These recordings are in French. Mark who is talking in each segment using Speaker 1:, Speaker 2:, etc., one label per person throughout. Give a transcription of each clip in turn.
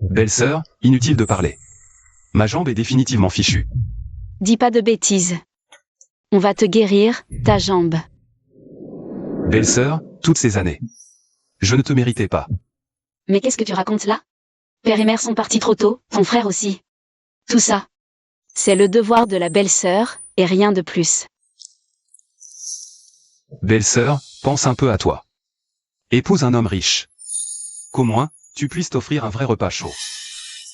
Speaker 1: Belle-sœur, inutile de parler. Ma jambe est définitivement fichue.
Speaker 2: Dis pas de bêtises. On va te guérir, ta jambe.
Speaker 1: Belle-sœur, toutes ces années. Je ne te méritais pas.
Speaker 2: Mais qu'est-ce que tu racontes là? Père et mère sont partis trop tôt, ton frère aussi. Tout ça. C'est le devoir de la belle-sœur, et rien de plus.
Speaker 1: Belle-sœur, pense un peu à toi. Épouse un homme riche. Qu'au moins, tu puisses t'offrir un vrai repas chaud.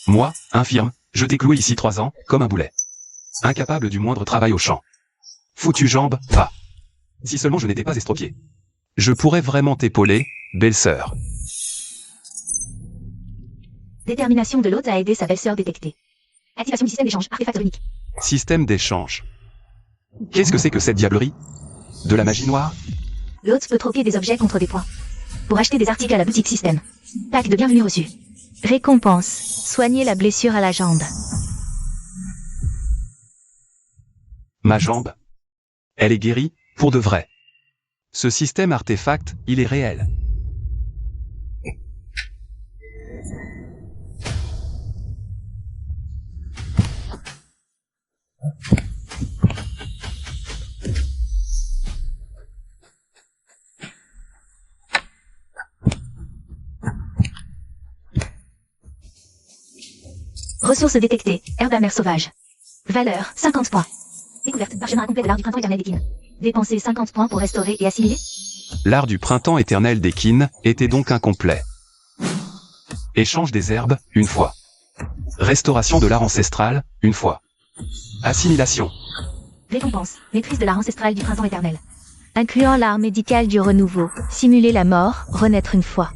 Speaker 1: Moi, infirme, je t'ai cloué ici 3 ans, comme un boulet. Incapable du moindre travail au champ. Foutue jambe, va. Si seulement je n'étais pas estropié. Je pourrais vraiment t'épauler, belle-sœur.
Speaker 3: Détermination de l'hôte à aider sa belle-sœur détectée. Activation du système d'échange, artefact unique.
Speaker 1: Système d'échange. Qu'est-ce que c'est que cette diablerie? De la magie noire?
Speaker 3: L'hôte peut troquer des objets contre des points. Pour acheter des articles à la boutique système. Pack de bienvenue reçu. Récompense. Soigner la blessure à la jambe.
Speaker 1: Ma jambe. Elle est guérie, pour de vrai. Ce système artefact, il est réel.
Speaker 3: Ressources détectées. Herbe à mer sauvage. Valeur, 50 points. Découverte. Parchemin incomplet de l'art du printemps éternel d'Ekin. Dépenser 50 points pour restaurer et assimiler.
Speaker 1: L'art du printemps éternel d'Ekin était donc incomplet. Échange des herbes, une fois. Restauration de l'art ancestral, une fois. Assimilation.
Speaker 3: Récompense. Maîtrise de l'art ancestral du printemps éternel.
Speaker 4: Incluant l'art médical du renouveau. Simuler la mort, renaître une fois.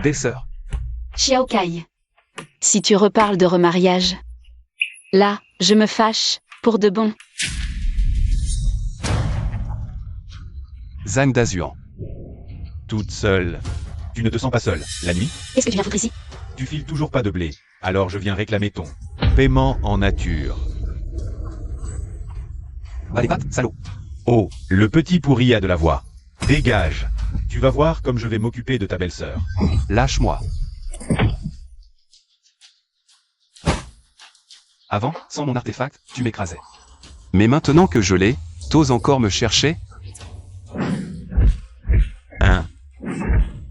Speaker 1: Belle-sœur.
Speaker 2: Xiaokai. Si tu reparles de remariage. Là, je me fâche, pour de bon.
Speaker 1: Zhang Dazuan.
Speaker 5: Toute seule. Tu ne te sens pas seule, la nuit?
Speaker 3: Qu'est-ce que tu viens foutre ici?
Speaker 5: Tu files toujours pas de blé, alors je viens réclamer ton paiement en nature.
Speaker 1: Bas les pattes, salaud.
Speaker 5: Oh, le petit pourri a de la voix. Dégage. Tu vas voir comme je vais m'occuper de ta belle-sœur.
Speaker 1: Lâche-moi. Avant, sans mon artefact, tu m'écrasais. Mais maintenant que je l'ai, t'oses encore me chercher?
Speaker 5: Hein?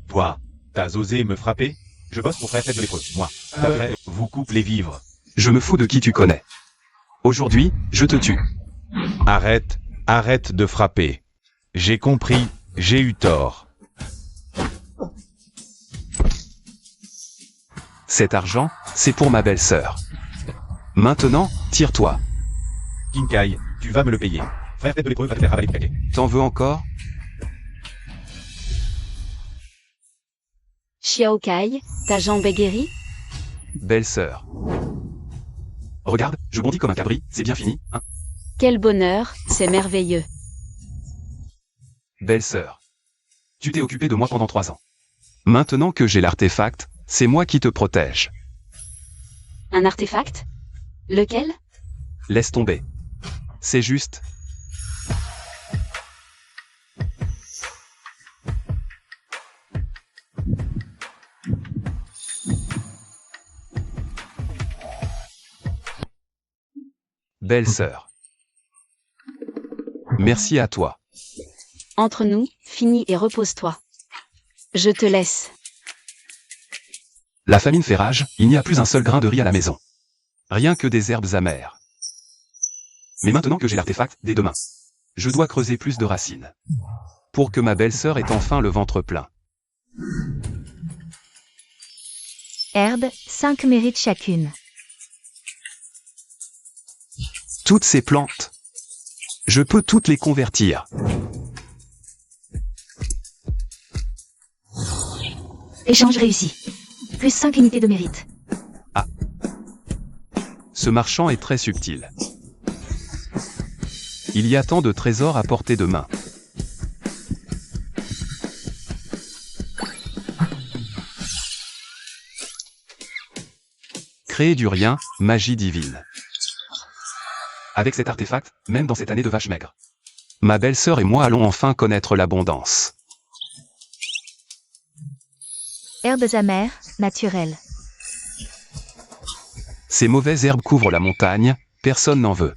Speaker 5: Toi, t'as osé me frapper? Je bosse pour Frère Tête de Lépreux, moi. Ta frère vous coupe les vivres.
Speaker 1: Je me fous de qui tu connais. Aujourd'hui, je te tue.
Speaker 5: Arrête, arrête de frapper. J'ai compris, j'ai eu tort.
Speaker 1: Cet argent, c'est pour ma belle-sœur. Maintenant, tire-toi.
Speaker 5: Kinkai, tu vas me le payer. Frère Tête de Lépreux va te faire avaler le paquet.
Speaker 1: T'en veux encore?
Speaker 2: Xiaokai, ta jambe est guérie?
Speaker 1: Belle-sœur. Regarde, je bondis comme un cabri, c'est bien fini, hein?
Speaker 2: Quel bonheur, c'est merveilleux.
Speaker 1: Belle-sœur. Tu t'es occupé de moi pendant 3 ans. Maintenant que j'ai l'artefact, c'est moi qui te protège.
Speaker 2: Un artefact? Lequel?
Speaker 1: Laisse tomber. C'est juste. Belle-sœur. Merci à toi.
Speaker 2: Entre nous, finis et repose-toi. Je te laisse.
Speaker 1: La famine fait rage, il n'y a plus un seul grain de riz à la maison. Rien que des herbes amères. Mais maintenant que j'ai l'artefact, dès demain, je dois creuser plus de racines. Pour que ma belle-sœur ait enfin le ventre plein.
Speaker 4: Herbes, 5 mérites chacune.
Speaker 1: Toutes ces plantes. Je peux toutes les convertir.
Speaker 3: Échange réussi. Plus 5 unités de mérite.
Speaker 1: Ce marchand est très subtil. Il y a tant de trésors à portée de main. Créer du rien, magie divine. Avec cet artefact, même dans cette année de vache maigre. Ma belle-sœur et moi allons enfin connaître l'abondance.
Speaker 4: Herbes amères, naturelles.
Speaker 1: Ces mauvaises herbes couvrent la montagne, personne n'en veut.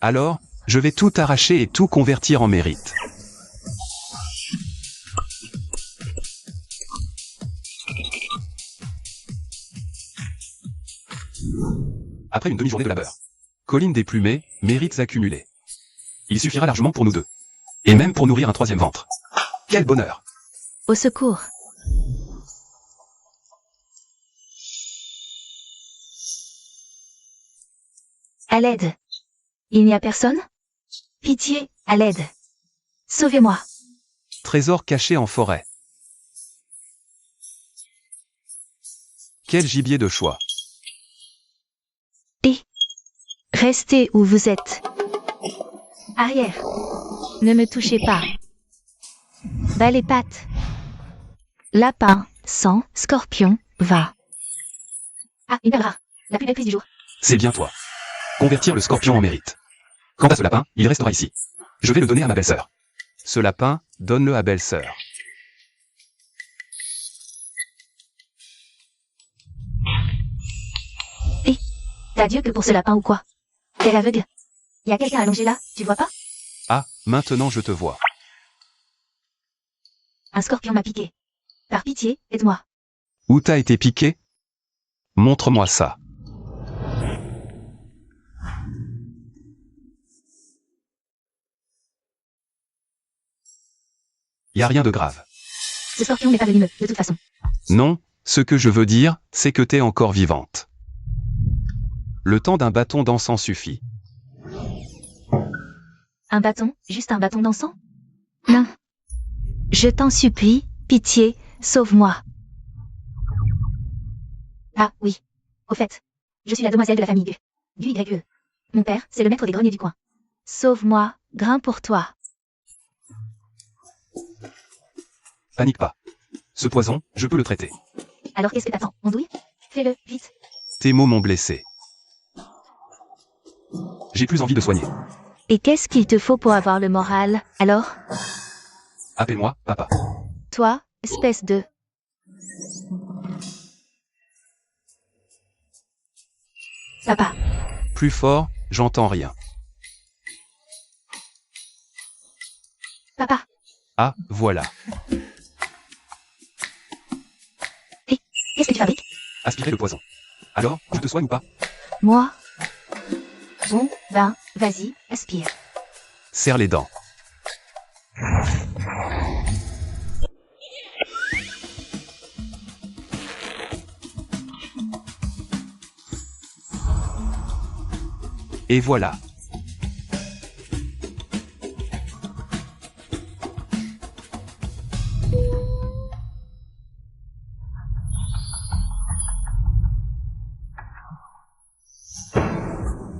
Speaker 1: Alors, je vais tout arracher et tout convertir en mérite. Après une demi-journée de labeur. Collines déplumées, mérites accumulés. Il suffira largement pour nous deux. Et même pour nourrir un troisième ventre. Quel bonheur!
Speaker 4: Au secours. À l'aide. Il n'y a personne? Pitié, à l'aide. Sauvez-moi.
Speaker 1: Trésor caché en forêt. Quel gibier de choix!
Speaker 4: Restez où vous êtes. Arrière. Ne me touchez pas. Bas les pattes. Lapin, sang, scorpion, va.
Speaker 3: Ah, une perle rare. La plus belle prise du jour.
Speaker 1: C'est bien toi. Convertir le scorpion en mérite. Quant à ce lapin, il restera ici. Je vais le donner à ma belle-sœur. Ce lapin, donne-le à belle-sœur.
Speaker 3: T'as Dieu que pour ce lapin ou quoi? T'es aveugle? Y a quelqu'un allongé là, tu vois pas?
Speaker 1: Ah, maintenant je te vois.
Speaker 3: Un scorpion m'a piqué. Par pitié, aide-moi.
Speaker 1: Où t'as été piqué? Montre-moi ça. Y a rien de grave.
Speaker 3: Ce scorpion n'est pas venimeux, de toute façon.
Speaker 1: Non, ce que je veux dire, c'est que t'es encore vivante. Le temps d'un bâton d'encens suffit.
Speaker 3: Un bâton? Juste un bâton d'encens?
Speaker 4: Non. Je t'en supplie, pitié, sauve-moi.
Speaker 3: Ah, oui. Au fait, je suis la demoiselle de la famille du YE. Mon père, c'est le maître des greniers du coin.
Speaker 4: Sauve-moi, grain pour toi.
Speaker 1: Panique pas. Ce poison, je peux le traiter.
Speaker 3: Alors qu'est-ce que t'attends, Andouille? Fais-le, vite.
Speaker 1: Tes mots m'ont blessé. J'ai plus envie de soigner.
Speaker 4: Et qu'est-ce qu'il te faut pour avoir le moral, alors?
Speaker 1: Appelle-moi, papa.
Speaker 4: Toi, espèce de...
Speaker 3: Papa.
Speaker 1: Plus fort, j'entends rien.
Speaker 3: Papa.
Speaker 1: Ah, voilà.
Speaker 3: Qu'est-ce que tu fabriques?
Speaker 1: Aspirer le poison. Alors, je te soigne ou pas?
Speaker 4: Moi?
Speaker 3: Bon, ben, vas-y, aspire.
Speaker 1: Serre les dents. Et voilà.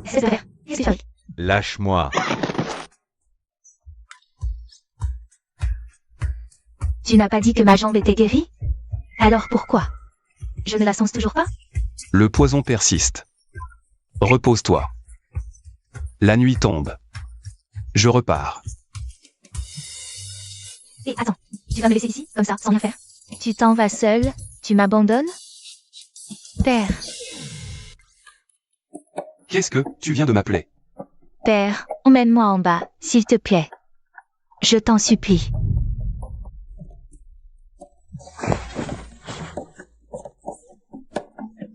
Speaker 3: C'est de faire. Qu'est-ce que tu fabriques?
Speaker 5: Lâche-moi.
Speaker 3: Tu n'as pas dit que ma jambe était guérie? Alors pourquoi? Je ne la sens toujours pas?
Speaker 1: Le poison persiste. Repose-toi. La nuit tombe. Je repars.
Speaker 3: Et attends, tu vas me laisser ici, comme ça, sans rien faire?
Speaker 4: Tu t'en vas seul? Tu m'abandonnes? Père,
Speaker 1: Qu'est-ce que tu viens de m'appeler?
Speaker 4: père, emmène-moi en bas, s'il te plaît. Je t'en supplie.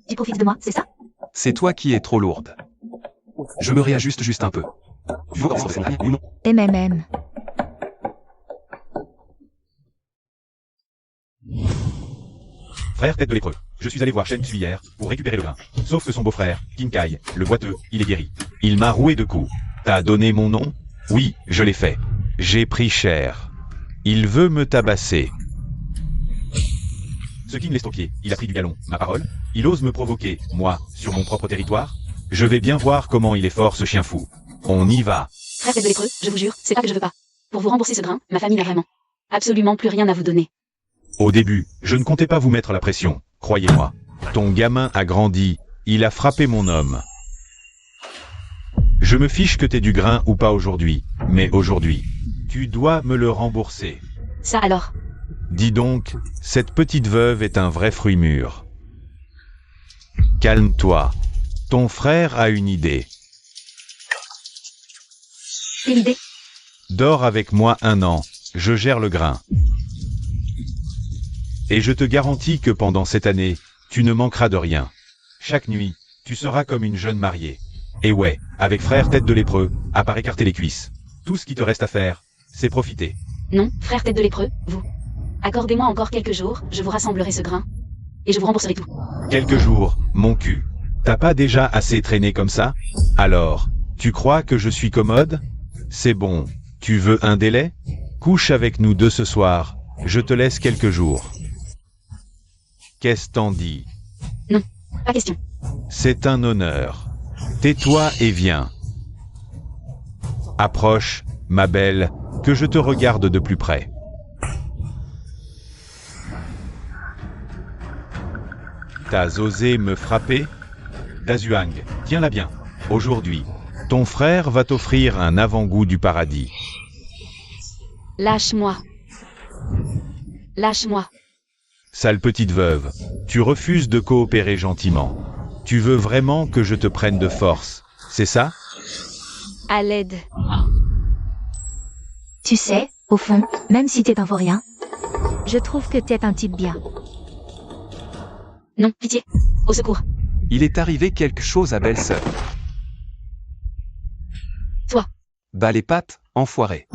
Speaker 3: Tu profites de moi, c'est ça?
Speaker 1: C'est toi qui es trop lourde. Je me réajuste juste un peu. Tu veux rester dans cette ou non?
Speaker 4: MMM.
Speaker 5: Frère tête de lépreux, je suis allé voir Shen Tzu hier pour récupérer le vin. Sauf que son beau-frère, Kinkai, le boiteux, il est guéri. Il m'a roué de coups. T'as donné mon nom? Oui, je l'ai fait. J'ai pris cher. Il veut me tabasser. Ce qui me laisse toquer, il a pris du galon, ma parole. Il ose me provoquer, moi, sur mon propre territoire. Je vais bien voir comment il est fort ce chien fou. On y va.
Speaker 2: Frère tête de lépreux, je vous jure, c'est pas que je veux pas. Pour vous rembourser ce grain, ma famille n'a vraiment absolument plus rien à vous donner.
Speaker 5: Au début, je ne comptais pas vous mettre la pression, croyez-moi. Ton gamin a grandi, il a frappé mon homme. Je me fiche que t'aies du grain ou pas aujourd'hui, mais aujourd'hui, tu dois me le rembourser.
Speaker 2: Ça alors.
Speaker 5: Dis donc, cette petite veuve est un vrai fruit mûr. Calme-toi. Ton frère a une idée.
Speaker 2: Quelle idée?
Speaker 5: Dors avec moi 1 an, je gère le grain. Et je te garantis que pendant cette année, tu ne manqueras de rien. Chaque nuit, tu seras comme une jeune mariée. Et ouais, avec frère tête de lépreux, à part écarter les cuisses. Tout ce qui te reste à faire, c'est profiter.
Speaker 2: Non, frère tête de lépreux, vous. Accordez-moi encore quelques jours, je vous rassemblerai ce grain. Et je vous rembourserai tout.
Speaker 5: Quelques jours, mon cul. T'as pas déjà assez traîné comme ça? Alors, tu crois que je suis commode? C'est bon. Tu veux un délai? Couche avec nous 2 ce soir. Je te laisse quelques jours. Qu'est-ce t'en dis?
Speaker 2: Non, pas question.
Speaker 5: C'est un honneur. Tais-toi et viens. Approche, ma belle, que je te regarde de plus près. T'as osé me frapper? Dazuang, tiens-la bien. Aujourd'hui, ton frère va t'offrir un avant-goût du paradis.
Speaker 2: Lâche-moi. Lâche-moi.
Speaker 5: Sale petite veuve, tu refuses de coopérer gentiment. Tu veux vraiment que je te prenne de force, c'est ça?
Speaker 2: À l'aide.
Speaker 3: Tu sais, au fond, même si t'es un vaurien, je trouve que t'es un type bien.
Speaker 2: Non, pitié. Au secours.
Speaker 1: Il est arrivé quelque chose à Belle-Sœur.
Speaker 2: Toi.
Speaker 1: Bas les pattes, enfoiré.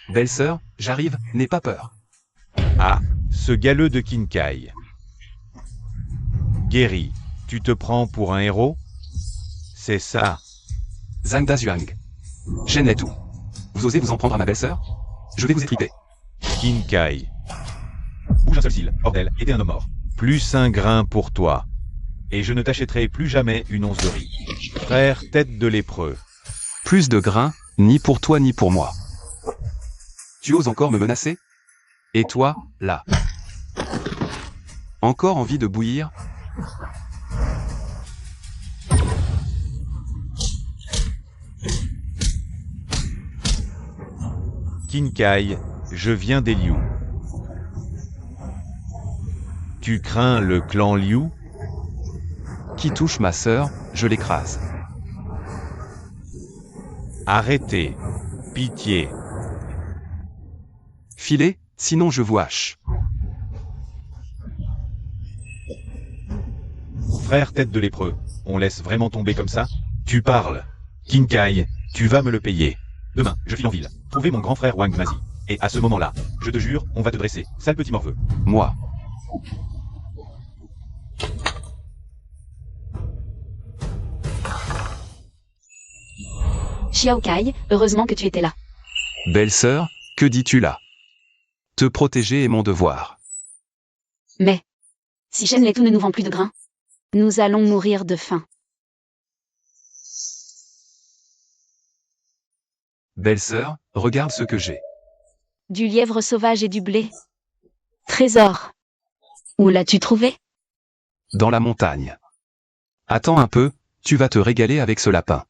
Speaker 1: Belle-Sœur, j'arrive, n'aie pas peur.
Speaker 5: Ah, ce galeux de Kinkai. Guéri, tu te prends pour un héros? C'est ça.
Speaker 1: Zhang Dazuang. Shen est tout. Vous osez vous en prendre à ma belle-sœur? Je vais vous étriper.
Speaker 5: Kinkai.
Speaker 1: Bouge un seul cil, bordel, et t'es un homme mort.
Speaker 5: Plus un grain pour toi. Et je ne t'achèterai plus jamais une once de riz. Frère tête de lépreux.
Speaker 1: Plus de grains, ni pour toi ni pour moi. Tu oses encore me menacer? Et toi, là? Encore envie de bouillir?
Speaker 5: Kinkai, je viens des Liu. Tu crains le clan Liu?
Speaker 1: Qui touche ma sœur, je l'écrase.
Speaker 5: Arrêtez. Pitié.
Speaker 1: Filez, sinon je vous hache.
Speaker 5: Frère tête de lépreux, on laisse vraiment tomber comme ça? Tu parles. Kinkai, tu vas me le payer. Demain, je file en ville, trouver mon grand frère Wang Mazi. Et à ce moment-là, je te jure, on va te dresser, sale petit morveux.
Speaker 1: Moi.
Speaker 2: Xiaokai, heureusement que tu étais là.
Speaker 1: Belle-sœur, que dis-tu là? Te protéger est mon devoir.
Speaker 2: Mais, si Shen Letou ne nous vend plus de grains, nous allons mourir de faim.
Speaker 1: Belle-sœur, regarde ce que j'ai.
Speaker 2: Du lièvre sauvage et du blé. Trésor. Où l'as-tu trouvé?
Speaker 1: Dans la montagne. Attends un peu, tu vas te régaler avec ce lapin.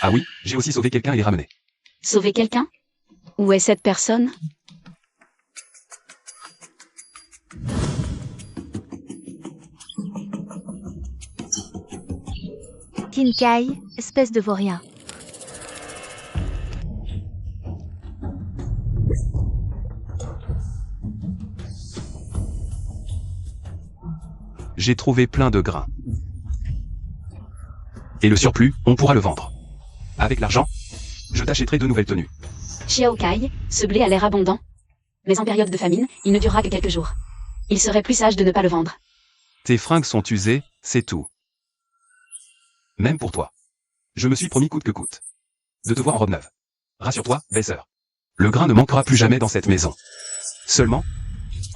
Speaker 1: Ah oui, j'ai aussi sauvé quelqu'un et les ramené.
Speaker 2: Sauver quelqu'un? Où est cette personne?
Speaker 3: Kinkai, espèce de vaurien.
Speaker 1: J'ai trouvé plein de grains. Et le surplus, on pourra le vendre. Avec l'argent, je t'achèterai 2 nouvelles tenues.
Speaker 2: Xiaokai, ce blé a l'air abondant. Mais en période de famine, il ne durera que quelques jours. Il serait plus sage de ne pas le vendre.
Speaker 1: Tes fringues sont usées, c'est tout. Même pour toi. Je me suis promis coûte que coûte de te voir en robe neuve. Rassure-toi, belle-sœur. Le grain ne manquera plus jamais dans cette maison. Seulement,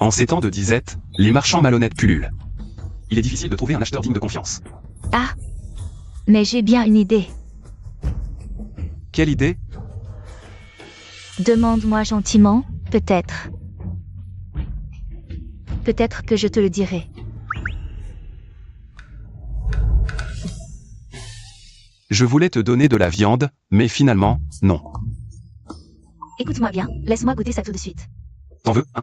Speaker 1: en ces temps de disette, les marchands malhonnêtes pullulent. Il est difficile de trouver un acheteur digne de confiance.
Speaker 3: Ah, mais j'ai bien une idée.
Speaker 1: Quelle idée?
Speaker 3: Demande-moi gentiment, peut-être. Peut-être que je te le dirai.
Speaker 1: Je voulais te donner de la viande, mais finalement, non.
Speaker 3: Écoute-moi bien, laisse-moi goûter ça tout de suite.
Speaker 1: T'en veux, hein?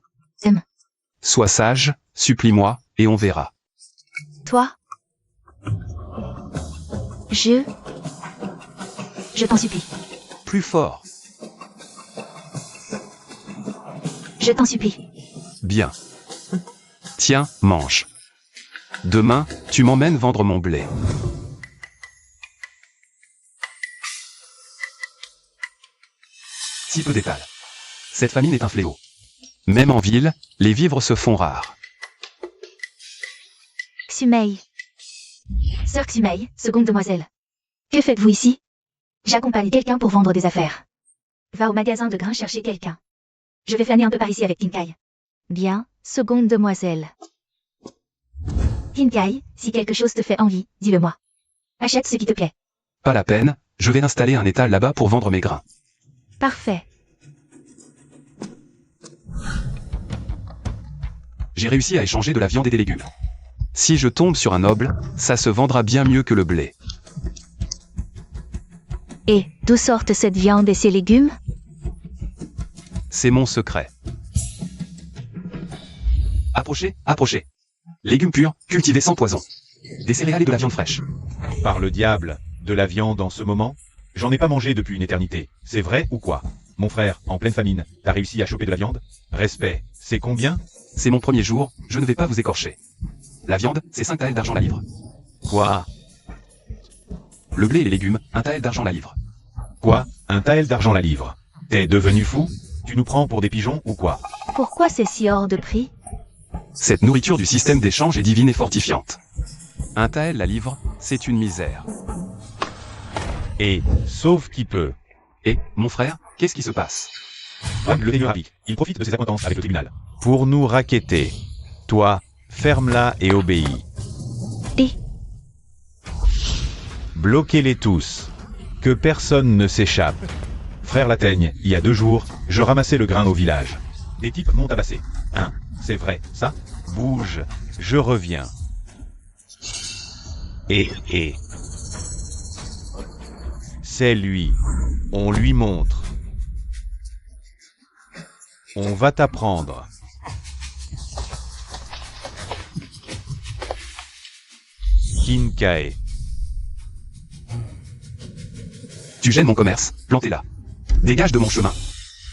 Speaker 3: Sois
Speaker 1: sage, supplie-moi, et on verra.
Speaker 3: Toi. Je t'en supplie.
Speaker 1: Plus fort.
Speaker 3: Je t'en supplie.
Speaker 1: Bien. Tiens, mange. Demain, tu m'emmènes vendre mon blé. Si peu d'étal. Cette famine est un fléau. Même en ville, les vivres se font rares.
Speaker 3: Xumei. Sœur Xumei, seconde demoiselle. Que faites-vous ici? J'accompagne quelqu'un pour vendre des affaires. Va au magasin de grains chercher quelqu'un. Je vais flâner un peu par ici avec Kinkai. Bien, seconde demoiselle. Kinkai, si quelque chose te fait envie, dis-le-moi. Achète ce qui te plaît.
Speaker 1: Pas la peine, je vais installer un étal là-bas pour vendre mes grains.
Speaker 3: Parfait.
Speaker 1: J'ai réussi à échanger de la viande et des légumes. Si je tombe sur un noble, ça se vendra bien mieux que le blé.
Speaker 3: Et d'où sortent cette viande et ces légumes?
Speaker 1: C'est mon secret. Approchez, approchez. Légumes purs, cultivés sans poison. Des céréales et de la viande fraîche.
Speaker 5: Par le diable, de la viande en ce moment? J'en ai pas mangé depuis une éternité. C'est vrai ou quoi? Mon frère, en pleine famine, t'as réussi à choper de la viande? Respect, c'est combien?
Speaker 1: C'est mon premier jour, je ne vais pas vous écorcher. La viande, c'est 5 taels d'argent la livre.
Speaker 5: Quoi?
Speaker 1: Le blé et les légumes, 1 tael d'argent la livre.
Speaker 5: Quoi? Un tael d'argent la livre? T'es devenu fou? Tu nous prends pour des pigeons ou quoi?
Speaker 3: Pourquoi c'est si hors de prix?
Speaker 1: Cette nourriture du système d'échange est divine et fortifiante. 1 tael la livre, c'est une misère.
Speaker 5: Et, sauf qui peut.
Speaker 1: Et, mon frère, qu'est-ce qui se passe?
Speaker 5: Le seigneur Arik, il profite de ses acquaintances avec le tribunal. Pour nous raqueter. Toi, ferme-la et obéis.
Speaker 3: Et
Speaker 5: Bloquez-les tous. Que personne ne s'échappe. Frère Lataigne, il y a 2 jours, je ramassais le grain au village. Des types m'ont tabassé. Hein? C'est vrai, ça? Bouge, je reviens. Et. C'est lui. On lui montre. On va t'apprendre. Kinkai.
Speaker 1: Tu gênes mon commerce, plantez-la. Dégage de mon chemin.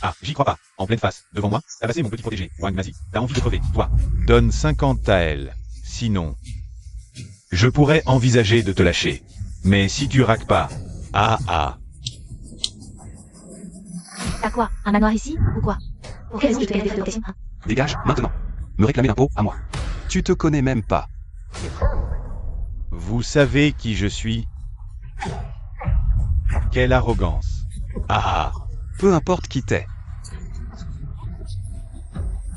Speaker 5: Ah, j'y crois pas. En pleine face, devant moi, tabasser mon petit protégé. Wang Mazi, t'as envie de crever, toi. Donne 50 taels. Sinon, je pourrais envisager de te lâcher. Mais si tu raques pas, ah.
Speaker 3: t'as quoi? Un manoir ici? Ou quoi? Pour quelle raison je te paierai des frais de protection?
Speaker 1: Dégage, maintenant. Me réclamer l'impôt, à moi. Tu te connais même pas.
Speaker 5: Vous savez qui je suis? Quelle arrogance. Ah.
Speaker 1: Peu importe qui t'es.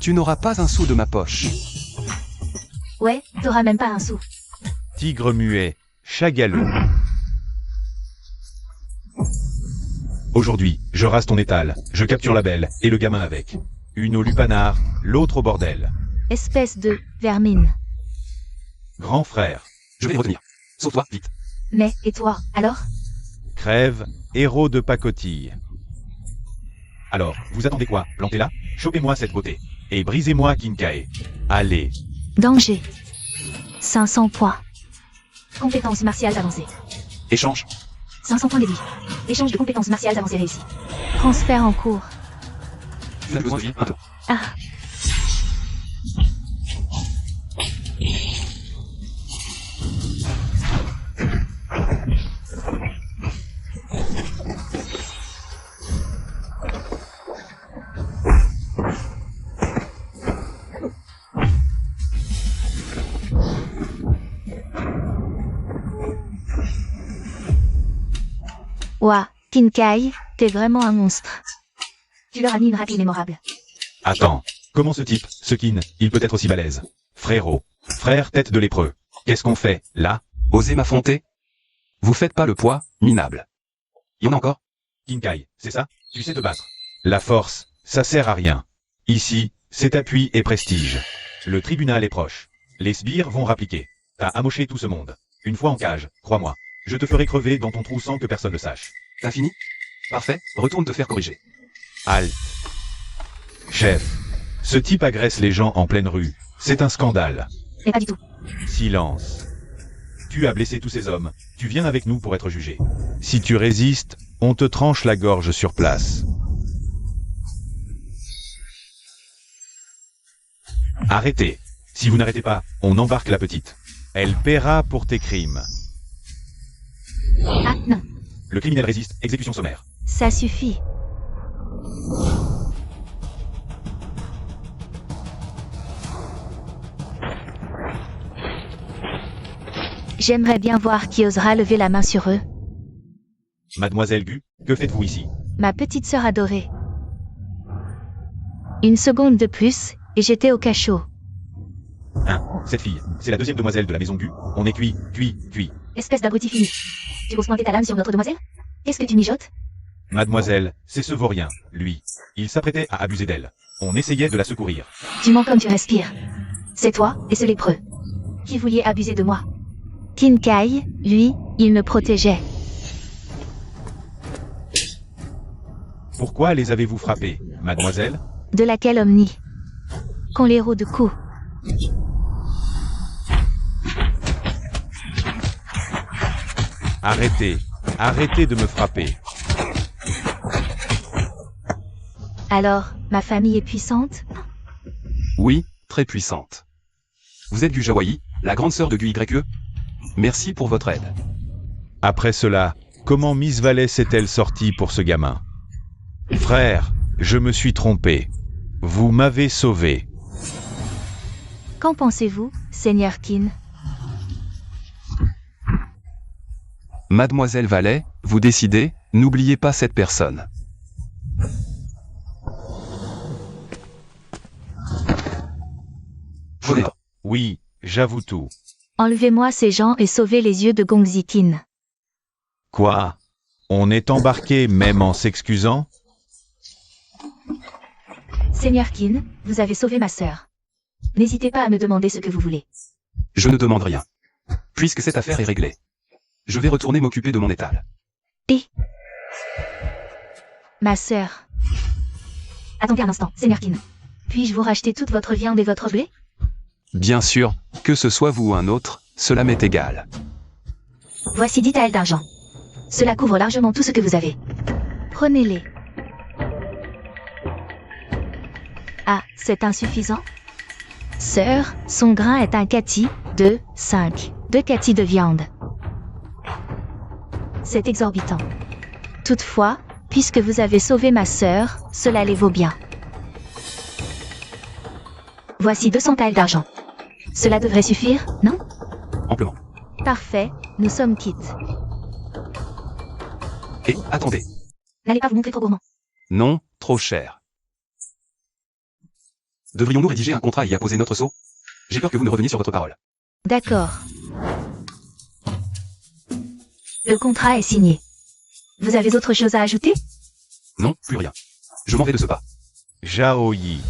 Speaker 1: Tu n'auras pas un sou de ma poche.
Speaker 3: Ouais, t'auras même pas un sou.
Speaker 5: Tigre muet, chat galeux. Aujourd'hui, je rase ton étal, je capture la belle, et le gamin avec. Une au lupanar, l'autre au bordel.
Speaker 3: Espèce de vermine.
Speaker 5: Grand frère,
Speaker 1: Je vais les retenir. Sauve-toi, vite.
Speaker 3: Mais, et toi, alors?
Speaker 5: crève, héros de pacotille. Alors, vous attendez quoi? Plantez-la, chopez-moi cette beauté. Et brisez-moi Kinkai. Allez.
Speaker 3: Danger. 500 points. Compétences martiales avancées.
Speaker 1: Échange.
Speaker 3: 500 points de vie. Échange de compétences martiales avancées réussi. Transfert en cours.
Speaker 1: Tu as besoin de vie, un peu.
Speaker 3: Ah. Ouah, Kinkai, t'es vraiment un monstre. Tu leur as mis une raclée mémorable.
Speaker 5: Attends, comment ce type, ce kin, il peut être aussi balèze? Frérot, frère tête de lépreux, qu'est-ce qu'on fait, là?
Speaker 1: Osez m'affronter? Vous faites pas le poids, minable. Y en a encore?
Speaker 5: Kinkai, c'est ça? Tu sais te battre. La force, ça sert à rien. Ici, c'est appui et prestige. Le tribunal est proche. Les sbires vont rappliquer. T'as amoché tout ce monde. Une fois en cage, crois-moi. Je te ferai crever dans ton trou sans que personne le sache.
Speaker 1: T'as fini? Parfait, retourne te faire corriger.
Speaker 5: Halte. Chef. Ce type agresse les gens en pleine rue. C'est un scandale.
Speaker 3: Mais pas du tout.
Speaker 5: Silence. Tu as blessé tous ces hommes. Tu viens avec nous pour être jugé. Si tu résistes, on te tranche la gorge sur place. Arrêtez. Si vous n'arrêtez pas, on embarque la petite. Elle paiera pour tes crimes.
Speaker 3: Ah, non.
Speaker 5: Le criminel résiste, exécution sommaire.
Speaker 4: Ça suffit. J'aimerais bien voir qui osera lever la main sur eux.
Speaker 5: Mademoiselle Gu, que faites-vous ici?
Speaker 4: Ma petite sœur adorée. Une seconde de plus, et j'étais au cachot.
Speaker 5: Cette fille, c'est la deuxième demoiselle de la maison Gu. On est cuit.
Speaker 3: Espèce d'abruti fini. Tu oses pointer ta lame sur notre demoiselle? Qu'est-ce que tu mijotes?
Speaker 5: Mademoiselle, c'est ce vaurien, lui. Il s'apprêtait à abuser d'elle. On essayait de la secourir.
Speaker 3: Tu mens comme tu respires. C'est toi et ce lépreux. Qui vouliez abuser de moi?
Speaker 4: Kinkai, lui, il me protégeait.
Speaker 5: Pourquoi les avez-vous frappés, mademoiselle?
Speaker 4: De laquelle Omni? Qu'on les roue de coups.
Speaker 5: Arrêtez de me frapper.
Speaker 4: Alors, ma famille est puissante?
Speaker 1: Oui, très puissante. Vous êtes Gu Jawayi, la grande sœur de Gu YE? Merci pour votre aide.
Speaker 5: Après cela, comment Miss Valley s'est-elle sortie pour ce gamin? Frère, je me suis trompé. Vous m'avez sauvé.
Speaker 4: Qu'en pensez-vous, Seigneur Kin?
Speaker 1: Mademoiselle Valley, vous décidez, n'oubliez pas cette personne.
Speaker 5: Oui, j'avoue tout.
Speaker 4: Enlevez-moi ces gens et sauvez les yeux de Gongzi Kin.
Speaker 5: Quoi? On est embarqué même en s'excusant?
Speaker 3: Seigneur Kin, vous avez sauvé ma sœur. N'hésitez pas à me demander ce que vous voulez.
Speaker 1: Je ne demande rien. Puisque cette affaire est réglée. Je vais retourner m'occuper de mon étal.
Speaker 4: Ma sœur.
Speaker 3: Attendez un instant, Seigneur Kin. Puis-je vous racheter toute votre viande et votre blé?
Speaker 1: Bien sûr, que ce soit vous ou un autre, cela m'est égal.
Speaker 3: Voici 10 taels d'argent. Cela couvre largement tout ce que vous avez.
Speaker 4: Prenez-les. Ah, c'est insuffisant? Sœur, son grain est un kati, 5. 2 kati de viande. C'est exorbitant. Toutefois, puisque vous avez sauvé ma sœur, cela les vaut bien.
Speaker 3: Voici 200 taels d'argent. Cela devrait suffire, non?
Speaker 1: Amplement.
Speaker 4: Parfait, nous sommes quittes.
Speaker 1: Et, attendez.
Speaker 3: N'allez pas vous montrer trop gourmand.
Speaker 1: Non, trop cher. Devrions-nous rédiger un contrat et y apposer notre sceau? J'ai peur que vous ne reveniez sur votre parole.
Speaker 4: D'accord.
Speaker 3: Le contrat est signé. Vous avez autre chose à ajouter?
Speaker 1: Non, plus rien. Je m'en vais de ce pas.
Speaker 5: Jaoyi.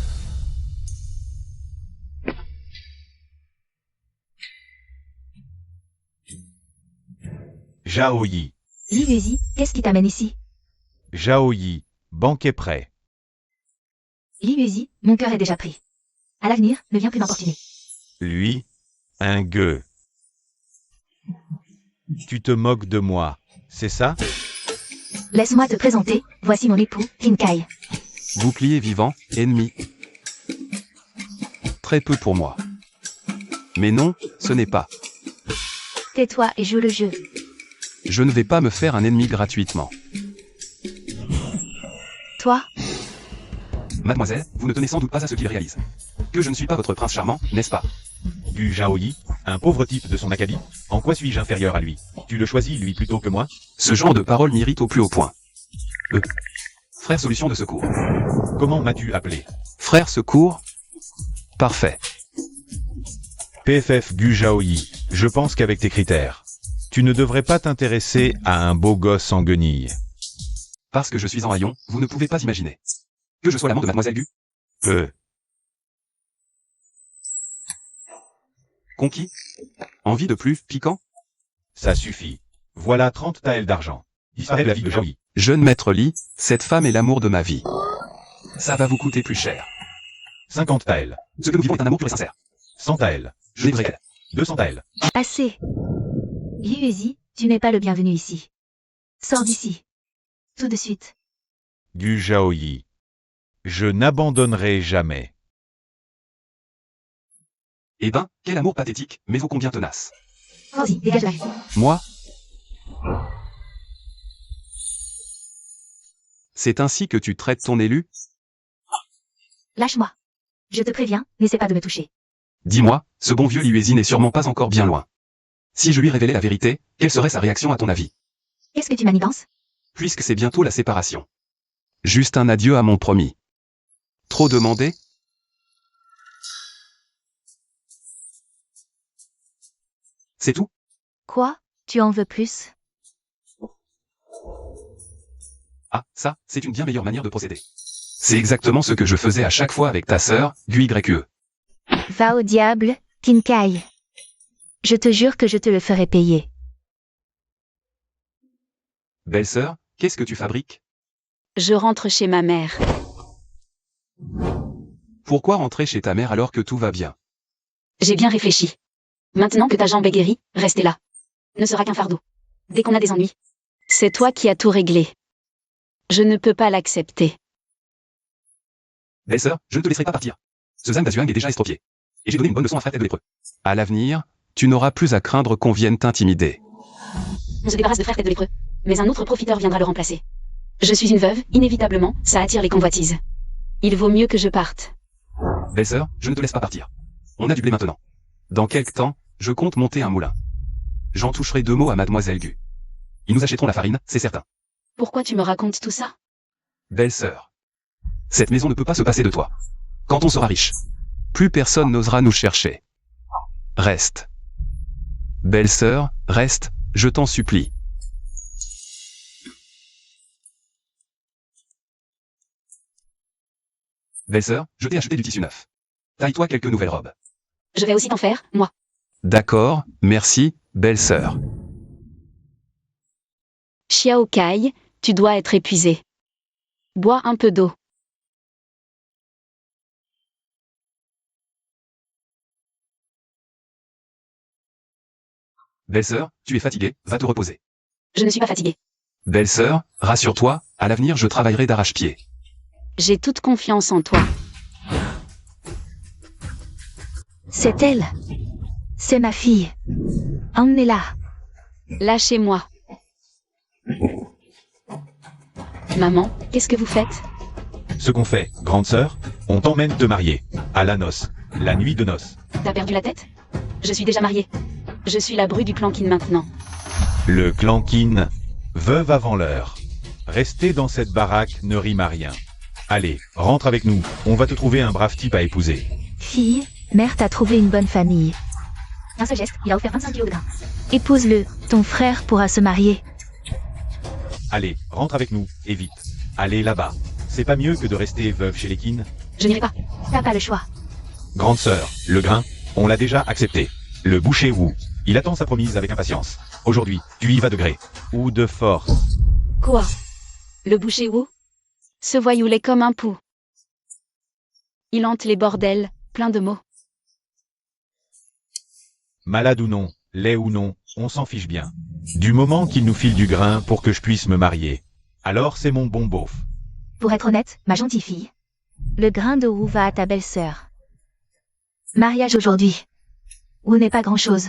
Speaker 5: Jaoyi.
Speaker 3: Li Yuzi, qu'est-ce qui t'amène ici?
Speaker 5: Jaoyi. Banquet prêt.
Speaker 3: Li Yuzi, mon cœur est déjà pris. À l'avenir, ne viens plus m'importuner.
Speaker 5: Lui, un gueux. Tu te moques de moi, c'est ça?
Speaker 3: Laisse-moi te présenter, voici mon époux, Kinkai.
Speaker 1: Bouclier vivant, ennemi. Très peu pour moi. Mais non, ce n'est pas.
Speaker 4: Tais-toi et joue le jeu.
Speaker 1: Je ne vais pas me faire un ennemi gratuitement.
Speaker 4: Toi,
Speaker 1: Mademoiselle, vous ne tenez sans doute pas à ce qu'il réalise. Que je ne suis pas votre prince charmant, n'est-ce pas?
Speaker 5: Du Jaoyi, un pauvre type de son acabit. En quoi suis-je inférieur à lui? Tu le choisis, lui, plutôt que moi?
Speaker 1: Ce genre de parole m'irrite au plus haut point. Frère solution de secours.
Speaker 5: Comment m'as-tu appelé?
Speaker 1: Frère secours? Parfait.
Speaker 5: PFF Gu Jaoyi, je pense qu'avec tes critères, tu ne devrais pas t'intéresser à un beau gosse en guenilles.
Speaker 1: Parce que je suis en haillon, vous ne pouvez pas imaginer. Que je sois l'amant de Mademoiselle Gu? Conquis? Envie de plus piquant?
Speaker 5: Ça suffit. Voilà 30 taels d'argent. Disparaît de la vie de Jaoyi.
Speaker 1: Jeune maître Li, cette femme est l'amour de ma vie. Ça va vous coûter plus cher.
Speaker 5: 50 taels.
Speaker 1: Ce que nous vivons est un amour pur et sincère.
Speaker 5: 100 taels.
Speaker 1: Je n'ai qu'elle.
Speaker 5: 200 taels.
Speaker 4: Assez.
Speaker 3: Yuezi, tu n'es pas le bienvenu ici. Sors d'ici. Tout de suite.
Speaker 5: Du Jaoyi. Je n'abandonnerai jamais.
Speaker 1: Eh ben, quel amour pathétique, mais ô combien tenace.
Speaker 3: Vas-y, dégage là.
Speaker 1: Moi? C'est ainsi que tu traites ton élu?
Speaker 3: Lâche-moi. Je te préviens, n'essaie pas de me toucher.
Speaker 1: Dis-moi, ce bon vieux Liuezi n'est sûrement pas encore bien loin. Si je lui révélais la vérité, quelle serait sa réaction à ton avis?
Speaker 3: Qu'est-ce que tu manigances?
Speaker 1: Puisque c'est bientôt la séparation. Juste un adieu à mon promis. Trop demandé? C'est tout?
Speaker 4: Quoi? Tu en veux plus?
Speaker 1: Ah, ça, c'est une bien meilleure manière de procéder. C'est exactement ce que je faisais à chaque fois avec ta sœur, GUYE.
Speaker 4: Va au diable, Kinkai. Je te jure que je te le ferai payer.
Speaker 1: Belle-sœur, qu'est-ce que tu fabriques?
Speaker 2: Je rentre chez ma mère.
Speaker 1: Pourquoi rentrer chez ta mère alors que tout va bien?
Speaker 2: J'ai bien réfléchi. Maintenant que ta jambe est guérie, rester là. Ne sera qu'un fardeau. Dès qu'on a des ennuis. C'est toi qui as tout réglé. Je ne peux pas l'accepter.
Speaker 1: Belle-sœur, je ne te laisserai pas partir. Ce Zhang Dazuang est déjà estropié. Et j'ai donné une bonne leçon à Fred de lépreux. À l'avenir, tu n'auras plus à craindre qu'on vienne t'intimider.
Speaker 2: On se débarrasse de frère tête de lépreux. Mais un autre profiteur viendra le remplacer. Je suis une veuve, inévitablement, ça attire les convoitises. Il vaut mieux que je parte.
Speaker 1: Belle-sœur, je ne te laisse pas partir. On a du blé maintenant. Dans quelque temps, je compte monter un moulin. J'en toucherai 2 mots à mademoiselle Gu. Ils nous achèteront la farine, c'est certain.
Speaker 2: Pourquoi tu me racontes tout ça?
Speaker 1: Belle-sœur. Cette maison ne peut pas se passer de toi. Quand on sera riche, plus personne n'osera nous chercher. Reste. Belle-sœur, reste, je t'en supplie. Belle-sœur, je t'ai acheté du tissu neuf. Taille-toi quelques nouvelles robes.
Speaker 2: Je vais aussi t'en faire, moi.
Speaker 1: D'accord, merci, belle-sœur.
Speaker 2: Xiao Kai, tu dois être épuisé. Bois un peu d'eau.
Speaker 1: Belle-sœur, tu es fatiguée, va te reposer.
Speaker 2: Je ne suis pas fatiguée.
Speaker 1: Belle-sœur, rassure-toi, à l'avenir je travaillerai d'arrache-pied.
Speaker 2: J'ai toute confiance en toi.
Speaker 4: C'est elle. C'est ma fille. Emmenez-la.
Speaker 2: Lâchez-moi. Maman, qu'est-ce que vous faites?
Speaker 5: Ce qu'on fait, grande sœur, on t'emmène te marier. À la noce. La nuit de noces.
Speaker 2: T'as perdu la tête? Je suis déjà mariée. Je suis la bru du clan Qin maintenant.
Speaker 5: Le clan Qin. Veuve avant l'heure. Rester dans cette baraque ne rime à rien. Allez, rentre avec nous, on va te trouver un brave type à épouser.
Speaker 4: Fille, mère t'a trouvé une bonne famille.
Speaker 3: D'un seul geste, il a offert 25 kilos de grains.
Speaker 4: Épouse-le, ton frère pourra se marier.
Speaker 5: Allez, rentre avec nous, et vite. Allez là-bas. C'est pas mieux que de rester veuve chez les Qin.
Speaker 2: Je n'irai pas.
Speaker 3: T'as pas le choix.
Speaker 5: Grande sœur, le grain, on l'a déjà accepté. Le boucher Wu, il attend sa promise avec impatience. Aujourd'hui, tu y vas de gré. Ou de force.
Speaker 2: Quoi? Le boucher Wu? Ce voyou l'est comme un pou. Il hante les bordels, plein de mots.
Speaker 5: Malade ou non, laid ou non, on s'en fiche bien. Du moment qu'il nous file du grain pour que je puisse me marier. Alors c'est mon bon beauf.
Speaker 3: Pour être honnête, ma gentille fille.
Speaker 4: Le grain de Wu va à ta belle-sœur.
Speaker 3: Mariage aujourd'hui. Wu n'est pas grand-chose.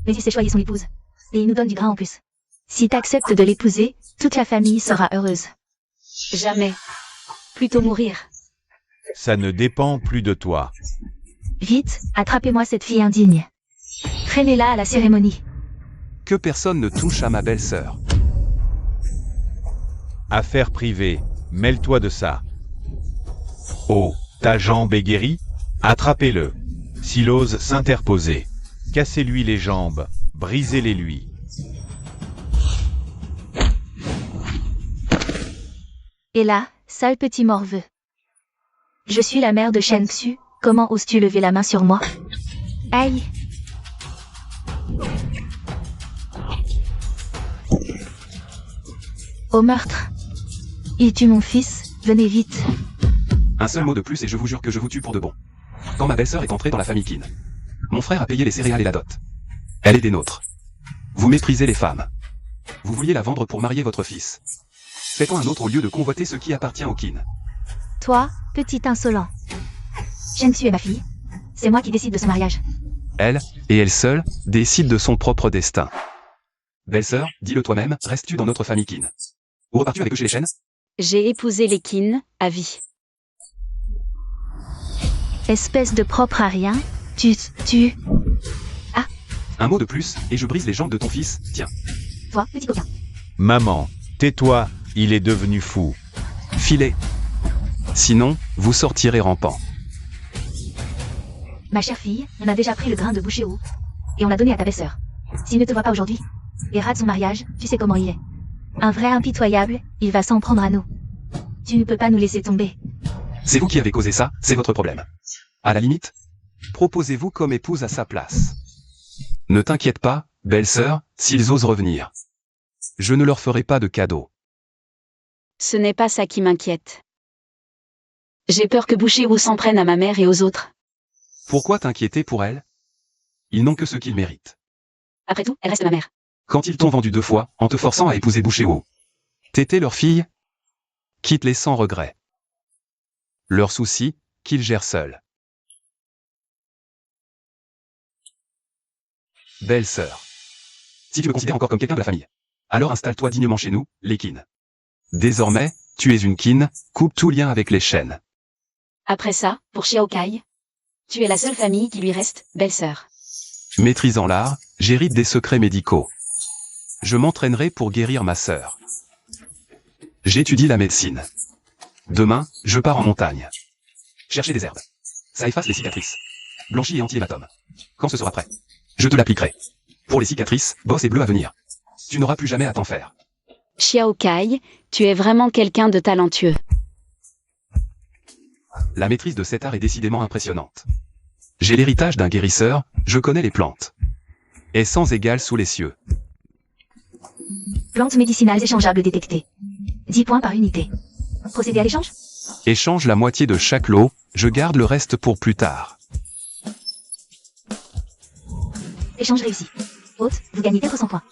Speaker 3: Mais il sait choisir son épouse. Et il nous donne du grain en plus. Si t'acceptes de l'épouser, toute la famille sera heureuse.
Speaker 2: Jamais. Plutôt mourir.
Speaker 5: Ça ne dépend plus de toi.
Speaker 3: Vite, attrapez-moi cette fille indigne. Traînez-la à la cérémonie.
Speaker 1: Que personne ne touche à ma belle-sœur.
Speaker 5: Affaire privée, mêle-toi de ça. Oh, ta jambe est guérie? Attrapez-le. S'il ose s'interposer. Cassez-lui les jambes, brisez-les-lui.
Speaker 4: Et là, sale petit morveux.
Speaker 3: Je suis la mère de Shen Xu, comment oses-tu lever la main sur moi?
Speaker 4: Aïe. Au meurtre. Il tue mon fils, venez vite.
Speaker 1: Un seul mot de plus et je vous jure que je vous tue pour de bon. Quand ma belle-sœur est entrée dans la famille Kin, mon frère a payé les céréales et la dot. Elle est des nôtres. Vous méprisez les femmes. Vous vouliez la vendre pour marier votre fils. Faites-en un autre au lieu de convoiter ce qui appartient au Kin.
Speaker 4: Toi, petit insolent.
Speaker 3: Shensu est ma fille. C'est moi qui décide de son mariage.
Speaker 1: Elle, et elle seule, décide de son propre destin. Belle-sœur, dis-le toi-même, restes-tu dans notre famille Kin? Ou repars-tu avec eux chez les Shen?
Speaker 2: J'ai épousé les Kin, à vie.
Speaker 4: Espèce de propre à rien.
Speaker 1: Un mot de plus, et je brise les jambes de ton fils, tiens.
Speaker 3: Toi, petit coquin.
Speaker 5: Maman, tais-toi, il est devenu fou.
Speaker 1: Filez. Sinon, vous sortirez rampant.
Speaker 3: Ma chère fille, on a déjà pris le grain de Bouchéou. Et on l'a donné à ta belle-sœur. S'il ne te voit pas aujourd'hui, et rate son mariage, tu sais comment il est.
Speaker 4: Un vrai impitoyable, il va s'en prendre à nous.
Speaker 3: Tu ne peux pas nous laisser tomber.
Speaker 1: C'est vous qui avez causé ça, c'est votre problème. À la limite, proposez-vous comme épouse à sa place. Ne t'inquiète pas, belle-sœur, s'ils osent revenir. Je ne leur ferai pas de cadeau.
Speaker 2: Ce n'est pas ça qui m'inquiète. J'ai peur que Bouchéou s'en prenne à ma mère et aux autres.
Speaker 1: Pourquoi t'inquiéter pour elles? Ils n'ont que ce qu'ils méritent.
Speaker 2: Après tout, elle reste ma mère.
Speaker 1: Quand ils t'ont vendu 2 fois, en te forçant à épouser Bouchéou, t'étais leur fille? Quitte-les sans regret. Leur souci, qu'ils gèrent seuls. Belle-sœur. Si tu me considères encore comme quelqu'un de la famille, alors installe-toi dignement chez nous, les Kin. Désormais, tu es une Kin, coupe tout lien avec les Shen.
Speaker 2: Après ça, pour Xiaokai, tu es la seule famille qui lui reste, belle-sœur.
Speaker 1: Maîtrisant l'art, j'hérite des secrets médicaux. Je m'entraînerai pour guérir ma sœur. J'étudie la médecine. Demain, je pars en montagne. Chercher des herbes. Ça efface les cicatrices. Blanchi et anti-hématome. Quand ce sera prêt, je te l'appliquerai. Pour les cicatrices, bosse et bleu à venir. Tu n'auras plus jamais à t'en faire.
Speaker 2: Xiaokai, tu es vraiment quelqu'un de talentueux.
Speaker 1: La maîtrise de cet art est décidément impressionnante. J'ai l'héritage d'un guérisseur, je connais les plantes. Et sans égal sous les cieux.
Speaker 3: Plantes médicinales échangeables détectées. 10 points par unité. Procédez à l'échange?
Speaker 1: Échange la moitié de chaque lot, je garde le reste pour plus tard.
Speaker 3: Échange réussi. Hôte, vous gagnez 400 points.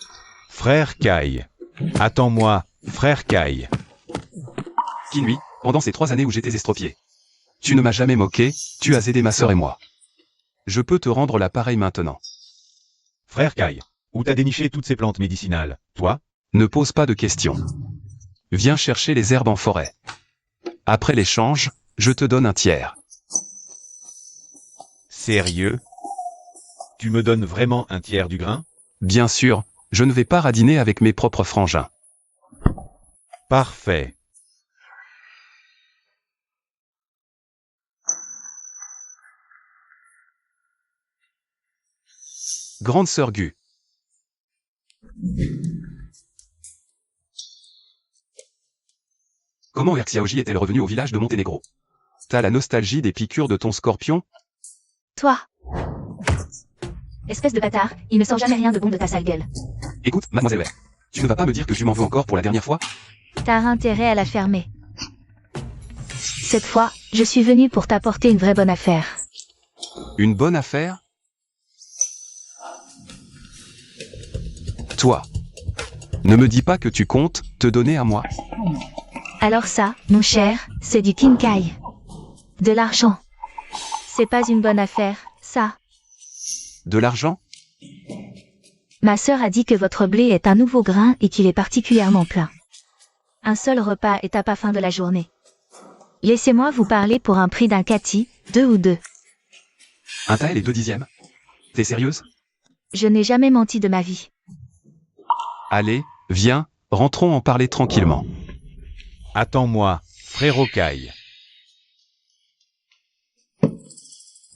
Speaker 5: Frère Kai. Attends-moi, frère Kai.
Speaker 1: Kinui, pendant ces 3 années où j'étais estropié. Tu ne m'as jamais moqué, tu as aidé ma sœur et moi. Je peux te rendre l'appareil maintenant.
Speaker 5: Frère Kai. Où t'as déniché toutes ces plantes médicinales, toi?
Speaker 1: Ne pose pas de questions. Viens chercher les herbes en forêt. Après l'échange, je te donne un tiers.
Speaker 5: Sérieux? Tu me donnes vraiment un tiers du grain?
Speaker 1: Bien sûr, je ne vais pas radiner avec mes propres frangins.
Speaker 5: Parfait.
Speaker 1: Grande sœur Gu. Comment Erxiaoji est-elle revenue au village de Monténégro? T'as la nostalgie des piqûres de ton scorpion?
Speaker 4: Toi,
Speaker 3: Espèce de bâtard, il ne sort jamais rien de bon de ta sale gueule.
Speaker 1: Écoute, mademoiselle Ware, tu ne vas pas me dire que tu m'en veux encore pour la dernière fois?
Speaker 4: t'as intérêt à la fermer. Cette fois, je suis venue pour t'apporter une vraie bonne affaire.
Speaker 1: Une bonne affaire? Toi. Ne me dis pas que tu comptes te donner à moi.
Speaker 4: Alors ça, mon cher, c'est du Kinkai. De l'argent. C'est pas une bonne affaire, ça.
Speaker 1: De l'argent?
Speaker 4: Ma sœur a dit que votre blé est un nouveau grain et qu'il est particulièrement plein. Un seul repas et t'as pas faim de la journée. Laissez-moi vous parler pour un prix d'un kati, 2 ou 2.
Speaker 1: Un tael et 2 dixièmes? T'es sérieuse?
Speaker 4: Je n'ai jamais menti de ma vie.
Speaker 1: Allez, viens, rentrons en parler tranquillement.
Speaker 5: Attends-moi, frère Kai.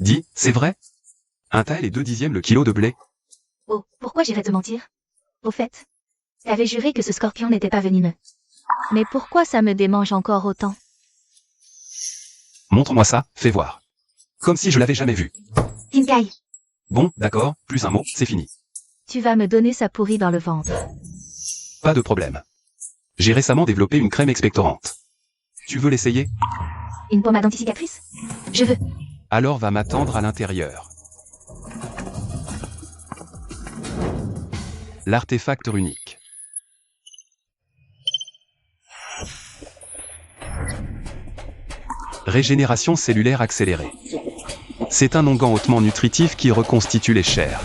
Speaker 1: Dis, c'est vrai? Un tael et 2 dixièmes le kilo de blé?
Speaker 3: Oh, pourquoi j'irais te mentir? Au fait, t'avais juré que ce scorpion n'était pas venimeux.
Speaker 4: Mais pourquoi ça me démange encore autant?
Speaker 1: Montre-moi ça, fais voir. Comme si je l'avais jamais vu.
Speaker 3: Kinkai,
Speaker 1: Bon, d'accord, plus un mot, c'est fini.
Speaker 4: Tu vas me donner ça pourri dans le ventre.
Speaker 1: Pas de problème. J'ai récemment développé une crème expectorante. Tu veux l'essayer?
Speaker 3: Une pommade anti-cicatrice? Je veux.
Speaker 1: Alors va m'attendre à l'intérieur. L'artefact runique. Régénération cellulaire accélérée. C'est un onguent hautement nutritif qui reconstitue les chairs.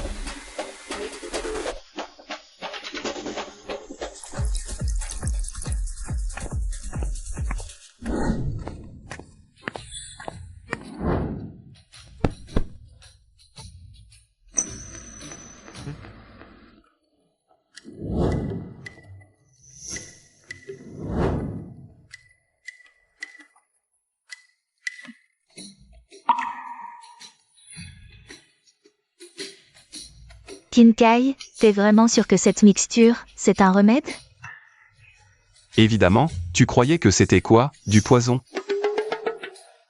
Speaker 4: Kinkai, t'es vraiment sûr que cette mixture, c'est un remède?
Speaker 1: Évidemment, tu croyais que c'était quoi, du poison?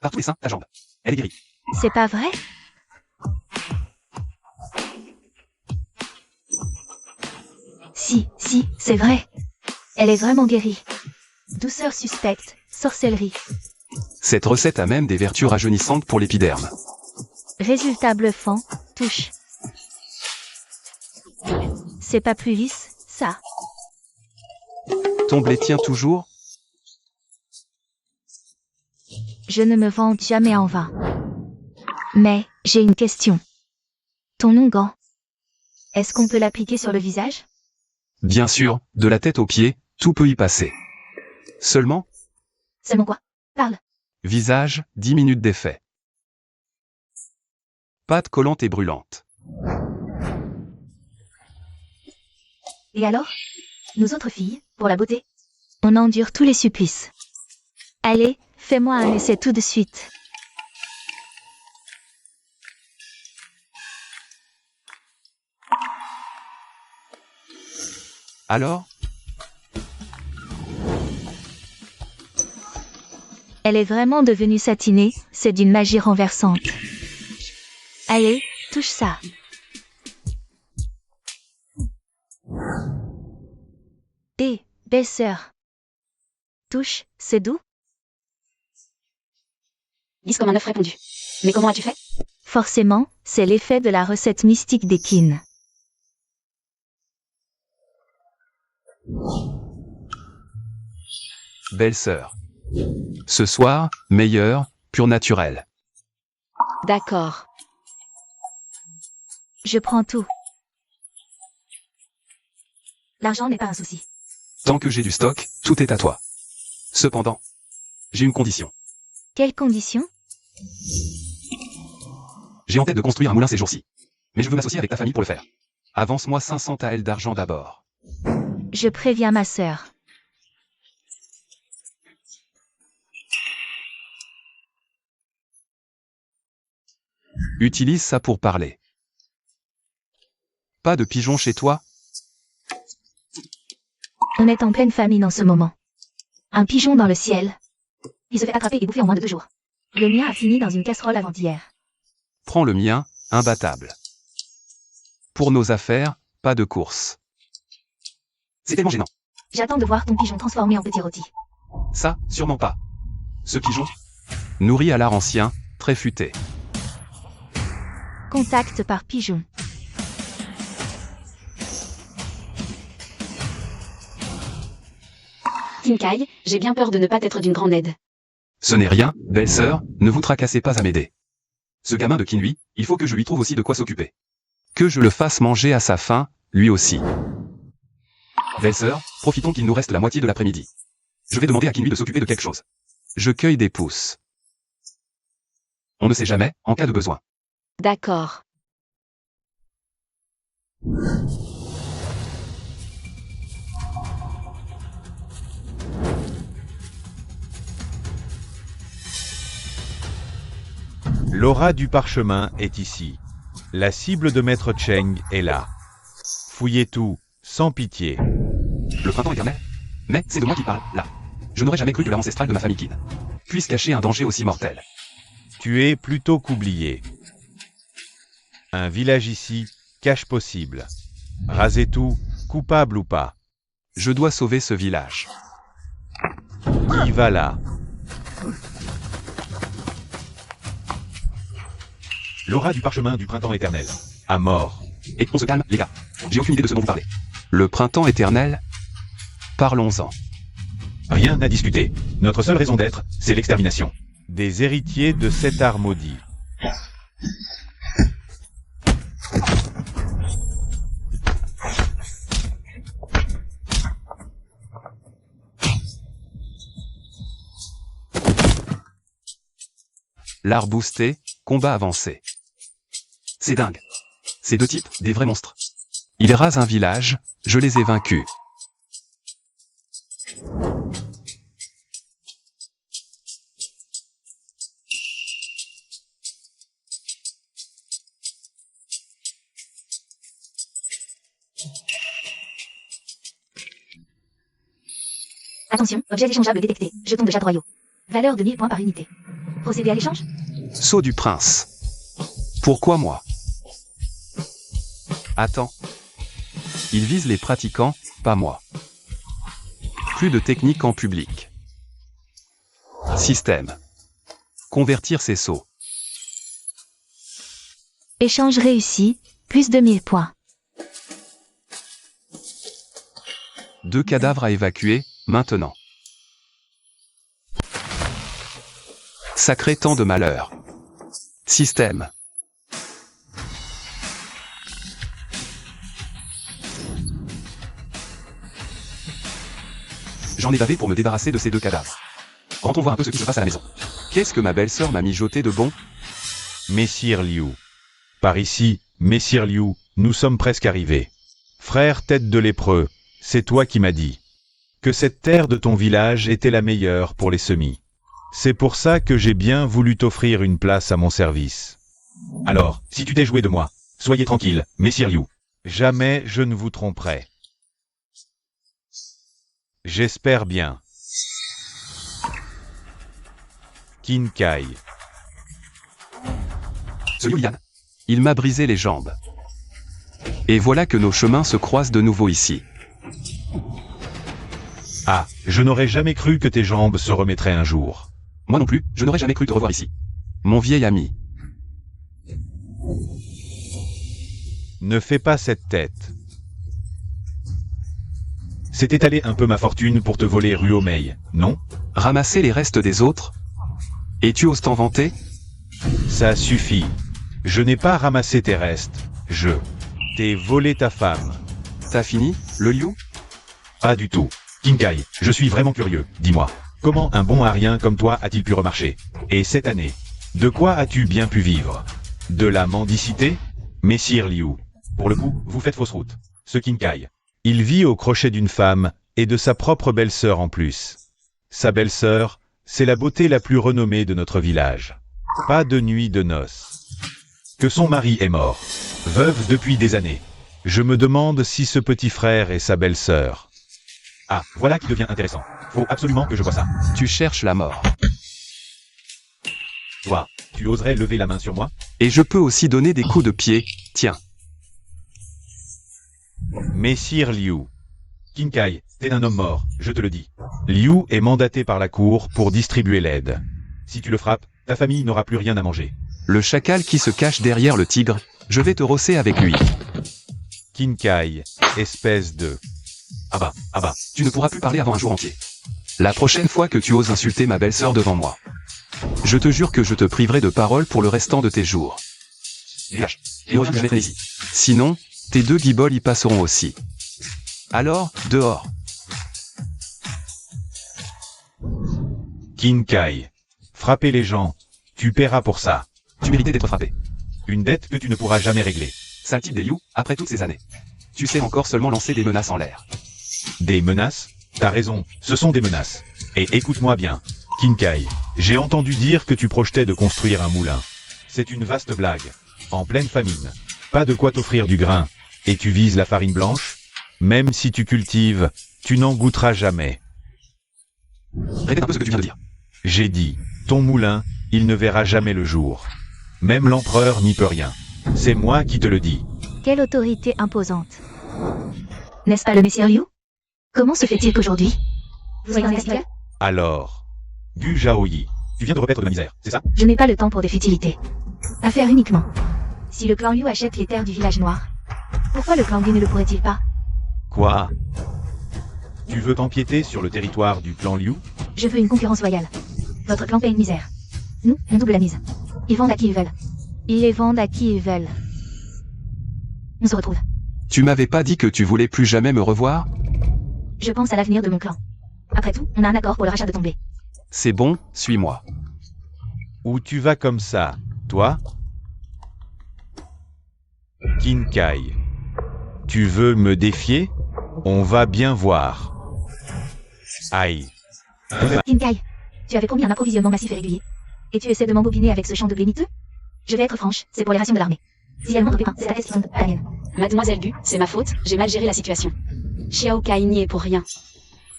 Speaker 1: Par tous les seins, ta jambe. Elle est guérie.
Speaker 4: C'est pas vrai?
Speaker 3: Si, c'est vrai. Elle est vraiment guérie. Douceur suspecte, sorcellerie.
Speaker 1: Cette recette a même des vertus rajeunissantes pour l'épiderme.
Speaker 4: Résultat bluffant, touche. C'est pas plus lisse, ça.
Speaker 1: Ton blé tient toujours?
Speaker 4: Je ne me vante jamais en vain. Mais, j'ai une question. Ton onguent, est-ce qu'on peut l'appliquer sur le visage?
Speaker 1: Bien sûr, de la tête aux pieds, tout peut y passer. Seulement,
Speaker 3: Seulement quoi? Parle.
Speaker 1: visage, 10 minutes d'effet. Pâte collante et brûlante.
Speaker 3: Et alors? Nous autres filles, pour la beauté?
Speaker 4: On endure tous les supplices. Allez, fais-moi un essai tout de suite.
Speaker 1: Alors,
Speaker 4: Elle est vraiment devenue satinée, c'est d'une magie renversante. Allez, touche ça. Belle sœur. Touche, c'est doux?
Speaker 2: Lisse comme un œuf répondu. Mais comment as-tu fait?
Speaker 4: Forcément, c'est l'effet de la recette mystique des kin.
Speaker 1: belle sœur. Ce soir, meilleur, pur naturel.
Speaker 2: D'accord.
Speaker 4: Je prends tout.
Speaker 3: L'argent n'est pas un souci.
Speaker 1: Tant que j'ai du stock, tout est à toi. Cependant, j'ai une condition.
Speaker 4: Quelles conditions?
Speaker 1: J'ai en tête de construire un moulin ces jours-ci. Mais je veux m'associer avec ta famille pour le faire. Avance-moi 500 taels d'argent d'abord.
Speaker 4: Je préviens ma sœur.
Speaker 1: Utilise ça pour parler. Pas de pigeons chez toi?
Speaker 3: On est en pleine famine en ce moment. Un pigeon dans le ciel. Il se fait attraper et bouffer en moins de 2 jours. Le mien a fini dans une casserole avant-hier.
Speaker 1: Prends le mien, imbattable. Pour nos affaires, pas de course. C'est tellement gênant.
Speaker 3: J'attends de voir ton pigeon transformé en petit rôti.
Speaker 1: Ça, sûrement pas. Ce pigeon, nourri à l'art ancien, très futé.
Speaker 4: Contact par pigeon.
Speaker 2: Kinkai, j'ai bien peur de ne pas être d'une grande aide.
Speaker 1: Ce n'est rien, belle sœur, ne vous tracassez pas à m'aider. Ce gamin de Kinui, il faut que je lui trouve aussi de quoi s'occuper. Que je le fasse manger à sa faim, lui aussi. Belle sœur, profitons qu'il nous reste la moitié de l'après-midi. Je vais demander à Kinui de s'occuper de quelque chose. Je cueille des pousses. On ne sait jamais, en cas de besoin.
Speaker 2: D'accord.
Speaker 5: L'aura du parchemin est ici. La cible de Maître Cheng est là. Fouillez tout, sans pitié.
Speaker 1: Le printemps éternel? Mais c'est de moi qui parle, là. Je n'aurais jamais cru que l'âme ancestrale de ma famille Qin puisse cacher un danger aussi mortel.
Speaker 5: Tu es plutôt qu'oublié. Un village ici, cache possible. Rasez tout, coupable ou pas.
Speaker 1: Je dois sauver ce village.
Speaker 5: Qui va là? L'aura du parchemin du printemps éternel. À mort.
Speaker 1: Et on se calme, les gars. J'ai aucune idée de ce dont vous parlez. Le printemps éternel? Parlons-en.
Speaker 5: Rien à discuter. Notre seule raison d'être, c'est l'extermination. Des héritiers de cet art maudit.
Speaker 1: L'art boosté, combat avancé. C'est dingue. Ces deux types, des vrais monstres. Ils rasent un village, je les ai vaincus.
Speaker 3: Attention, objet échangeable détecté. Jetons de jade royaux. Valeur de 1000 points par unité. Procédez à l'échange?
Speaker 1: Sceau du prince. Pourquoi moi? Attends. Il vise les pratiquants, pas moi. Plus de technique en public. Système. Convertir ces sceaux.
Speaker 4: Échange réussi, plus de 1000 points.
Speaker 1: 2 cadavres à évacuer, maintenant. Sacré temps de malheur. Système. J'en ai bavé pour me débarrasser de ces 2 cadavres. Rentrons voir un peu ce qui se passe à la maison. Qu'est-ce que ma belle-sœur m'a mijoté de bon?
Speaker 5: Messire Liu. Par ici, Messire Liu, nous sommes presque arrivés. Frère tête de lépreux, c'est toi qui m'as dit que cette terre de ton village était la meilleure pour les semis. C'est pour ça que j'ai bien voulu t'offrir une place à mon service. Alors, si tu t'es joué de moi, soyez tranquille, Messire Liu. Jamais je ne vous tromperai. J'espère bien. Kinkai.
Speaker 1: Ce Yulian. Il m'a brisé les jambes. Et voilà que nos chemins se croisent de nouveau ici.
Speaker 5: Ah, je n'aurais jamais cru que tes jambes se remettraient un jour.
Speaker 1: Moi non plus, je n'aurais jamais cru te revoir ici. Mon vieil ami.
Speaker 5: Ne fais pas cette tête. C'est étaler un peu ma fortune pour te voler Ruomei, non?
Speaker 1: Ramasser les restes des autres? Et tu oses t'en vanter?
Speaker 5: Ça suffit. Je n'ai pas ramassé tes restes. Je t'ai volé ta femme.
Speaker 1: T'as fini, le liu?
Speaker 5: Pas du tout. Kinkai, je suis vraiment curieux, dis-moi. Comment un bon arien comme toi a-t-il pu remarcher? Et cette année, de quoi as-tu bien pu vivre? De la mendicité? Messire Liu. Pour le coup, vous faites fausse route. Ce Kinkai. Il vit au crochet d'une femme, et de sa propre belle-sœur en plus. Sa belle-sœur, c'est la beauté la plus renommée de notre village. Pas de nuit de noces. Que son mari est mort. Veuve depuis des années. Je me demande si ce petit frère est sa belle-sœur. Ah, voilà qui devient intéressant. Faut absolument que je vois ça.
Speaker 1: Tu cherches la mort.
Speaker 5: Toi, tu oserais lever la main sur moi?
Speaker 1: Et je peux aussi donner des coups de pied, tiens.
Speaker 5: Messire Liu. Kinkai, t'es un homme mort, je te le dis. Liu est mandaté par la cour pour distribuer l'aide. Si tu le frappes, ta famille n'aura plus rien à manger.
Speaker 1: Le chacal qui se cache derrière le tigre, je vais te rosser avec lui.
Speaker 5: Kinkai, espèce de...
Speaker 1: Ah bah, tu ne pourras plus parler avant un jour entier. La prochaine fois que tu oses insulter ma belle-sœur devant moi, je te jure que je te priverai de parole pour le restant de tes jours. Dégage, et reviens que je mettrai ici. Sinon, tes 2 guibolles y passeront aussi. Alors, dehors.
Speaker 5: Kinkai. Frapper les gens, tu paieras pour ça.
Speaker 1: Tu méritais d'être frappé.
Speaker 5: Une dette que tu ne pourras jamais régler.
Speaker 1: Sale type des Liu, après toutes ces années. Tu sais encore seulement lancer des menaces en l'air.
Speaker 5: Des menaces? T'as raison, ce sont des menaces. Et écoute-moi bien, Kinkai, j'ai entendu dire que tu projetais de construire un moulin. C'est une vaste blague. En pleine famine. Pas de quoi t'offrir du grain. Et tu vises la farine blanche? Même si tu cultives, tu n'en goûteras jamais.
Speaker 1: Répète un peu ce que tu viens de dire.
Speaker 5: J'ai dit, ton moulin, il ne verra jamais le jour. Même l'empereur n'y peut rien. C'est moi qui te le dis.
Speaker 4: Quelle autorité imposante.
Speaker 3: N'est-ce pas le Messire Liu? Comment se fait-il qu'aujourd'hui vous soyez en esclave?
Speaker 5: Alors. Gu Zhaoyi, tu viens de repaître de la misère, c'est ça?
Speaker 3: Je n'ai pas le temps pour des futilités. Affaire uniquement. Si le clan Liu achète les terres du village noir, pourquoi le clan Gu ne le pourrait-il pas?
Speaker 5: Quoi? Tu veux t'empiéter sur le territoire du clan Liu?
Speaker 3: Je veux une concurrence loyale. Votre clan paye une misère. Nous, on double la mise. Ils vendent à qui ils veulent.
Speaker 4: Ils les vendent à qui ils veulent.
Speaker 3: On se retrouve.
Speaker 1: Tu m'avais pas dit que tu voulais plus jamais me revoir?
Speaker 3: Je pense à l'avenir de mon clan. Après tout, on a un accord pour le rachat de ton blé.
Speaker 1: C'est bon, suis-moi.
Speaker 5: Où tu vas comme ça, toi? Kinkai. Tu veux me défier? On va bien voir. Aïe.
Speaker 3: Kinkai, tu avais promis un approvisionnement massif et régulier. Et tu essaies de m'embobiner avec ce champ de blé miteux? Je vais être franche, c'est pour les rations de l'armée. Si elles montent au pépin, c'est ta tête qui tombe, pas la mienne.
Speaker 2: Mademoiselle Gu, c'est ma faute, j'ai mal géré la situation. Xiao Kai n'y est pour rien.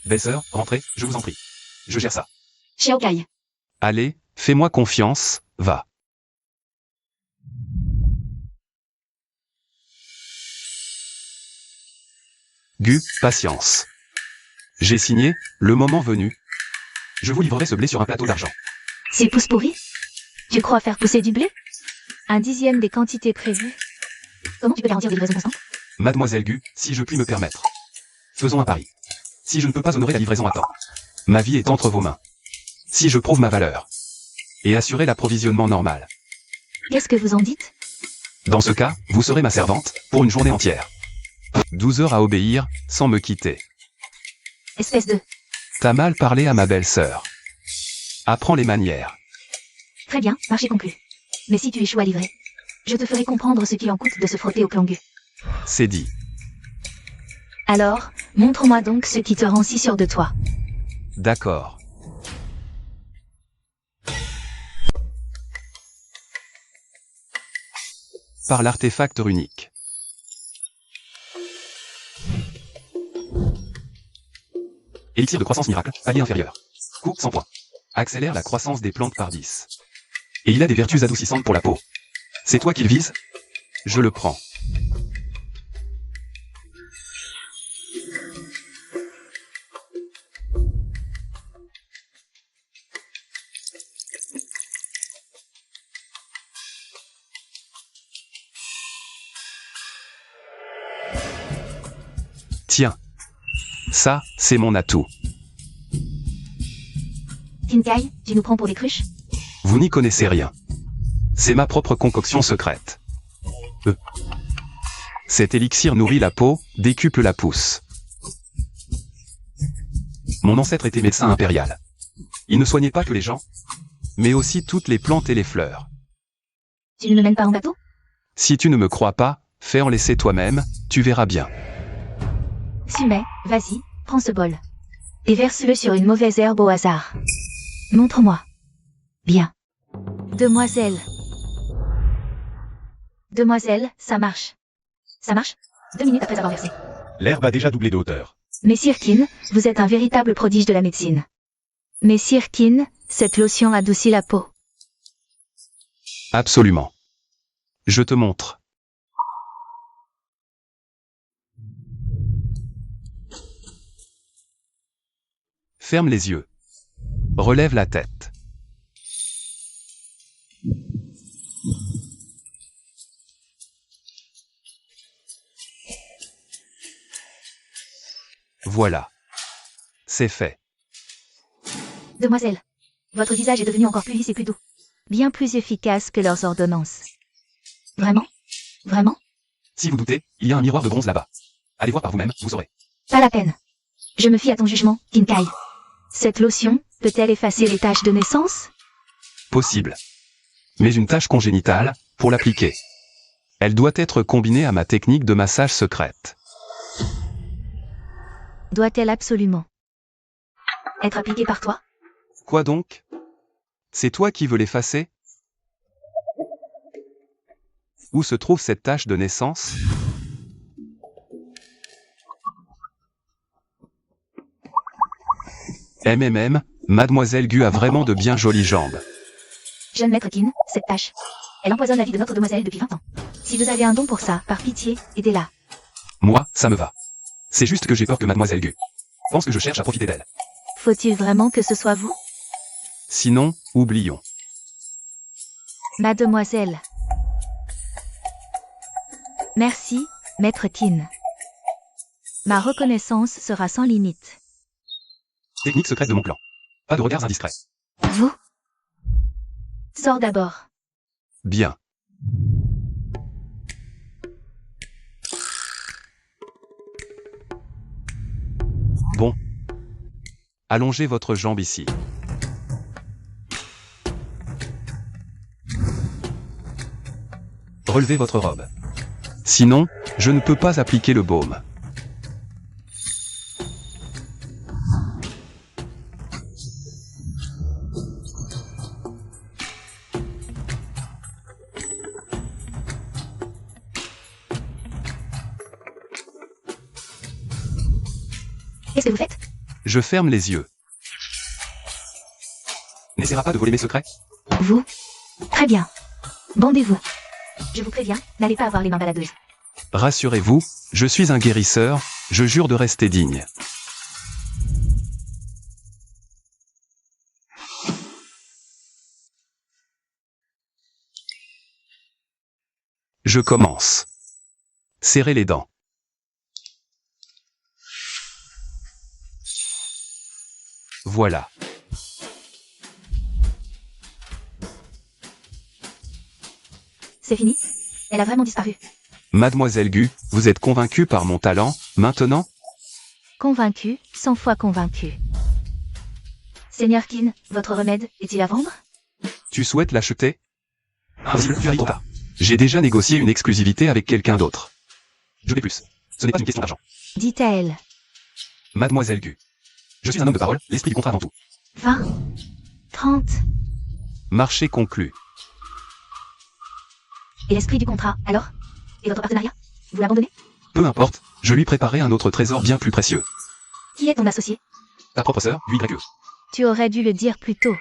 Speaker 1: Belle-sœur, rentrez, je vous en prie. Je gère ça.
Speaker 2: Xiao Kai.
Speaker 1: Allez, fais-moi confiance, va. Gu, patience. J'ai signé, le moment venu. Je vous livrerai ce blé sur un plateau d'argent.
Speaker 3: C'est pousse pourri? Tu crois faire pousser du blé?
Speaker 4: 1/10 des quantités prévues.
Speaker 3: Comment tu peux garantir des livraisons constantes?
Speaker 1: Mademoiselle Gu, si je puis me permettre. Faisons un pari. Si je ne peux pas honorer la livraison à temps, ma vie est entre vos mains. Si je prouve ma valeur et assurer l'approvisionnement normal,
Speaker 3: Qu'est-ce que vous en dites?
Speaker 1: dans ce cas, vous serez ma servante pour une journée entière. 12 heures à obéir, sans me quitter.
Speaker 3: Espèce de...
Speaker 1: T'as mal parlé à ma belle-sœur. Apprends les manières.
Speaker 3: Très bien, marché conclu. Mais si tu échoues à livrer, je te ferai comprendre ce qu'il en coûte de se frotter au clan Gu.
Speaker 1: C'est dit.
Speaker 4: Alors, montre-moi donc ce qui te rend si sûr de toi.
Speaker 1: D'accord. Par l'artefact runique. Élixir de croissance miracle, allié inférieur. Coût 100 points. Accélère la croissance des plantes par 10. Et il a des vertus adoucissantes pour la peau. C'est toi qui le vises? Je le prends. Tiens. Ça, c'est mon atout.
Speaker 3: Kinkai, tu nous prends pour des cruches?
Speaker 1: Vous n'y connaissez rien. C'est ma propre concoction secrète. Cet élixir nourrit la peau, décuple la pousse. Mon ancêtre était médecin impérial. Il ne soignait pas que les gens, mais aussi toutes les plantes et les fleurs.
Speaker 3: Tu ne me mènes pas en bateau?
Speaker 1: Si tu ne me crois pas, fais en laisser toi-même, tu verras bien.
Speaker 3: Sumai, vas-y, prends ce bol. Et verse-le sur une mauvaise herbe au hasard. Montre-moi. Bien.
Speaker 4: Demoiselle.
Speaker 3: Demoiselle, ça marche. Ça marche? 2 minutes après avoir versé.
Speaker 5: L'herbe a déjà doublé de hauteur.
Speaker 3: Messire Kin, vous êtes un véritable prodige de la médecine.
Speaker 4: Messire Kin, cette lotion adoucit la peau.
Speaker 1: Absolument. Je te montre. Ferme les yeux. Relève la tête. Voilà. C'est fait.
Speaker 3: Demoiselle, votre visage est devenu encore plus lisse et plus doux.
Speaker 4: Bien plus efficace que leurs ordonnances.
Speaker 3: Vraiment? Vraiment?
Speaker 1: Si vous doutez, il y a un miroir de bronze là-bas. Allez voir par vous-même, vous saurez.
Speaker 3: Pas la peine. Je me fie à ton jugement, Kinkai.
Speaker 4: Cette lotion peut-elle effacer les taches de naissance?
Speaker 1: Possible. Mais une tâche congénitale, pour l'appliquer. Elle doit être combinée à ma technique de massage secrète.
Speaker 4: Doit-elle absolument
Speaker 3: Être appliquée par toi?
Speaker 1: Quoi donc? C'est toi qui veux l'effacer? Où se trouve cette tache de naissance? Mademoiselle Gu a vraiment de bien jolies jambes.
Speaker 3: Jeune maître Kin, cette tâche. Elle empoisonne la vie de notre demoiselle depuis 20 ans. Si vous avez un don pour ça, par pitié, aidez-la.
Speaker 1: Moi, ça me va. C'est juste que j'ai peur que Mademoiselle Gu pense que je cherche à profiter d'elle.
Speaker 4: Faut-il vraiment que ce soit vous?
Speaker 1: Sinon, oublions.
Speaker 4: Mademoiselle. Merci, Maître Kin. Ma reconnaissance sera sans limite.
Speaker 1: Technique secrète de mon clan. Pas de regards indiscrets.
Speaker 4: Vous? Sors d'abord.
Speaker 1: Bien. Bon. Allongez votre jambe ici. Relevez votre robe. Sinon, je ne peux pas appliquer le baume.
Speaker 3: Qu'est-ce que vous faites?
Speaker 1: Je ferme les yeux. N'essaiera pas de voler mes secrets?
Speaker 3: Vous? Très bien. Bandez-vous. Je vous préviens, n'allez pas avoir les mains baladeuses.
Speaker 1: Rassurez-vous, je suis un guérisseur, je jure de rester digne. Je commence. Serrez les dents. Voilà.
Speaker 3: C'est fini? Elle a vraiment disparu.
Speaker 1: Mademoiselle Gu, vous êtes convaincue par mon talent, maintenant?
Speaker 4: Convaincu, 100 fois convaincu.
Speaker 3: Seigneur Kin, votre remède est-il à vendre?
Speaker 1: Tu souhaites l'acheter? Impossible, tu arrives trop tard. J'ai déjà négocié une exclusivité avec quelqu'un d'autre. Je vais plus. Ce n'est pas une question d'argent.
Speaker 4: Dites à elle.
Speaker 1: Mademoiselle Gu. Je suis un homme de parole, l'esprit du contrat avant tout.
Speaker 3: 20. 30.
Speaker 1: Marché conclu.
Speaker 3: Et l'esprit du contrat, alors? Et votre partenariat? Vous l'abandonnez?
Speaker 1: Peu importe, je lui préparais un autre trésor bien plus précieux.
Speaker 3: Qui est ton associé?
Speaker 1: Ta propre sœur, YE.
Speaker 4: Tu aurais dû le dire plus tôt.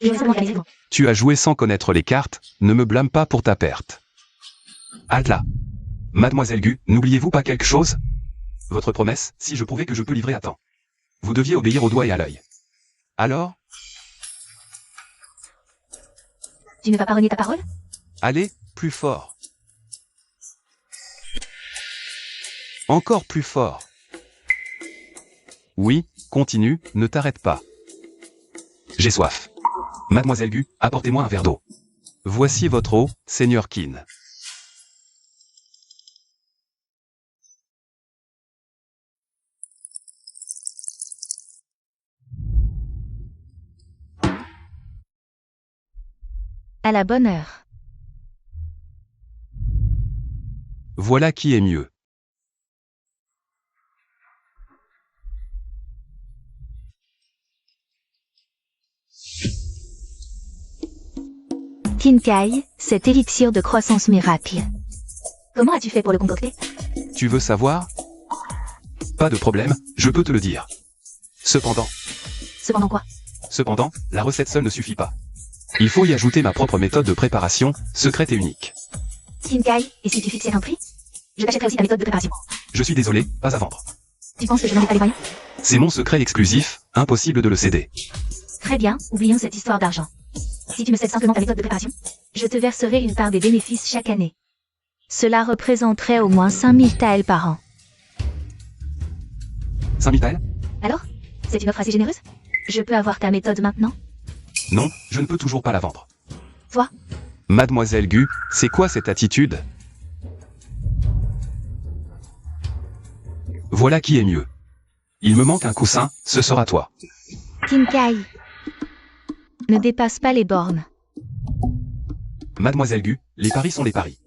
Speaker 3: Je vais seulement réaliser.
Speaker 1: Tu as joué sans connaître les cartes, ne me blâme pas pour ta perte. Halte là. Mademoiselle Gu, n'oubliez-vous pas quelque chose? Votre promesse, si je prouvais que je peux livrer à temps. Vous deviez obéir au doigt et à l'œil. Alors?
Speaker 3: Tu ne vas pas renier ta parole?
Speaker 1: Allez, plus fort. Encore plus fort. Oui, continue, ne t'arrête pas. J'ai soif. Mademoiselle Gu, apportez-moi un verre d'eau. Voici votre eau, Seigneur Kin.
Speaker 4: À la bonne heure.
Speaker 1: Voilà qui est mieux.
Speaker 4: Kinkai, cet élixir de croissance miracle.
Speaker 3: Comment as-tu fait pour le concocter?
Speaker 1: Tu veux savoir? Pas de problème, je peux te le dire. Cependant,
Speaker 3: Quoi?
Speaker 1: Cependant, la recette seule ne suffit pas. Il faut y ajouter ma propre méthode de préparation, secrète et unique.
Speaker 3: Kinkai, et si tu fixais un prix? Je t'achèterai aussi ta méthode de préparation.
Speaker 1: Je suis désolé, pas à vendre.
Speaker 3: Tu penses que je n'en ai pas les moyens?
Speaker 1: C'est mon secret exclusif, impossible de le céder.
Speaker 3: Très bien, oublions cette histoire d'argent. Si tu me cèdes simplement ta méthode de préparation,
Speaker 4: Je te verserai une part des bénéfices chaque année. Cela représenterait au moins 5000 taels par an.
Speaker 1: 5000 taels?
Speaker 3: alors? C'est une offre assez généreuse?
Speaker 4: Je peux avoir ta méthode maintenant?
Speaker 1: Non, je ne peux toujours pas la vendre.
Speaker 3: Toi?
Speaker 1: Mademoiselle Gu, c'est quoi cette attitude? Voilà qui est mieux. Il me manque un coussin, ce sera toi.
Speaker 4: Kinkai. Ne dépasse pas les bornes.
Speaker 1: Mademoiselle Gu, les paris sont les paris.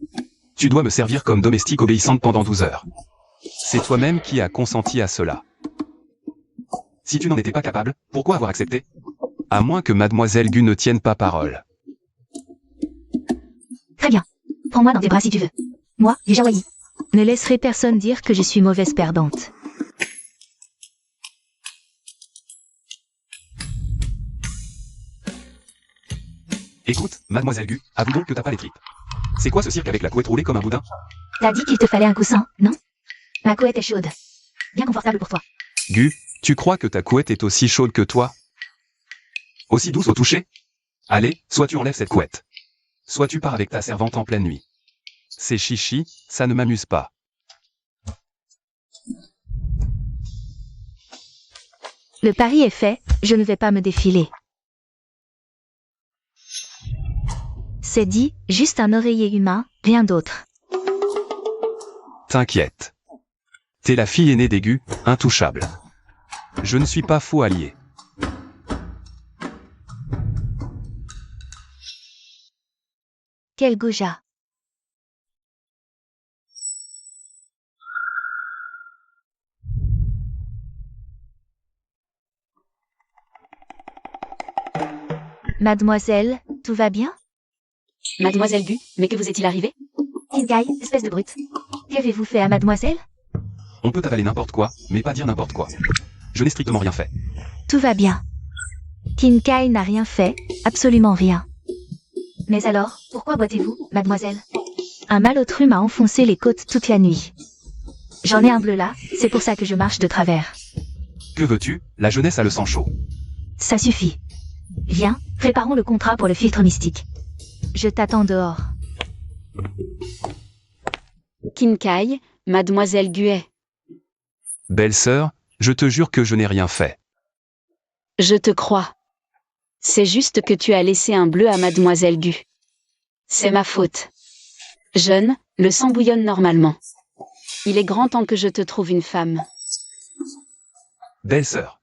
Speaker 1: Tu dois me servir comme domestique obéissante pendant 12 heures. C'est toi-même qui as consenti à cela. Si tu n'en étais pas capable, pourquoi avoir accepté? À moins que Mademoiselle Gu ne tienne pas parole.
Speaker 3: Très bien. Prends-moi dans tes bras si tu veux. Moi, du Jawaï.
Speaker 4: Ne laisserai personne dire que je suis mauvaise perdante.
Speaker 1: Écoute, Mademoiselle Gu, avoue donc que t'as pas les tripes. C'est quoi ce cirque avec la couette roulée comme un boudin?
Speaker 3: T'as dit qu'il te fallait un coussin, non? Ma couette est chaude. Bien confortable pour toi.
Speaker 1: Gu, Tu crois que ta couette est aussi chaude que toi? Aussi douce au toucher? Allez, soit tu enlèves cette couette. Soit tu pars avec ta servante en pleine nuit. C'est chichi, ça ne m'amuse pas.
Speaker 4: Le pari est fait, je ne vais pas me défiler. C'est dit, juste un oreiller humain, rien d'autre.
Speaker 1: T'inquiète. T'es la fille aînée d'Aigu, intouchable. Je ne suis pas faux allié.
Speaker 4: Quel goujat. Mademoiselle, tout va bien?
Speaker 2: Mademoiselle Gu, mais que vous est-il arrivé?
Speaker 3: Kinkai, espèce de brute.
Speaker 4: Qu'avez-vous fait à mademoiselle?
Speaker 1: On peut avaler n'importe quoi, mais pas dire n'importe quoi. Je n'ai strictement rien fait.
Speaker 4: Tout va bien. Kinkai n'a rien fait, absolument rien.
Speaker 3: Mais alors, pourquoi boitez-vous, mademoiselle?
Speaker 4: Un malotru m'a enfoncé les côtes toute la nuit. J'en ai un bleu là, c'est pour ça que je marche de travers.
Speaker 1: Que veux-tu? La jeunesse a le sang chaud.
Speaker 4: Ça suffit. Viens, préparons le contrat pour le filtre mystique. Je t'attends dehors.
Speaker 2: Kinkai, Mademoiselle Guet.
Speaker 1: Belle-sœur, je te jure que je n'ai rien fait.
Speaker 2: Je te crois. C'est juste que tu as laissé un bleu à Mademoiselle Gu. C'est ma faute. Jeune, le sang bouillonne normalement. Il est grand temps que je te trouve une femme.
Speaker 1: Belle-sœur.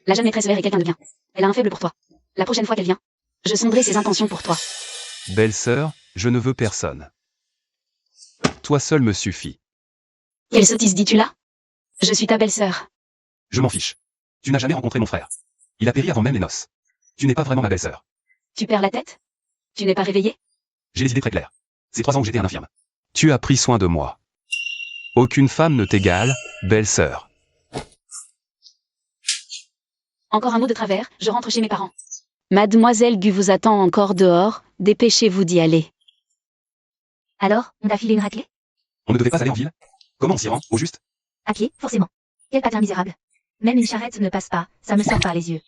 Speaker 2: La jeune maîtresse verrait quelqu'un de bien. Elle a un faible pour toi. La prochaine fois qu'elle vient, je sonderai ses intentions pour toi.
Speaker 1: Belle-sœur, je ne veux personne. Toi seul me suffit.
Speaker 2: Quelle sottise dis-tu là? Je suis ta belle-sœur.
Speaker 1: Je m'en fiche. Tu n'as jamais rencontré mon frère. Il a péri avant même les noces. Tu n'es pas vraiment ma belle-sœur.
Speaker 2: Tu perds la tête? Tu n'es pas réveillé?
Speaker 1: J'ai les idées très claires. C'est 3 ans que j'étais un infirme. Tu as pris soin de moi. Aucune femme ne t'égale, belle-sœur.
Speaker 2: Encore un mot de travers, je rentre chez mes parents. Mademoiselle Gu vous attend encore dehors, dépêchez-vous d'y aller.
Speaker 3: Alors, on t'a filé une raclée?
Speaker 1: On ne devait pas aller en ville? Comment on s'y rend, au juste?
Speaker 3: À pied, forcément. Quel patin misérable. Même une charrette ne passe pas, ça me sort par les yeux.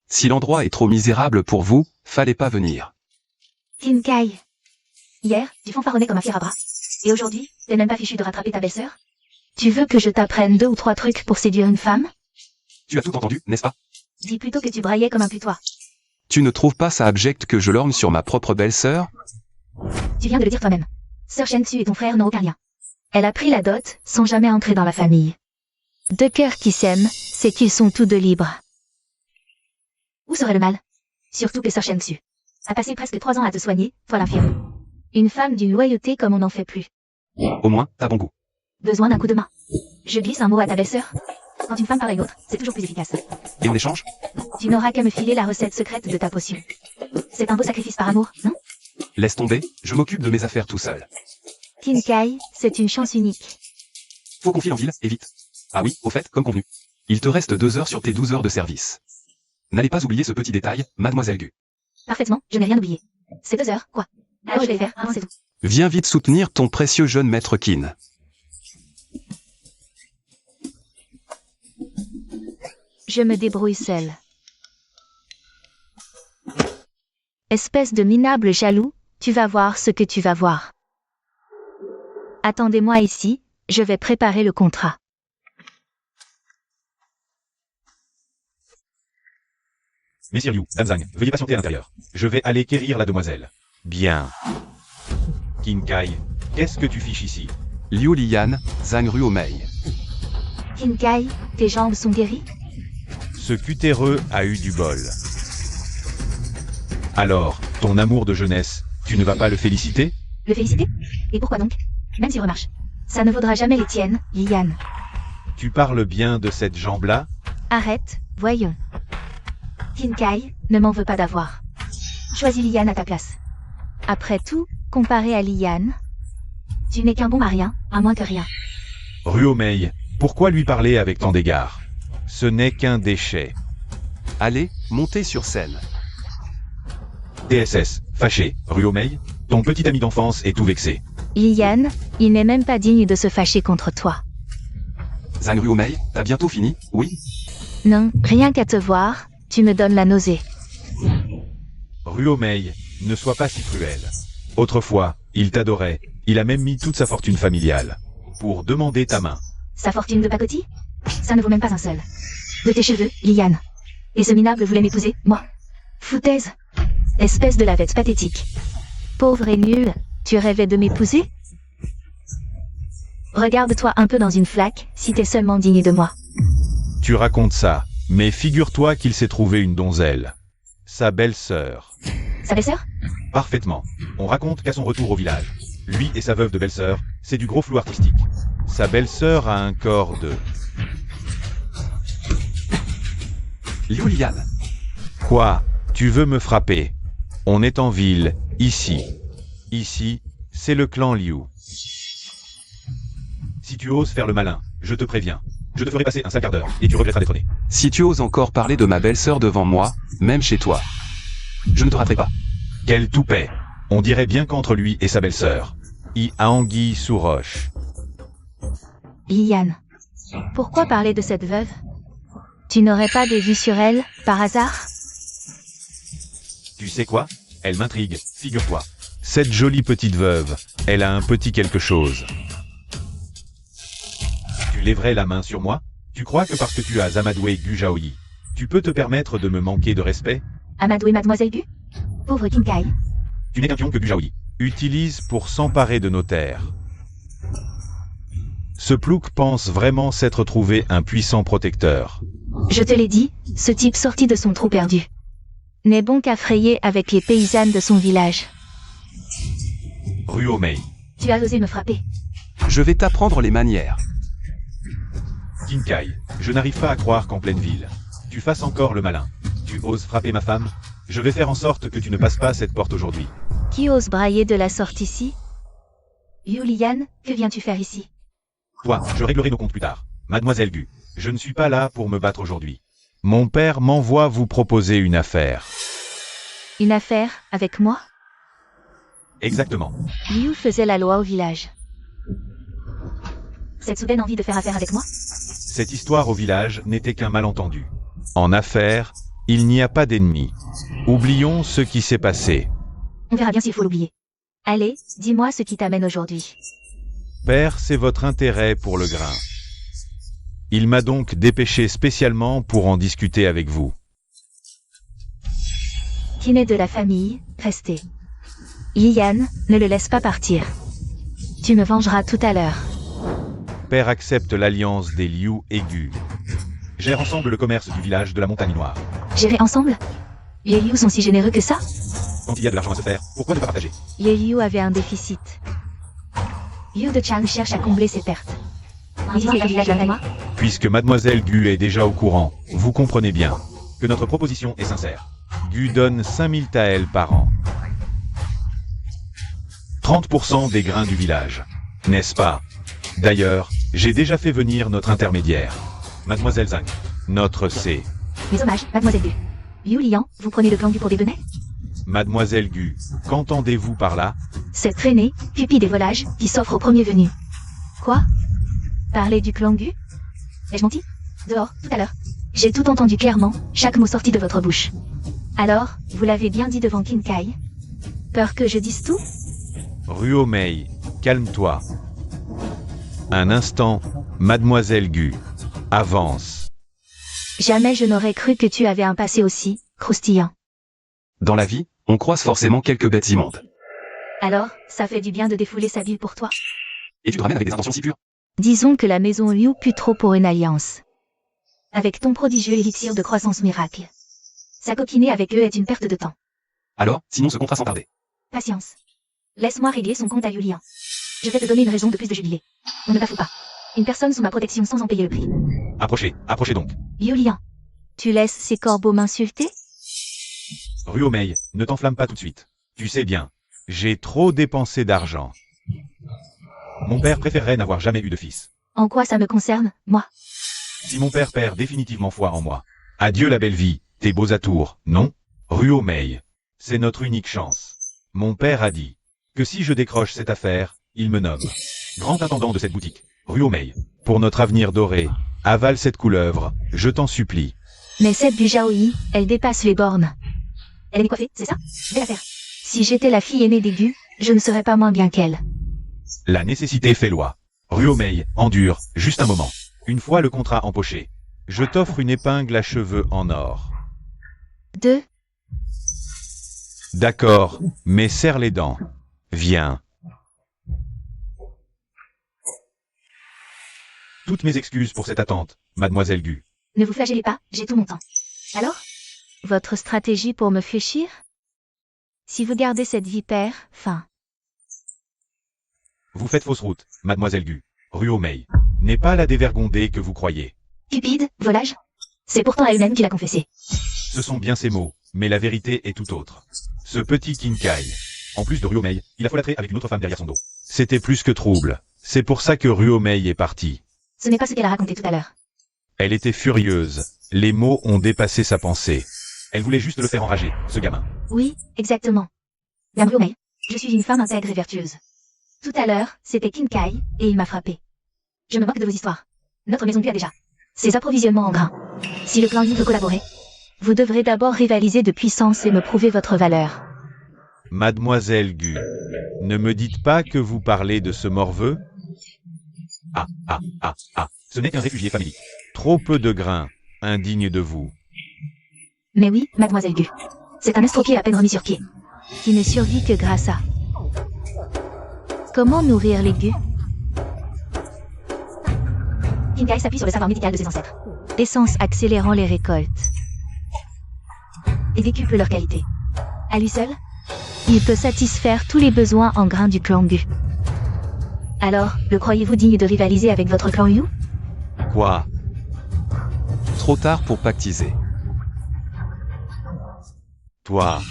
Speaker 1: Si l'endroit est trop misérable pour vous, fallait pas venir.
Speaker 3: Kinkai. Hier, tu fanfaronnais comme un fier à bras. Et aujourd'hui, t'es même pas fichu de rattraper ta belle-sœur?
Speaker 4: Tu veux que je t'apprenne 2 ou 3 trucs pour séduire une femme?
Speaker 1: Tu as tout entendu, n'est-ce pas?
Speaker 3: Dis plutôt que tu braillais comme un putois.
Speaker 1: Tu ne trouves pas ça abject que je lorgne sur ma propre belle-sœur?
Speaker 3: Tu viens de le dire toi-même. Sœur Shensu et ton frère n'ont aucun lien.
Speaker 4: Elle a pris la dot, sans jamais entrer dans la famille. 2 cœurs qui s'aiment, c'est qu'ils sont tous 2 libres.
Speaker 3: Où serait le mal? Surtout que Sœur Shensu a passé presque 3 ans à te soigner, toi l'infirme.
Speaker 4: Une femme d'une loyauté comme on n'en fait plus.
Speaker 1: Au moins, t'as bon goût.
Speaker 3: Besoin d'un coup de main. Je glisse un mot à ta belle-sœur. Quand une femme parle à une autre, c'est toujours plus efficace.
Speaker 1: Et en échange?
Speaker 3: Tu n'auras qu'à me filer la recette secrète de ta potion. C'est un beau sacrifice par amour, non?
Speaker 1: Laisse tomber, je m'occupe de mes affaires tout seul.
Speaker 4: Kinkai, c'est une chance unique.
Speaker 1: Faut qu'on file en ville, et vite. Ah oui, au fait, comme convenu. Il te reste 2 heures sur tes 12 heures de service. N'allez pas oublier ce petit détail, Mademoiselle Gu.
Speaker 3: Parfaitement, je n'ai rien oublié. C'est 2 heures, quoi. Alors je vais faire, c'est tout.
Speaker 1: Viens vite soutenir ton précieux jeune maître Kin.
Speaker 4: Je me débrouille seule. Espèce de minable jaloux, tu vas voir ce que tu vas voir. Attendez-moi ici, je vais préparer le contrat.
Speaker 5: Messire Liu, Dame Zhang, veuillez patienter à l'intérieur. Je vais aller quérir la demoiselle. Bien. Kinkai, qu'est-ce que tu fiches ici?
Speaker 1: Liu Lian, Zhang Ruomei.
Speaker 4: Kinkai, tes jambes sont guéries?
Speaker 5: Ce cutéreux a eu du bol. Alors, ton amour de jeunesse, tu ne vas pas le féliciter?
Speaker 3: Le féliciter? Et pourquoi donc? Même s'il remarche. Ça ne vaudra jamais les tiennes,
Speaker 4: Lian.
Speaker 5: Tu parles bien de cette jambe-là?
Speaker 4: Arrête, voyons.
Speaker 3: Kinkai,
Speaker 4: Ne m'en veux pas d'avoir.
Speaker 3: choisis Lian à ta place.
Speaker 4: Après tout, comparé à Lian,
Speaker 3: Tu n'es qu'un bon marien, à moins que rien.
Speaker 5: Ruomei, pourquoi lui parler avec tant d'égard? Ce n'est qu'un déchet.
Speaker 1: Allez, montez sur scène.
Speaker 5: TSS, fâché, Ruomei, ton petit ami d'enfance est tout vexé.
Speaker 4: Lian, il n'est même pas digne de se fâcher contre toi.
Speaker 1: Zhang Ruomei, t'as bientôt fini, oui?
Speaker 4: Non, rien qu'à te voir, tu me donnes la nausée.
Speaker 5: Ruomei, ne sois pas si cruel. Autrefois, il t'adorait, il a même mis toute sa fortune familiale pour demander ta main.
Speaker 3: Sa fortune de pacotille? Ça ne vaut même pas un seul. De tes cheveux, Liliane. Et ce minable voulait m'épouser, moi. Foutaise. Espèce de lavette pathétique.
Speaker 4: Pauvre et nul, tu rêvais de m'épouser?
Speaker 3: Regarde-toi un peu dans une flaque, si t'es seulement digne de moi.
Speaker 5: Tu racontes ça, mais figure-toi qu'il s'est trouvé une donzelle. Sa belle-sœur.
Speaker 3: Sa belle-sœur?
Speaker 5: Parfaitement. On raconte qu'à son retour au village, lui et sa veuve de belle-sœur, c'est du gros flou artistique. Sa belle-sœur a un corps de...
Speaker 1: Liulian.
Speaker 5: Quoi? Tu veux me frapper? On est en ville, ici. Ici, c'est le clan Liu. Si tu oses faire le malin, je te préviens. Je te ferai passer un sale quart d'heure, et tu regretteras d'être né.
Speaker 1: Si tu oses encore parler de ma belle-sœur devant moi, même chez toi, je ne te raterai pas.
Speaker 5: Quel toupet! On dirait bien qu'entre lui et sa belle-sœur, il a anguille sous roche.
Speaker 3: Liliane.
Speaker 4: Pourquoi parler de cette veuve? Tu n'aurais pas des vues sur elle, par hasard?
Speaker 5: Tu sais quoi? Elle m'intrigue, figure-toi. Cette jolie petite veuve, elle a un petit quelque chose. Tu lèverais la main sur moi? Tu crois que parce que tu as amadoué Gu Jaoyi, tu peux te permettre de me manquer de respect?
Speaker 3: Amadoué Mademoiselle Gu? Pauvre Kinkai.
Speaker 5: Tu n'es qu'un pion que Gu Jaoyi utilise pour s'emparer de nos terres. Ce plouc pense vraiment s'être trouvé un puissant protecteur.
Speaker 3: Je te l'ai dit, ce type sorti de son trou perdu.
Speaker 4: N'est bon qu'à frayer avec les paysannes de son village.
Speaker 5: Ruomei.
Speaker 3: Tu as osé me frapper.
Speaker 1: Je vais t'apprendre les manières.
Speaker 5: Kinkai, je n'arrive pas à croire qu'en pleine ville, tu fasses encore le malin. Tu oses frapper ma femme? Je vais faire en sorte que tu ne passes pas cette porte aujourd'hui.
Speaker 4: Qui ose brailler de la sorte ici?
Speaker 3: Liliane, que viens-tu faire ici?
Speaker 5: Toi, je réglerai nos comptes plus tard. Mademoiselle Gu, je ne suis pas là pour me battre aujourd'hui. Mon père m'envoie vous proposer une affaire.
Speaker 4: Une affaire, avec moi?
Speaker 5: Exactement.
Speaker 4: Liu faisait la loi au village.
Speaker 3: Cette soudaine envie de faire affaire avec moi?
Speaker 5: Cette histoire au village n'était qu'un malentendu. En affaires, il n'y a pas d'ennemis. Oublions ce qui s'est passé.
Speaker 3: On verra bien s'il faut l'oublier.
Speaker 4: Allez, dis-moi ce qui t'amène aujourd'hui.
Speaker 5: Père, c'est votre intérêt pour le grain. Il m'a donc dépêché spécialement pour en discuter avec vous.
Speaker 3: Qui n'est de la famille, restez.
Speaker 4: Liliane, ne le laisse pas partir. Tu me vengeras tout à l'heure.
Speaker 5: Père accepte l'alliance des Liu et Gu. Gère ensemble le commerce du village de la Montagne Noire.
Speaker 3: Gérer ensemble? Les Liu sont si généreux que ça?
Speaker 5: Quand il y a de l'argent à se faire, pourquoi ne pas partager?
Speaker 4: Les Liu avaient un déficit.
Speaker 3: Liu de Chang cherche à combler ses pertes. Ici c'est un village de la moi?
Speaker 5: Puisque Mademoiselle Gu est déjà au courant, vous comprenez bien que notre proposition est sincère. Gu donne 5000 taels par an. 30% des grains du village. N'est-ce pas? D'ailleurs, j'ai déjà fait venir notre intermédiaire. Mademoiselle Zhang. Notre C.
Speaker 3: Mes hommages, Mademoiselle Gu. Liu Lian, vous prenez le clan Gu pour des benets?
Speaker 5: Mademoiselle Gu, qu'entendez-vous par là?
Speaker 3: Cette traînée, pupille des volages, qui s'offre au premier venu. Quoi? Parler du clan Gu? Ai-je menti? Dehors, tout à l'heure. J'ai tout entendu clairement, chaque mot sorti de votre bouche. Alors, vous l'avez bien dit devant Kinkai? Peur que je dise tout?
Speaker 5: Ruomei, calme-toi. Un instant, Mademoiselle Gu. Avance.
Speaker 4: Jamais je n'aurais cru que tu avais un passé aussi croustillant.
Speaker 1: Dans la vie, on croise forcément quelques bêtes immondes.
Speaker 3: Alors, ça fait du bien de défouler sa ville pour toi?
Speaker 1: Et tu te ramènes avec des intentions si pures.
Speaker 4: Disons que la maison Liu pue trop pour une alliance.
Speaker 3: Avec ton prodigieux élixir de croissance miracle. S'acoquiner avec eux est une perte de temps.
Speaker 1: Alors, sinon ce contrat sans tarder.
Speaker 3: Patience. Laisse-moi régler son compte à Julien. Je vais te donner une raison de plus de jubiler. On ne bafoue pas. Une personne sous ma protection sans en payer le prix.
Speaker 5: Approchez, approchez donc.
Speaker 3: Julien.
Speaker 4: Tu laisses ces corbeaux m'insulter?
Speaker 5: Ruomei, ne t'enflamme pas tout de suite. Tu sais bien, j'ai trop dépensé d'argent. Mon père préférerait n'avoir jamais eu de fils.
Speaker 3: En quoi ça me concerne, moi?
Speaker 5: Si mon père perd définitivement foi en moi. Adieu la belle vie, tes beaux atours, non? Ruomei. C'est notre unique chance. Mon père a dit que si je décroche cette affaire, il me nomme grand intendant de cette boutique. Ruomei, pour notre avenir doré, avale cette couleuvre, je t'en supplie.
Speaker 4: Mais cette Gujaoi, elle dépasse les bornes.
Speaker 3: Elle est décoiffée, c'est ça? Belle affaire.
Speaker 4: Si j'étais la fille aînée des Gu, je ne serais pas moins bien qu'elle.
Speaker 5: La nécessité fait loi. Ruomei, endure, juste un moment. Une fois le contrat empoché, je t'offre une épingle à cheveux en or.
Speaker 4: 2.
Speaker 5: D'accord, mais serre les dents. Viens. Toutes mes excuses pour cette attente, mademoiselle Gu.
Speaker 3: Ne vous flagellez pas, j'ai tout mon temps. Alors?
Speaker 4: Votre stratégie pour me fléchir? Si vous gardez cette vipère, fin.
Speaker 5: Vous faites fausse route, mademoiselle Gu. Ruomei n'est pas la dévergondée que vous croyez.
Speaker 3: Cupide, volage? C'est pourtant elle-même qui l'a confessé.
Speaker 5: Ce sont bien ces mots, mais la vérité est tout autre. Ce petit Kinkai, en plus de Ruomei, il a folâtré avec une autre femme derrière son dos. C'était plus que trouble. C'est pour ça que Ruomei est partie.
Speaker 3: Ce n'est pas ce qu'elle a raconté tout à l'heure.
Speaker 5: Elle était furieuse. Les mots ont dépassé sa pensée. Elle voulait juste le faire enrager, ce gamin.
Speaker 3: Oui, exactement. Madame Ruomei, je suis une femme intègre et vertueuse. Tout à l'heure, c'était Kinkai, et il m'a frappé. Je me moque de vos histoires. Notre maison Gu a déjà ses approvisionnements en grains. Si le clan Yu veut collaborer,
Speaker 4: Vous devrez d'abord rivaliser de puissance et me prouver votre valeur.
Speaker 5: Mademoiselle Gu, ne me dites pas que vous parlez de ce morveux. Ce n'est qu'un réfugié familier. Trop peu de grains, indigne de vous.
Speaker 3: Mais oui, mademoiselle Gu. C'est un estropié à peine remis sur pied.
Speaker 4: Qui ne survit que grâce à... Comment nourrir les Gu?
Speaker 3: Kinkai s'appuie sur le savoir médical de ses ancêtres.
Speaker 4: Essence accélérant les récoltes.
Speaker 3: Et décuple leur qualité. À lui seul,
Speaker 4: Il peut satisfaire tous les besoins en grains du clan Gu.
Speaker 3: alors, le croyez-vous digne de rivaliser avec votre clan Yu?
Speaker 5: Quoi?
Speaker 1: Trop tard pour pactiser.
Speaker 5: Toi?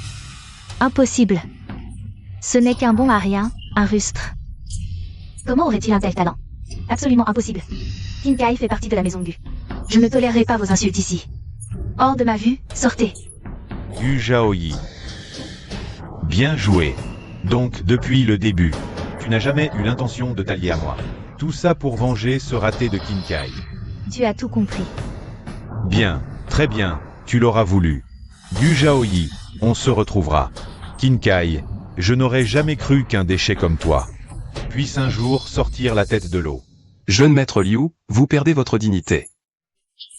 Speaker 4: Impossible. Ce n'est qu'un bon à rien, un rustre.
Speaker 3: Comment aurait-il un tel talent? Absolument impossible. Kinkai fait partie de la maison Gu. Je ne tolérerai pas vos insultes ici. Hors de ma vue, sortez.
Speaker 5: Gu Jaoyi. Bien joué. Donc, depuis le début, tu n'as jamais eu l'intention de t'allier à moi. Tout ça pour venger ce raté de Kinkai.
Speaker 4: Tu as tout compris.
Speaker 5: Bien, très bien, tu l'auras voulu. Gu Jaoyi, on se retrouvera. Kinkai, je n'aurais jamais cru qu'un déchet comme toi puisse un jour sortir la tête de l'eau.
Speaker 1: Jeune maître Liu, vous perdez votre dignité.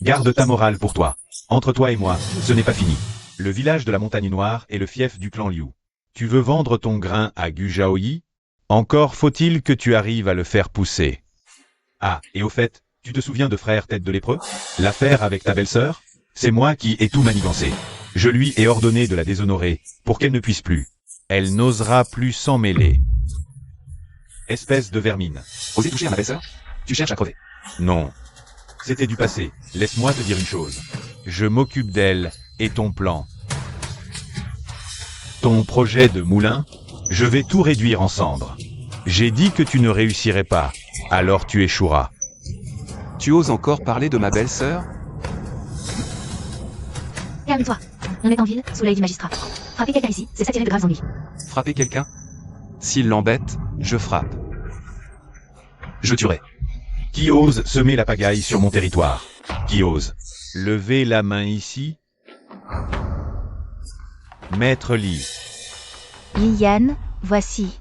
Speaker 5: Garde ta morale pour toi. Entre toi et moi, ce n'est pas fini. Le village de la Montagne Noire est le fief du clan Liu. Tu veux vendre ton grain à Gu Jaoyi? Encore faut-il que tu arrives à le faire pousser. Ah, et au fait, tu te souviens de frère tête de lépreux? L'affaire avec ta belle-sœur? C'est moi qui ai tout manigancé. Je lui ai ordonné de la déshonorer, pour qu'elle ne puisse plus. Elle n'osera plus s'en mêler. Espèce de vermine.
Speaker 1: Osez toucher à ma belle-sœur? Tu cherches à crever.
Speaker 5: Non. C'était du passé. Laisse-moi te dire une chose. Je m'occupe d'elle, et ton plan. Ton projet de moulin? Je vais tout réduire en cendres. J'ai dit que tu ne réussirais pas, alors tu échoueras.
Speaker 1: Tu oses encore parler de ma belle-sœur?
Speaker 3: Calme-toi. On est en ville, sous l'œil du magistrat. Frapper quelqu'un ici, c'est s'attirer de graves ennuis.
Speaker 1: Frapper quelqu'un? S'il l'embête, je frappe. Je tuerai.
Speaker 5: Qui ose semer la pagaille sur mon territoire? Qui ose lever la main ici? Maître Li.
Speaker 4: Yan, voici.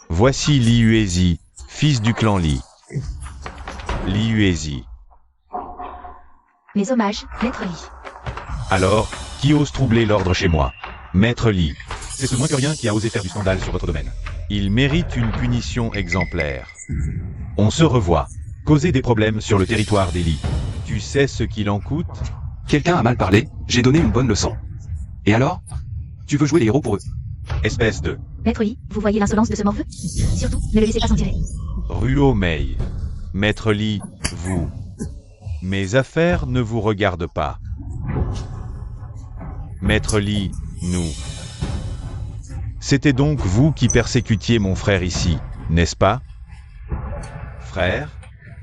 Speaker 5: Voici Li Yuezi, fils du clan Li. Li Yuezi.
Speaker 3: Mes hommages, maître Li.
Speaker 5: Alors, qui ose troubler l'ordre chez moi? Maître Li. C'est ce moins que rien qui a osé faire du scandale sur votre domaine. Il mérite une punition exemplaire. On se revoit. Causer des problèmes sur le territoire des Li. Tu sais ce qu'il en coûte?
Speaker 1: Quelqu'un a mal parlé, j'ai donné une bonne leçon. Et alors? Tu veux jouer les héros pour eux?
Speaker 5: Espèce de...
Speaker 3: Maître Li, vous voyez l'insolence de ce morveux? Surtout, ne le laissez pas s'en tirer.
Speaker 5: Ruomei. Maître Li, vous. Mes affaires ne vous regardent pas. Maître Li, nous. C'était donc vous qui persécutiez mon frère ici, n'est-ce pas? Frère?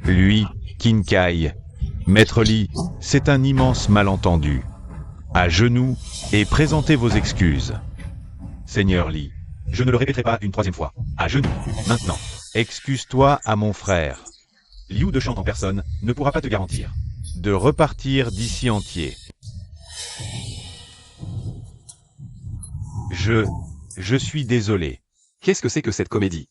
Speaker 5: Lui, Kinkai. Maître Li, c'est un immense malentendu. À genoux, et présentez vos excuses. Seigneur Li, je ne le répéterai pas une troisième fois. À genoux, maintenant. Excuse-toi à mon frère.
Speaker 1: Liu de chante en personne ne pourra pas te garantir.
Speaker 5: De repartir d'ici entier. Je suis désolé.
Speaker 1: Qu'est-ce que c'est que cette comédie?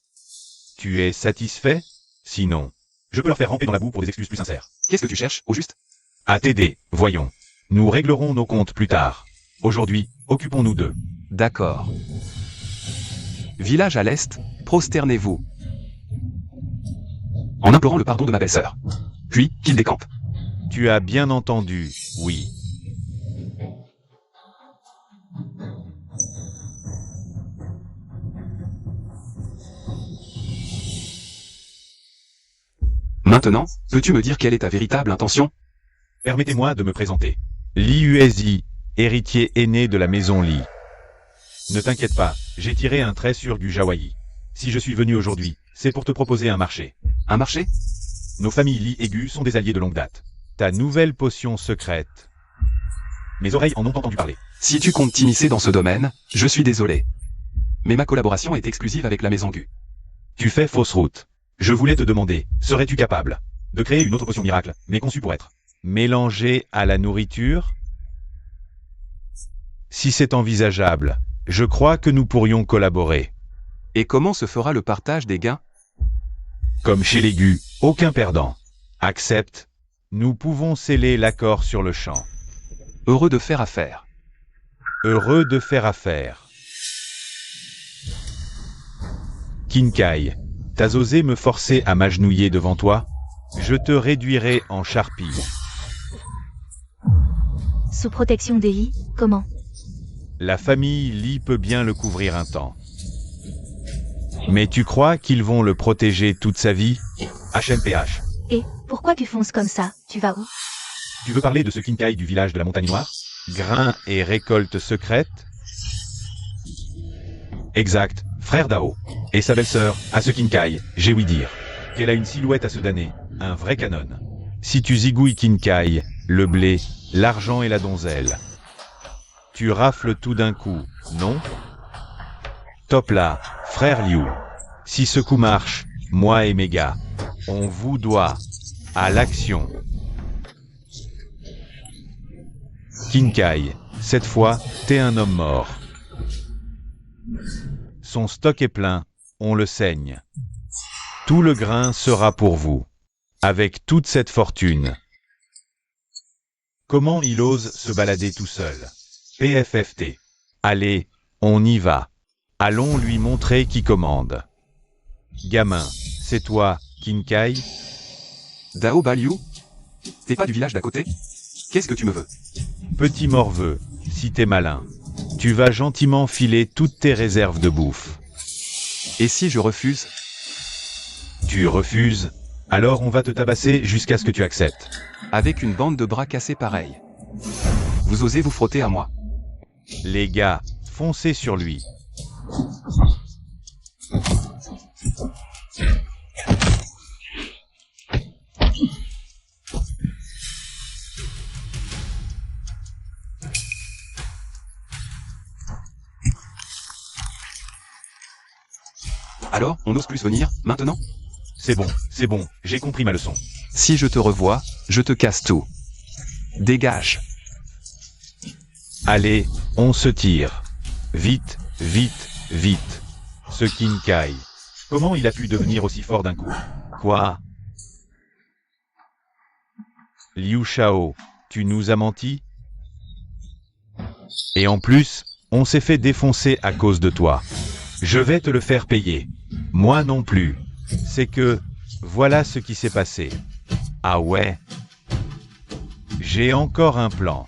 Speaker 5: Tu es satisfait? Sinon,
Speaker 1: Je peux leur faire ramper dans la boue pour des excuses plus sincères. Qu'est-ce que tu cherches, au juste?
Speaker 5: à t'aider, voyons. Nous réglerons nos comptes plus tard. Aujourd'hui, occupons-nous d'eux.
Speaker 1: D'accord. Village à l'est, prosternez-vous. En implorant le pardon de ma belle-sœur. Puis, qu'il décampe.
Speaker 5: Tu as bien entendu, oui.
Speaker 1: Maintenant, peux-tu me dire quelle est ta véritable intention?
Speaker 5: Permettez-moi de me présenter. Li Uezi, héritier aîné de la maison Li. Ne t'inquiète pas, j'ai tiré un trait sur Gu Jawayi. Si je suis venu aujourd'hui, c'est pour te proposer un marché.
Speaker 1: Un marché?
Speaker 5: Nos familles Li et Gu sont des alliés de longue date. Ta nouvelle potion secrète. Mes oreilles en ont entendu parler.
Speaker 1: Si tu comptes t'immiscer dans ce domaine, je suis désolé. Mais ma collaboration est exclusive avec la maison Gu.
Speaker 5: Tu fais fausse route. Je voulais te demander, serais-tu capable de créer une autre potion miracle, mais conçue pour être mélangée à la nourriture? Si c'est envisageable, je crois que nous pourrions collaborer.
Speaker 1: Et comment se fera le partage des gains?
Speaker 5: Comme chez les Gu, aucun perdant. Accepte. Nous pouvons sceller l'accord sur le champ.
Speaker 1: Heureux de faire affaire.
Speaker 5: Heureux de faire affaire. Kinkai, t'as osé me forcer à m'agenouiller devant toi? Je te réduirai en charpie.
Speaker 4: Sous protection d'Eli, comment?
Speaker 5: La famille Li peut bien le couvrir un temps. Mais tu crois qu'ils vont le protéger toute sa vie?
Speaker 1: HMPH.
Speaker 4: Et, pourquoi tu fonces comme ça? Tu vas où?
Speaker 1: Tu veux parler de ce Kinkai du village de la Montagne Noire?
Speaker 5: Grain et récolte secrète?
Speaker 1: Exact, frère Dao. Et sa belle-sœur, à ce Kinkai, j'ai ouï dire. Qu'elle a une silhouette à se damner, un vrai canon.
Speaker 5: Si tu zigouilles Kinkai, le blé, l'argent et la donzelle, tu rafles tout d'un coup, non? Top là, frère Liu. Si ce coup marche, moi et mes gars, on vous doit à l'action. Kinkai, cette fois, t'es un homme mort. Son stock est plein, on le saigne. Tout le grain sera pour vous. Avec toute cette fortune. Comment il ose se balader tout seul? PFFT. Allez, on y va. Allons lui montrer qui commande. Gamin, c'est toi, Kinkai?
Speaker 1: Dao Baliu? T'es pas du village d'à côté? Qu'est-ce que tu me veux?
Speaker 5: Petit morveux, si t'es malin. Tu vas gentiment filer toutes tes réserves de bouffe.
Speaker 1: Et si je refuse?
Speaker 5: Tu refuses? Alors on va te tabasser jusqu'à ce que tu acceptes.
Speaker 1: Avec une bande de bras cassés pareil. Vous osez vous frotter à moi?
Speaker 5: Les gars, foncez sur lui.
Speaker 1: Alors, on n'ose plus venir, maintenant?
Speaker 5: C'est bon, j'ai compris ma leçon.
Speaker 1: Si je te revois, je te casse tout. Dégage.
Speaker 5: Allez, on se tire. Vite, vite, vite. Ce Kinkai.
Speaker 1: Comment il a pu devenir aussi fort d'un coup?
Speaker 5: Quoi? Liu Shao, tu nous as menti? Et en plus, on s'est fait défoncer à cause de toi. Je vais te le faire payer. Moi non plus. C'est que, voilà ce qui s'est passé. Ah ouais? J'ai encore un plan.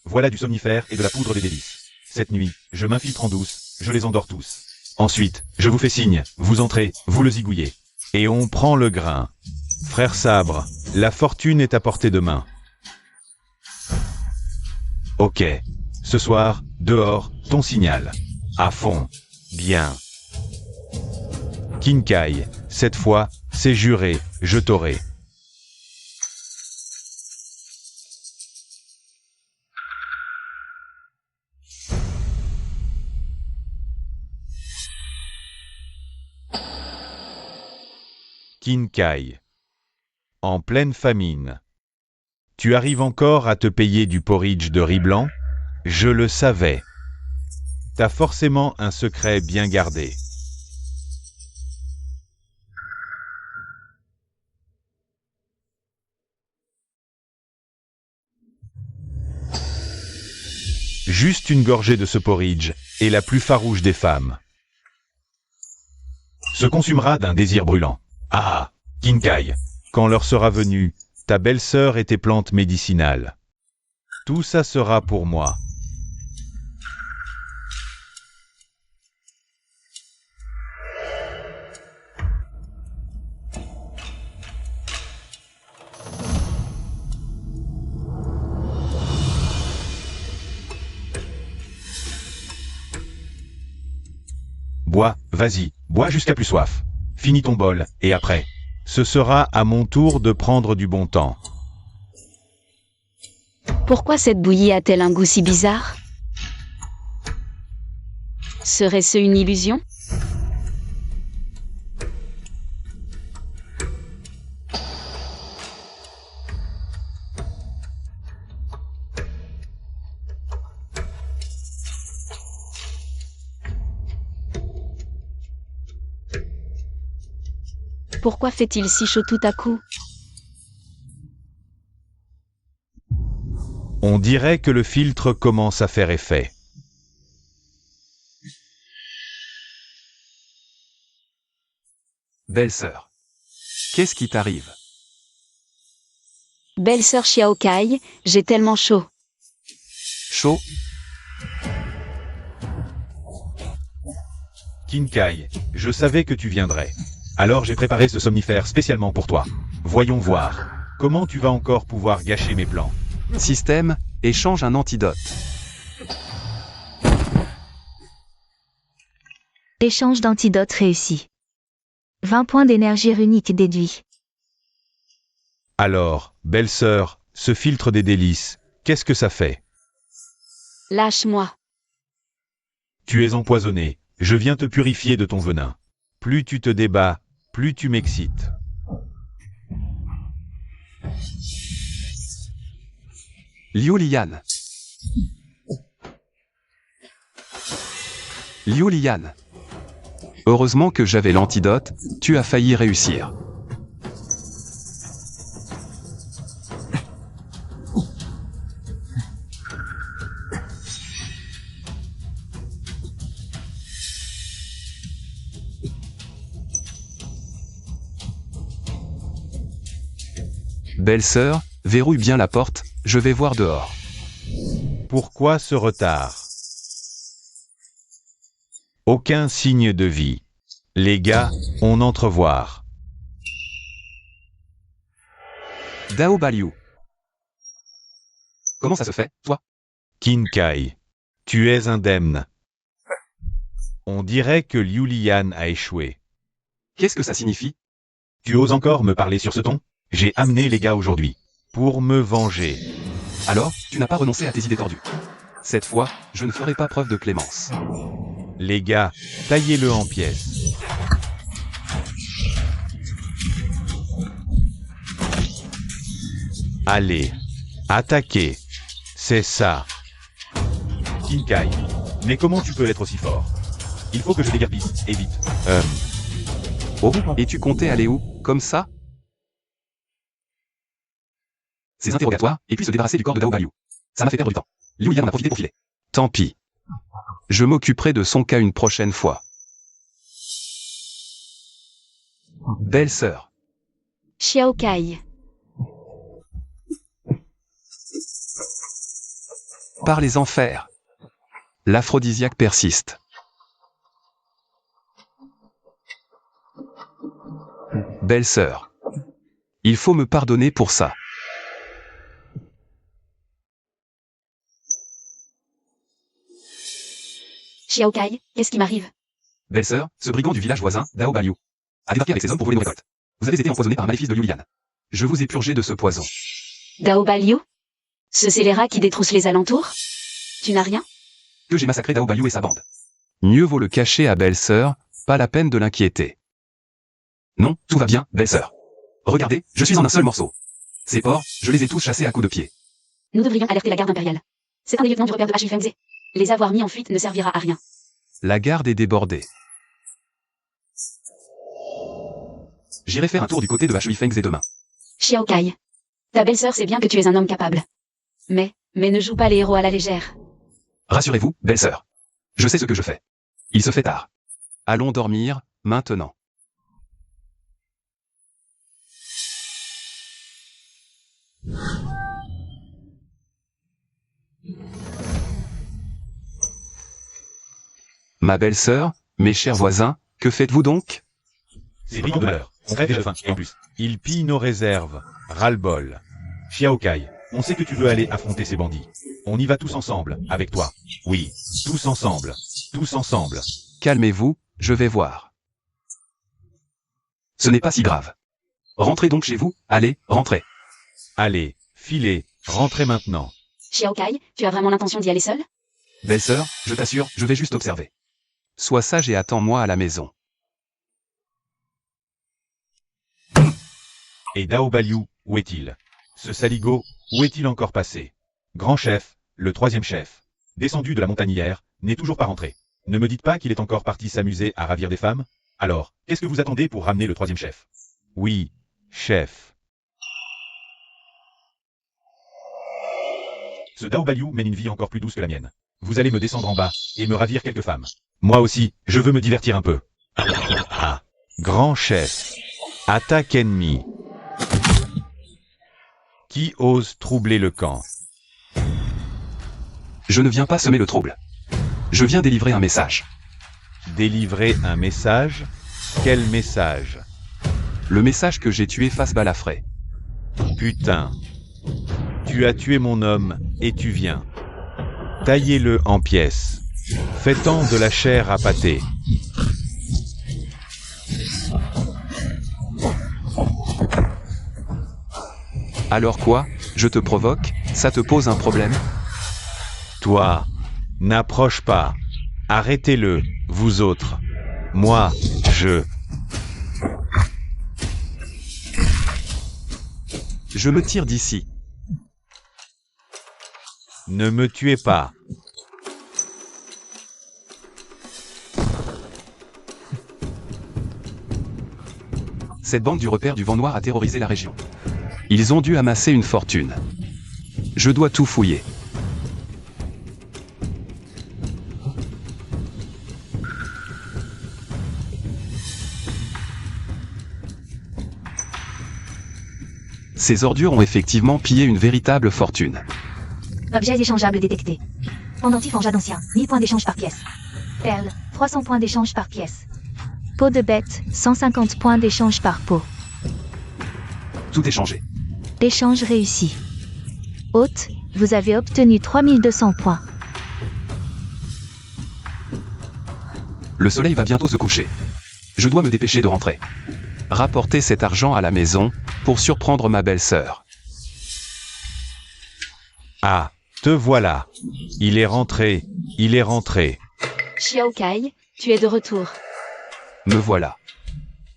Speaker 1: Voilà du somnifère et de la poudre des délices. Cette nuit, je m'infiltre en douce, je les endors tous. Ensuite, je vous fais signe, vous entrez, vous le zigouillez.
Speaker 5: Et on prend le grain. Frère Sabre, la fortune est à portée de main. Ok. Ce soir, dehors, ton signal. À fond. Bien. Kinkai, cette fois, c'est juré, je t'aurai. Kinkai. En pleine famine. Tu arrives encore à te payer du porridge de riz blanc? Je le savais. T'as forcément un secret bien gardé. Juste une gorgée de ce porridge, et la plus farouche des femmes se consumera d'un désir brûlant. Ah, Kinkai, quand l'heure sera venue, ta belle-sœur et tes plantes médicinales. Tout ça sera pour moi. Bois, vas-y, bois jusqu'à plus soif. Finis ton bol, et après, ce sera à mon tour de prendre du bon temps.
Speaker 2: Pourquoi cette bouillie a-t-elle un goût si bizarre? Serait-ce une illusion? Pourquoi fait-il si chaud tout à coup?
Speaker 5: On dirait que le filtre commence à faire effet.
Speaker 1: Belle-sœur. Qu'est-ce qui t'arrive?
Speaker 2: Belle-sœur Xiaokai, j'ai tellement chaud.
Speaker 1: Chaud?
Speaker 5: Kinkai, je savais que tu viendrais. Alors j'ai préparé ce somnifère spécialement pour toi. Voyons voir. Comment tu vas encore pouvoir gâcher mes plans?
Speaker 1: Système, échange un antidote.
Speaker 4: Échange d'antidotes réussi. 20 points d'énergie runique déduits.
Speaker 5: Alors, belle-sœur, ce filtre des délices, qu'est-ce que ça fait?
Speaker 2: Lâche-moi.
Speaker 5: Tu es empoisonné, je viens te purifier de ton venin. Plus tu te débats, plus tu m'excites.
Speaker 1: Liu Lian. Liu Lian. Heureusement que j'avais l'antidote, tu as failli réussir. Belle-sœur, verrouille bien la porte, je vais voir dehors.
Speaker 5: Pourquoi ce retard? Aucun signe de vie. Les gars, on entrevoir.
Speaker 1: Dao Baliu. Comment ça se fait, toi?
Speaker 5: Kinkai, tu es indemne. On dirait que Liu Lian a échoué.
Speaker 1: Qu'est-ce que ça signifie?
Speaker 5: Tu oses encore me parler sur ce ton? J'ai amené les gars aujourd'hui. Pour me venger.
Speaker 1: Alors, tu n'as pas renoncé à tes idées tordues. Cette fois, je ne ferai pas preuve de clémence.
Speaker 5: Les gars, taillez-le en pièces. Allez, attaquez. C'est ça. Kinkai, mais comment tu peux être aussi fort? Il faut que je déguerpisse, et vite.
Speaker 1: Oh, et tu comptais aller où, comme ça? Ces interrogatoires, et puis se débarrasser du corps de Dao Baliu. Ça m'a fait perdre du temps. Liu Lian en a profité pour filer. Tant pis. Je m'occuperai de son cas une prochaine fois. Belle-sœur.
Speaker 2: Xiaokai.
Speaker 1: Par les enfers. L'aphrodisiaque persiste. Belle-sœur. Il faut me pardonner pour ça.
Speaker 2: Xiaokai, qu'est-ce qui m'arrive?
Speaker 1: Belle-sœur, ce brigand du village voisin, Dao Baliu, a débarqué avec ses hommes pour voler nos récoltes. Vous avez été empoisonné par un maléfice de Liu Lian. Je vous ai purgé de ce poison.
Speaker 2: Dao Baliu? Ce scélérat qui détrousse les alentours? Tu n'as rien?
Speaker 1: Que j'ai massacré Dao Baliu et sa bande. Mieux vaut le cacher à belle-sœur, pas la peine de l'inquiéter. Non, tout va bien, belle-sœur. Regardez, je suis en un seul morceau. Ces porcs, je les ai tous chassés à coups de pied.
Speaker 2: Nous devrions alerter la garde impériale. C'est un des lieutenants du repère de Shui Fengze. Les avoir mis en fuite ne servira à rien.
Speaker 1: La garde est débordée. J'irai faire un tour du côté de Shui Fengze demain.
Speaker 2: Xiao Kai. Ta belle-sœur sait bien que tu es un homme capable. Mais ne joue pas les héros à la légère.
Speaker 1: Rassurez-vous, belle-sœur. Je sais ce que je fais. Il se fait tard. Allons dormir, maintenant. Ma belle-sœur, mes chers voisins, que faites-vous donc?
Speaker 5: C'est brillant de malheur. On crève de faim, et en plus. Il pille nos réserves. Ras-le-bol. Xiao Kai, on sait que tu veux aller affronter ces bandits. On y va tous ensemble, avec toi. Oui, tous ensemble. Tous ensemble.
Speaker 1: Calmez-vous, je vais voir. Ce n'est pas si grave. Rentrez donc chez vous, allez, rentrez.
Speaker 5: Allez, filez, rentrez maintenant.
Speaker 2: Xiao Kai, tu as vraiment l'intention d'y aller seul?
Speaker 1: Belle-sœur, je t'assure, je vais juste observer. Sois sage et attends-moi à la maison.
Speaker 5: Et Dao Baliu, où est-il? Ce saligo, où est-il encore passé? Grand chef, le troisième chef, descendu de la montagne hier, n'est toujours pas rentré. Ne me dites pas qu'il est encore parti s'amuser à ravir des femmes? Alors, qu'est-ce que vous attendez pour ramener le troisième chef? Oui, chef. Ce Dao Baliu mène une vie encore plus douce que la mienne. Vous allez me descendre en bas, et me ravir quelques femmes. Moi aussi, je veux me divertir un peu. Ah, grand chef. Attaque ennemi. Qui ose troubler le camp?
Speaker 1: Je ne viens pas semer le trouble. Je viens délivrer un message.
Speaker 5: Délivrer un message? Quel message?
Speaker 1: Le message que j'ai tué face Balafré.
Speaker 5: Putain. Tu as tué mon homme, et tu viens. Taillez-le en pièces. Faites-en de la chair à pâté.
Speaker 1: Alors quoi? Je te provoque? Ça te pose un problème?
Speaker 5: Toi, n'approche pas. Arrêtez-le, vous autres. Moi,
Speaker 1: Je me tire d'ici.
Speaker 5: Ne me tuez pas.
Speaker 1: Cette bande du repère du vent noir a terrorisé la région. Ils ont dû amasser une fortune. Je dois tout fouiller. Ces ordures ont effectivement pillé une véritable fortune.
Speaker 3: Objets échangeables détectés. Pendentif en jade ancien, 1000 points d'échange par pièce. Perle, 300 points d'échange par pièce.
Speaker 4: Peau de bête, 150 points d'échange par peau.
Speaker 1: Tout est changé.
Speaker 4: Échange réussi. Hôte, vous avez obtenu 3200 points.
Speaker 1: Le soleil va bientôt se coucher. Je dois me dépêcher de rentrer. Rapporter cet argent à la maison, pour surprendre ma belle-sœur.
Speaker 5: Ah, te voilà. Il est rentré, il est rentré.
Speaker 2: Xiao Kai, tu es de retour.
Speaker 1: Me voilà.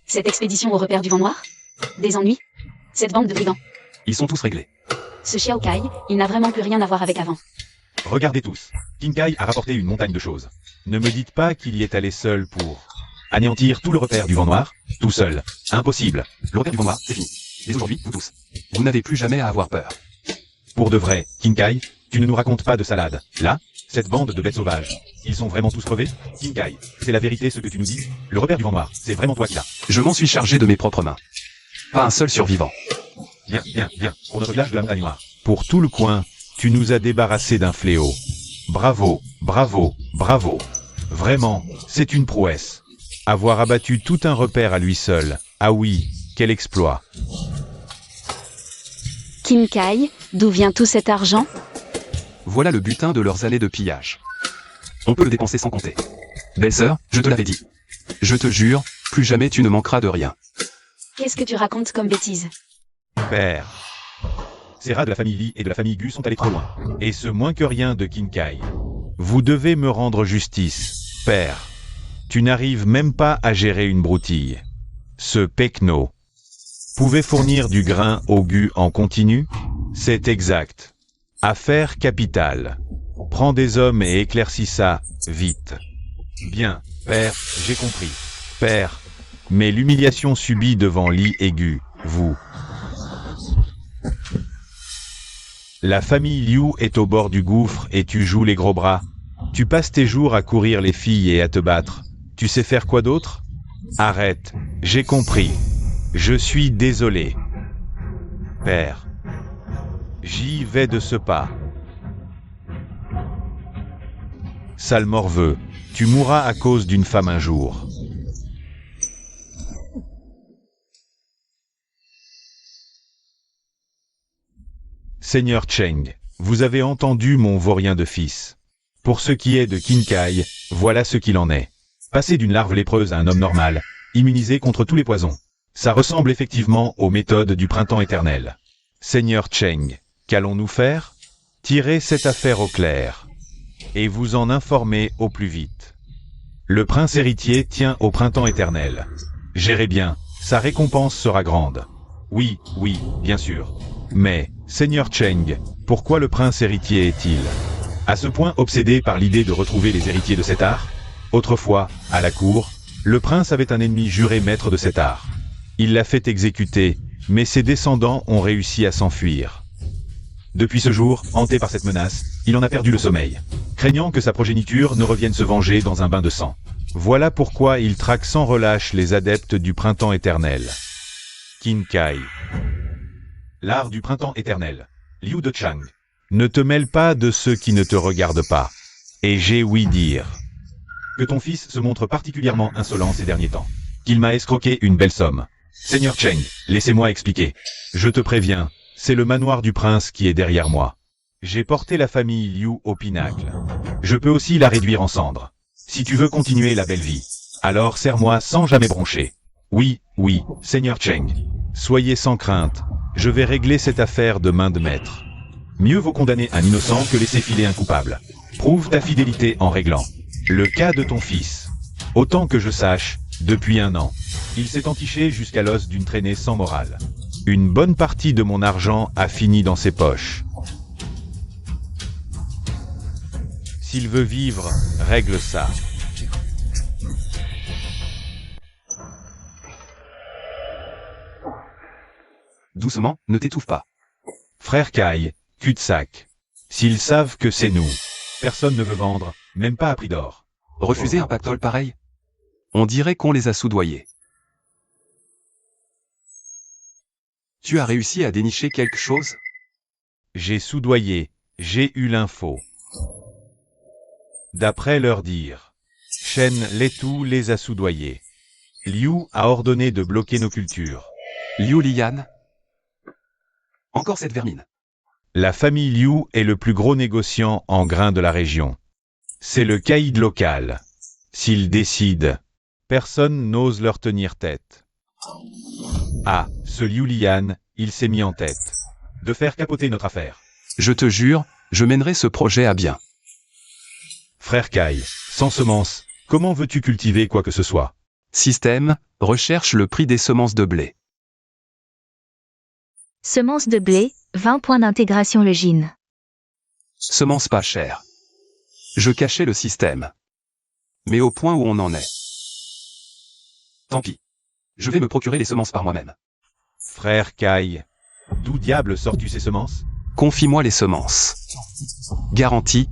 Speaker 2: Cette expédition au repère du vent noir? Des ennuis? Cette bande de brigands?
Speaker 1: Ils sont tous réglés.
Speaker 2: Ce Xiao Kai, il n'a vraiment plus rien à voir avec avant.
Speaker 5: Regardez tous. King Kai a rapporté une montagne de choses. Ne me dites pas qu'il y est allé seul pour anéantir tout le repère du vent noir, tout seul. Impossible.
Speaker 1: Le repère du vent noir, c'est fini. Dès aujourd'hui, vous tous. Vous n'avez plus jamais à avoir peur.
Speaker 5: Pour de vrai, King Kai, tu ne nous racontes pas de salade. Là, cette bande de bêtes sauvages, ils sont vraiment tous crevés? King Kai, c'est la vérité ce que tu nous dis? Le repère du vent noir, c'est vraiment toi qui l'as.
Speaker 1: Je m'en suis chargé de mes propres mains. Pas un seul survivant.
Speaker 5: Viens, viens, viens, pour notre village de la montagne noire. Pour tout le coin, tu nous as débarrassé d'un fléau. Bravo, bravo, bravo. Vraiment, c'est une prouesse. Avoir abattu tout un repère à lui seul. Ah oui, quel exploit.
Speaker 2: King Kai, d'où vient tout cet argent?
Speaker 1: Voilà le butin de leurs années de pillage. On peut le dépenser sans compter. Belle-sœur, je te l'avais dit. Je te jure, plus jamais tu ne manqueras de rien.
Speaker 2: Qu'est-ce que tu racontes comme bêtise?
Speaker 5: Père. Ces rats de la famille Li et de la famille Gu sont allés trop loin. Et ce moins que rien de King Kai. Vous devez me rendre justice, père. Tu n'arrives même pas à gérer une broutille. Ce Pecno pouvait fournir du grain au Gu en continu? C'est exact. Affaire capitale. Prends des hommes et éclaircis ça, vite. Bien, père, j'ai compris. Père. Mais l'humiliation subie devant Li et Gu, vous. La famille Liu est au bord du gouffre et tu joues les gros bras. Tu passes tes jours à courir les filles et à te battre. Tu sais faire quoi d'autre? Arrête, j'ai compris. Je suis désolé. Père. J'y vais de ce pas. Sale morveux, tu mourras à cause d'une femme un jour. Seigneur Cheng, vous avez entendu mon vaurien de fils. Pour ce qui est de Qinkai, voilà ce qu'il en est. Passer d'une larve lépreuse à un homme normal, immunisé contre tous les poisons. Ça ressemble effectivement aux méthodes du printemps éternel. Seigneur Cheng, qu'allons-nous faire? Tirer cette affaire au clair. Et vous en informer au plus vite. Le prince héritier tient au printemps éternel. Gérez bien, sa récompense sera grande. Oui, bien sûr. Mais, Seigneur Cheng, pourquoi le prince héritier est-il à ce point obsédé par l'idée de retrouver les héritiers de cet art? Autrefois, à la cour, le prince avait un ennemi juré maître de cet art. Il l'a fait exécuter, mais ses descendants ont réussi à s'enfuir. Depuis ce jour, hanté par cette menace, il en a perdu le sommeil, craignant que sa progéniture ne revienne se venger dans un bain de sang. Voilà pourquoi il traque sans relâche les adeptes du printemps éternel. Qinkai. L'art du printemps éternel. Liu de Chang. Ne te mêle pas de ceux qui ne te regardent pas. Et j'ai ouï dire que ton fils se montre particulièrement insolent ces derniers temps. Qu'il m'a escroqué une belle somme. Seigneur Cheng, laissez-moi expliquer. Je te préviens, c'est le manoir du prince qui est derrière moi. J'ai porté la famille Liu au pinacle. Je peux aussi la réduire en cendres. Si tu veux continuer la belle vie, alors serre-moi sans jamais broncher. Oui, Seigneur Cheng. Soyez sans crainte, je vais régler cette affaire de main de maître. Mieux vaut condamner un innocent que laisser filer un coupable. Prouve ta fidélité en réglant. Le cas de ton fils. Autant que je sache, depuis 1 an, il s'est entiché jusqu'à l'os d'une traînée sans morale. Une bonne partie de mon argent a fini dans ses poches. S'il veut vivre, règle ça.
Speaker 1: Doucement, ne t'étouffe pas.
Speaker 5: Frère Kai, cul-de-sac. S'ils savent que c'est nous, personne ne veut vendre, même pas à prix d'or.
Speaker 1: Refuser un pactole pareil? On dirait qu'on les a soudoyés. Tu as réussi à dénicher quelque chose?
Speaker 5: J'ai soudoyé, j'ai eu l'info. D'après leur dire, Shen Letu les a soudoyés. Liu a ordonné de bloquer nos cultures.
Speaker 1: Liu Lian? Encore cette vermine.
Speaker 5: La famille Liu est le plus gros négociant en grains de la région. C'est le caïd local. S'ils décident, personne n'ose leur tenir tête. Ah, ce Liu Lian, il s'est mis en tête de faire capoter notre affaire.
Speaker 1: Je te jure, je mènerai ce projet à bien.
Speaker 5: Frère Kai, sans semences, comment veux-tu cultiver quoi que ce soit?
Speaker 1: Système, recherche le prix des semences de blé.
Speaker 4: Semences de blé, 20 points d'intégration login.
Speaker 1: Semences pas chères. Je cachais le système. Mais au point où on en est. Tant pis. Je vais me procurer les semences par moi-même.
Speaker 5: Frère Kai, d'où diable sors-tu ces semences?
Speaker 1: Confie-moi les semences. Garantie.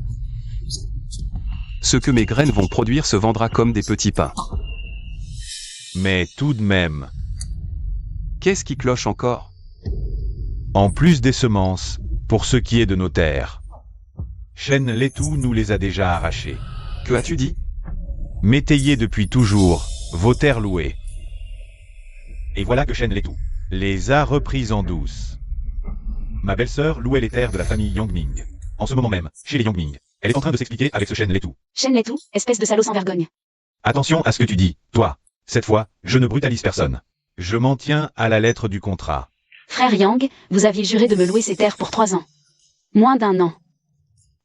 Speaker 1: Ce que mes graines vont produire se vendra comme des petits pains.
Speaker 5: Mais tout de même.
Speaker 1: Qu'est-ce qui cloche encore?
Speaker 5: En plus des semences, pour ce qui est de nos terres, Shen Letu nous les a déjà arrachées.
Speaker 1: Que as-tu dit?
Speaker 5: Métayer depuis toujours, vos terres louées. Et voilà que Shen Letu les a reprises en douce. Ma belle-sœur louait les terres de la famille Yangming. En ce moment même, chez les Yangming, elle est en train de s'expliquer avec ce Shen Letu.
Speaker 2: Shen Letu, espèce de salaud sans vergogne.
Speaker 5: Attention à ce que tu dis, toi. Cette fois, je ne brutalise personne. Je m'en tiens à la lettre du contrat.
Speaker 2: Frère Yang, vous aviez juré de me louer ces terres pour 3 ans. Moins d'1 an.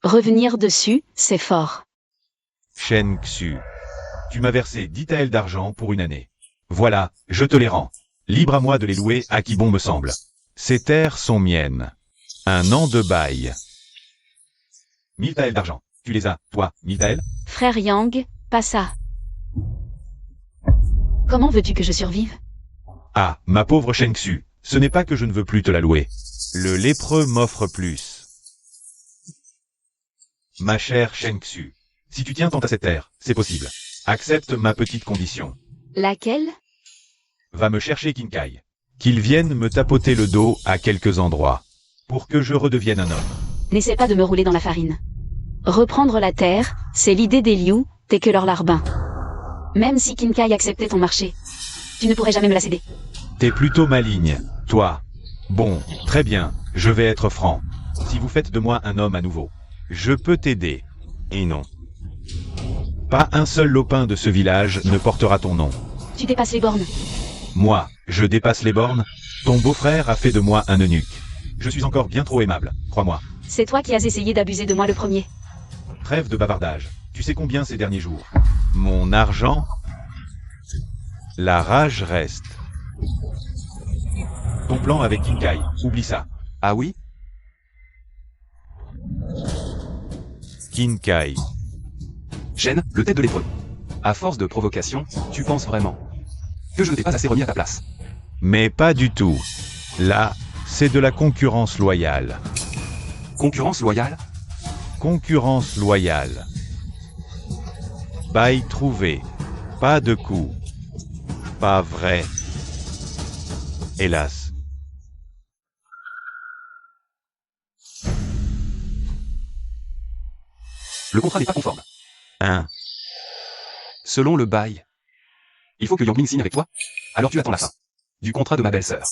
Speaker 2: Revenir dessus, c'est fort.
Speaker 5: Shen Xu, tu m'as versé 10 taels d'argent pour 1 année. Voilà, je te les rends. Libre à moi de les louer à qui bon me semble. Ces terres sont miennes. 1 an de bail. 1000 taels d'argent. Tu les as, toi, 1000 taels?
Speaker 2: Frère Yang, pas ça. Comment veux-tu que je survive?
Speaker 5: Ah, ma pauvre Shengxu, ce n'est pas que je ne veux plus te la louer. Le lépreux m'offre plus. Ma chère Shengxu, si tu tiens tant à cette terre, c'est possible. Accepte ma petite condition.
Speaker 2: Laquelle?
Speaker 5: Va me chercher Kinkai. Qu'il vienne me tapoter le dos à quelques endroits. Pour que je redevienne un homme.
Speaker 2: N'essaie pas de me rouler dans la farine. Reprendre la terre, c'est l'idée des Liu, t'es que leur larbin. Même si Kinkai acceptait ton marché, tu ne pourrais jamais me la céder.
Speaker 5: T'es plutôt maligne, toi. Bon, très bien, je vais être franc. Si vous faites de moi un homme à nouveau, je peux t'aider. Et non. Pas un seul lopin de ce village ne portera ton nom.
Speaker 2: Tu dépasses les bornes.
Speaker 5: Moi, je dépasse les bornes. Ton beau-frère a fait de moi un eunuque. Je suis encore bien trop aimable, crois-moi.
Speaker 2: C'est toi qui as essayé d'abuser de moi le premier.
Speaker 5: Trêve de bavardage. Tu sais combien ces derniers jours? Mon argent? La rage reste. Ton plan avec Kinkai, oublie ça.
Speaker 1: Ah oui?
Speaker 5: Kinkai.
Speaker 1: Shen, le tête de lépreux. À force de provocation, tu penses vraiment que je ne t'ai pas assez remis à ta place?
Speaker 5: Mais pas du tout. Là, c'est de la concurrence loyale.
Speaker 1: Concurrence loyale?
Speaker 5: Concurrence loyale. Bail trouvé. Pas de coup. Pas vrai. Hélas.
Speaker 1: Le contrat n'est pas conforme. Selon le bail, il faut que Yang Ming signe avec toi. Alors tu attends la fin du contrat de ma belle-sœur.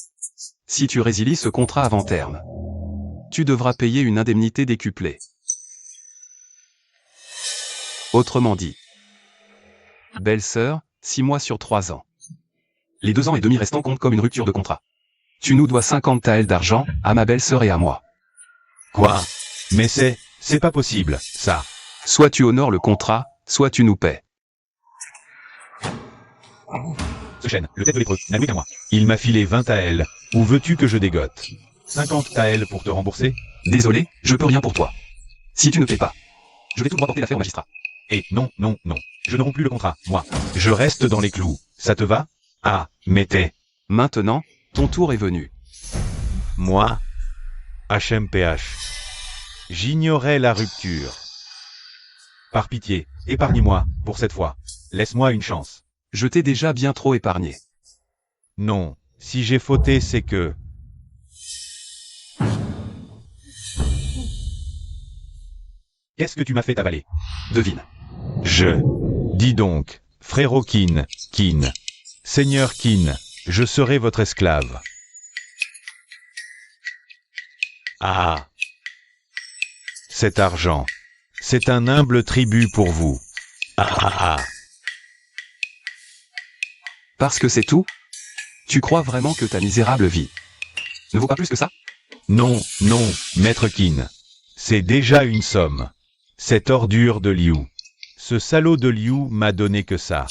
Speaker 1: Si tu résilies ce contrat avant terme, tu devras payer une indemnité décuplée. Autrement dit, belle-sœur, 6 mois sur 3 ans. Les 2 ans et demi restants comptent comme une rupture de contrat. Tu nous dois 50 taels d'argent, à ma belle-sœur et à moi.
Speaker 5: Quoi? Mais c'est pas possible, ça.
Speaker 1: Soit tu honores le contrat, soit tu nous paies.
Speaker 5: Ce chêne, le tête de lépreux, n'a loué qu'à moi. Il m'a filé 20 taels. Où veux-tu que je dégote? 50 taels pour te rembourser?
Speaker 1: Désolé, je peux rien pour toi. Si tu ne paies pas, je vais tout droit porter l'affaire au magistrat.
Speaker 5: Et non, non, non. Je ne romps plus le contrat, moi. Je reste dans les clous. Ça te va? Ah, mais t'es...
Speaker 1: Maintenant, ton tour est venu.
Speaker 5: Moi? HMPH. J'ignorais la rupture. Par pitié, épargne-moi, pour cette fois. Laisse-moi une chance.
Speaker 1: Je t'ai déjà bien trop épargné.
Speaker 5: Non, si j'ai fauté, c'est que... Qu'est-ce que tu m'as fait avaler?
Speaker 1: Devine.
Speaker 5: Dis donc, frérot Kin, Seigneur Kin, je serai votre esclave. Ah! Cet argent, c'est un humble tribut pour vous. Ah!
Speaker 1: Parce que c'est tout? Tu crois vraiment que ta misérable vie ne vaut pas plus que ça?
Speaker 5: Non, non, maître Kin. C'est déjà une somme. Cette ordure de Liu. Ce salaud de Liu m'a donné que ça.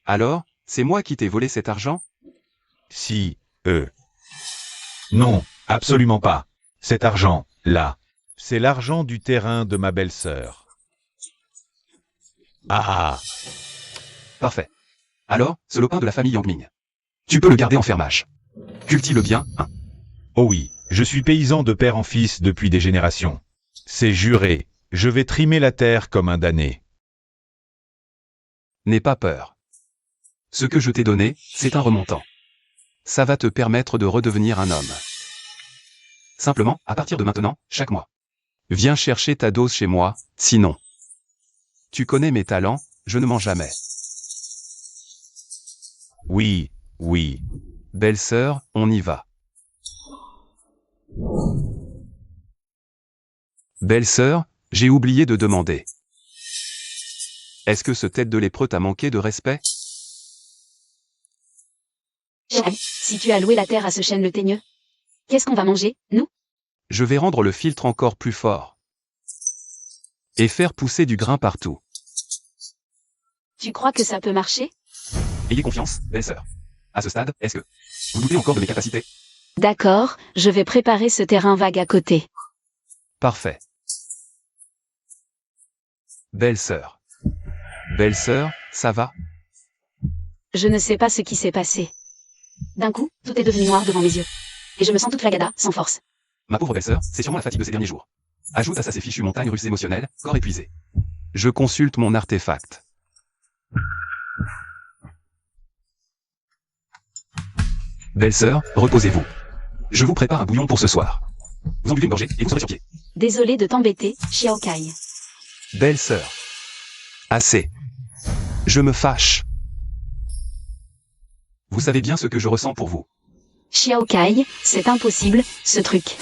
Speaker 1: Alors, c'est moi qui t'ai volé cet argent?
Speaker 5: Si, Non, absolument pas. Cet argent, là, c'est l'argent du terrain de ma belle-sœur. Ah!
Speaker 1: Parfait. Alors, ce lopin de la famille Yang Ming. Tu peux le garder en fermage. Cultive-le bien, hein.
Speaker 5: Oh oui, je suis paysan de père en fils depuis des générations. C'est juré, je vais trimer la terre comme un damné.
Speaker 1: N'aie pas peur. Ce que je t'ai donné, c'est un remontant. Ça va te permettre de redevenir un homme. Simplement, à partir de maintenant, chaque mois. Viens chercher ta dose chez moi, sinon. Tu connais mes talents, je ne mens jamais.
Speaker 5: Oui, oui.
Speaker 1: Belle-sœur, on y va. Belle-sœur, j'ai oublié de demander. Est-ce que ce tête de lépreux t'a manqué de respect?
Speaker 2: Si tu as loué la terre à ce chêne le teigneux, qu'est-ce qu'on va manger, nous?
Speaker 1: Je vais rendre le filtre encore plus fort. Et faire pousser du grain partout.
Speaker 2: Tu crois que ça peut marcher?
Speaker 1: Ayez confiance, belle-sœur. À ce stade, est-ce que vous doutez encore de mes capacités?
Speaker 2: D'accord, je vais préparer ce terrain vague à côté.
Speaker 1: Parfait. Belle-sœur. Belle-sœur, ça va?
Speaker 2: Je ne sais pas ce qui s'est passé. D'un coup, tout est devenu noir devant mes yeux. Et je me sens toute flagada, sans force.
Speaker 1: Ma pauvre belle-sœur, c'est sûrement la fatigue de ces derniers jours. Ajoute à ça ces fichues montagnes russes émotionnelles, corps épuisé. Je consulte mon artefact. Belle-sœur, reposez-vous. Je vous prépare un bouillon pour ce soir. Vous en buvez une gorgée et vous serez sur pied.
Speaker 2: Désolé de t'embêter, Xiaokai.
Speaker 1: Belle-sœur. Assez. Je me fâche. Vous savez bien ce que je ressens pour vous.
Speaker 2: Xiaokai, c'est impossible, ce truc.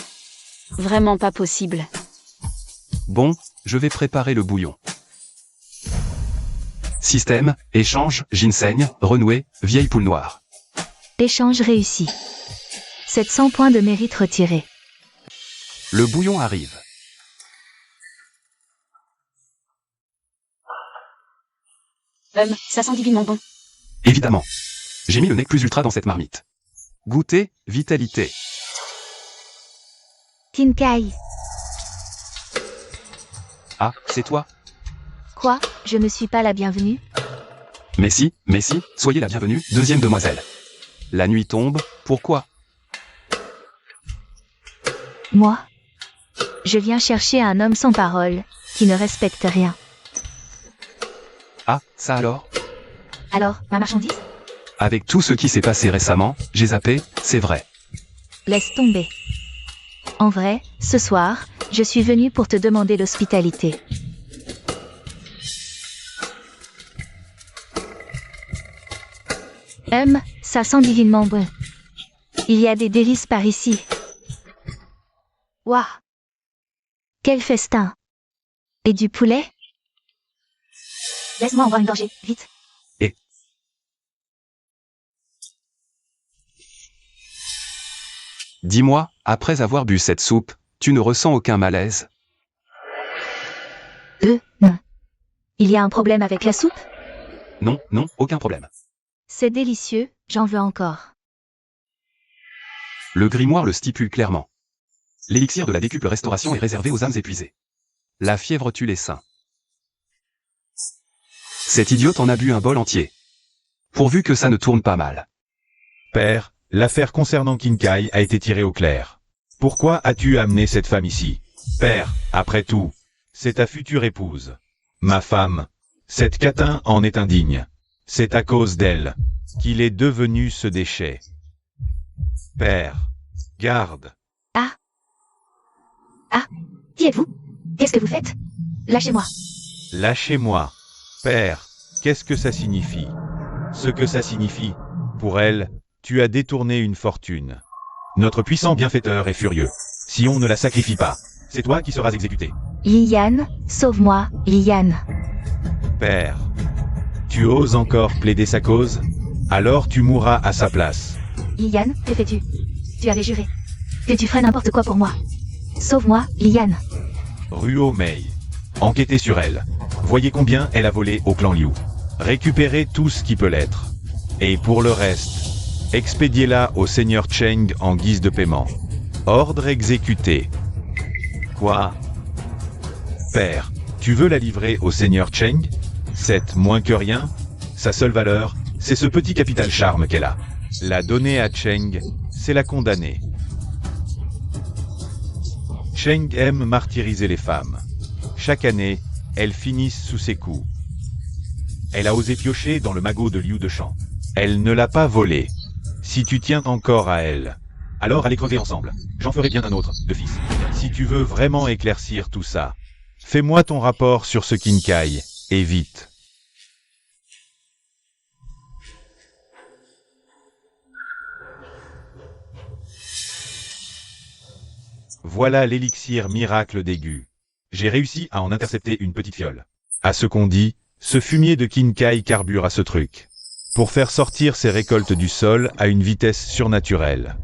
Speaker 2: Vraiment pas possible.
Speaker 1: Bon, je vais préparer le bouillon. Système, échange, ginseng, renoué, vieille poule noire.
Speaker 4: Échange réussi. 700 points de mérite retirés.
Speaker 1: Le bouillon arrive.
Speaker 2: Ça sent divinement bon.
Speaker 1: Évidemment. J'ai mis le nec plus ultra dans cette marmite. Goûter, vitalité.
Speaker 4: Kinkai.
Speaker 1: Ah, c'est toi?
Speaker 4: Quoi? Je ne suis pas la bienvenue?
Speaker 1: Mais si, soyez la bienvenue, deuxième demoiselle. La nuit tombe, pourquoi?
Speaker 4: Moi? Je viens chercher un homme sans parole, qui ne respecte rien.
Speaker 1: Ah, ça alors?
Speaker 3: Alors, ma marchandise?
Speaker 1: Avec tout ce qui s'est passé récemment, j'ai zappé, c'est vrai.
Speaker 4: Laisse tomber. En vrai, ce soir, je suis venu pour te demander l'hospitalité. Ça sent divinement bon. Il y a des délices par ici. Waouh! Quel festin! Et du poulet?
Speaker 3: Laisse-moi en boire une gorgée, vite.
Speaker 1: Dis-moi, après avoir bu cette soupe, tu ne ressens aucun malaise?
Speaker 4: Non. Il y a un problème avec la soupe?
Speaker 1: Non, aucun problème.
Speaker 4: C'est délicieux, j'en veux encore.
Speaker 1: Le grimoire le stipule clairement. L'élixir de la décuple restauration est réservé aux âmes épuisées. La fièvre tue les saints. Cette idiote en a bu un bol entier. Pourvu que ça ne tourne pas mal.
Speaker 5: Père, l'affaire concernant Kinkai a été tirée au clair. Pourquoi as-tu amené cette femme ici? Père, après tout, c'est ta future épouse. Ma femme. Cette catin en est indigne. C'est à cause d'elle qu'il est devenu ce déchet. Père, garde.
Speaker 3: Qui êtes-vous? Qu'est-ce que vous faites? Lâchez-moi.
Speaker 5: Lâchez-moi. Père, qu'est-ce que ça signifie? Ce que ça signifie, pour elle, tu as détourné une fortune. Notre puissant bienfaiteur est furieux. Si on ne la sacrifie pas, c'est toi qui seras exécuté.
Speaker 4: Liane, sauve-moi, Liane.
Speaker 5: Père, tu oses encore plaider sa cause? Alors tu mourras à sa place.
Speaker 3: Liane, que fais-tu? Tu avais juré que tu ferais n'importe quoi pour moi. Sauve-moi, Liane.
Speaker 5: Ruo Mei. Enquêtez sur elle. Voyez combien elle a volé au clan Liu. Récupérez tout ce qui peut l'être. Et pour le reste, expédiez-la au seigneur Cheng en guise de paiement. Ordre exécuté. Quoi? Père, tu veux la livrer au seigneur Cheng? 7 moins que rien? Sa seule valeur, c'est ce petit capital charme qu'elle a. La donner à Cheng, c'est la condamner. Cheng aime martyriser les femmes. Chaque année, elles finissent sous ses coups. Elle a osé piocher dans le magot de Liu de Champ. Elle ne l'a pas volé. Si tu tiens encore à elle, alors allez crever ensemble. J'en ferai bien un autre, de fils. Si tu veux vraiment éclaircir tout ça, fais-moi ton rapport sur ce Kinkai, et vite. Voilà l'élixir miracle d'aigu. J'ai réussi à en intercepter une petite fiole. À ce qu'on dit, ce fumier de Kinkai carbure à ce truc. Pour faire sortir ses récoltes du sol à une vitesse surnaturelle.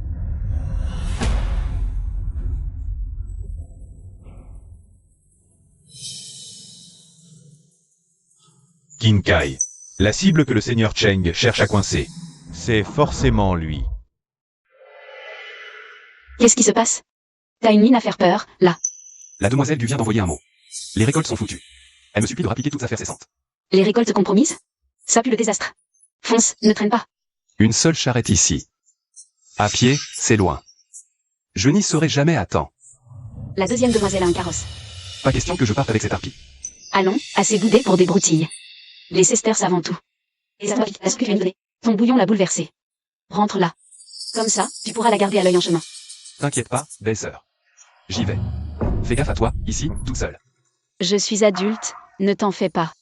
Speaker 5: Kinkai. La cible que le seigneur Cheng cherche à coincer. C'est forcément lui.
Speaker 2: Qu'est-ce qui se passe? T'as une mine à faire peur, là.
Speaker 1: La demoiselle Du vient d'envoyer un mot. Les récoltes sont foutues. Elle me supplie de rappliquer toutes affaires cessantes.
Speaker 2: Les récoltes compromises? Ça pue le désastre. Fonce, ne traîne pas.
Speaker 1: Une seule charrette ici. À pied, c'est loin. Je n'y serai jamais à temps.
Speaker 2: La deuxième demoiselle a un carrosse.
Speaker 1: Pas question que je parte avec cette harpie.
Speaker 2: Allons, assez boudé pour des broutilles. Les Cesters avant tout. Et ça toi, est-ce que tu viens de donner? Ton bouillon l'a bouleversé. Rentre là. Comme ça, tu pourras la garder à l'œil en chemin.
Speaker 1: T'inquiète pas, belle-sœur. J'y vais. Fais gaffe à toi, ici, toute seule.
Speaker 2: Je suis adulte, ne t'en fais pas.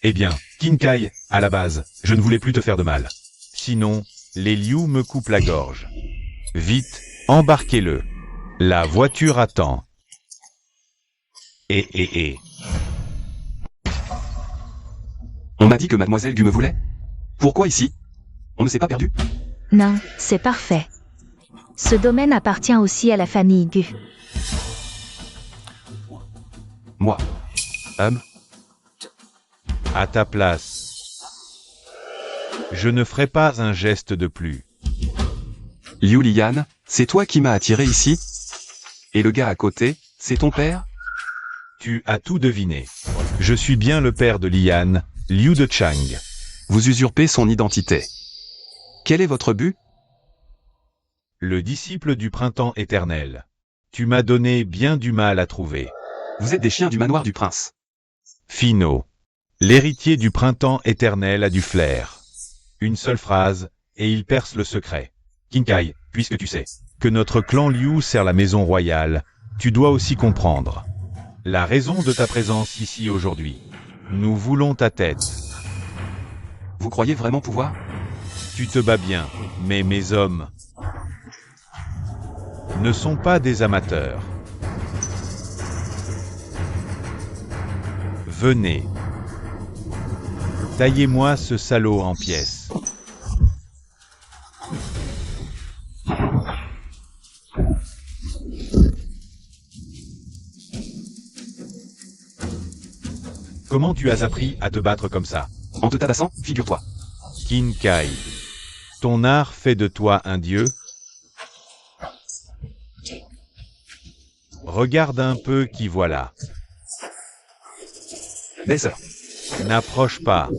Speaker 5: Eh bien, Kinkai, à la base, je ne voulais plus te faire de mal. Sinon, les Liu me coupent la gorge. Vite, embarquez-le. La voiture attend. Et.
Speaker 1: On m'a dit que mademoiselle Gu me voulait. Pourquoi ici? On ne s'est pas perdu?
Speaker 4: Non, c'est parfait. Ce domaine appartient aussi à la famille Gu.
Speaker 1: Moi.
Speaker 5: À ta place. Je ne ferai pas un geste de plus.
Speaker 1: Liu Lian, c'est toi qui m'as attiré ici? Et le gars à côté, c'est ton père?
Speaker 5: Tu as tout deviné. Je suis bien le père de Lian, Liu de Chang.
Speaker 1: Vous usurpez son identité. Quel est votre but?
Speaker 5: Le disciple du printemps éternel. Tu m'as donné bien du mal à trouver.
Speaker 1: Vous êtes des chiens du manoir du prince.
Speaker 5: Finot. L'héritier du printemps éternel a du flair. Une seule phrase, et il perce le secret. Kinkai, puisque tu sais que notre clan Liu sert la maison royale, tu dois aussi comprendre la raison de ta présence ici aujourd'hui. Nous voulons ta tête.
Speaker 1: Vous croyez vraiment pouvoir?
Speaker 5: Tu te bats bien, mais mes hommes ne sont pas des amateurs. Venez. Taillez-moi ce salaud en pièces. Comment tu as appris à te battre comme ça?
Speaker 1: En te tabassant, figure-toi.
Speaker 5: Kinkai. Ton art fait de toi un dieu? Regarde un peu qui voilà.
Speaker 1: Belle-sœur.
Speaker 5: N'approche pas.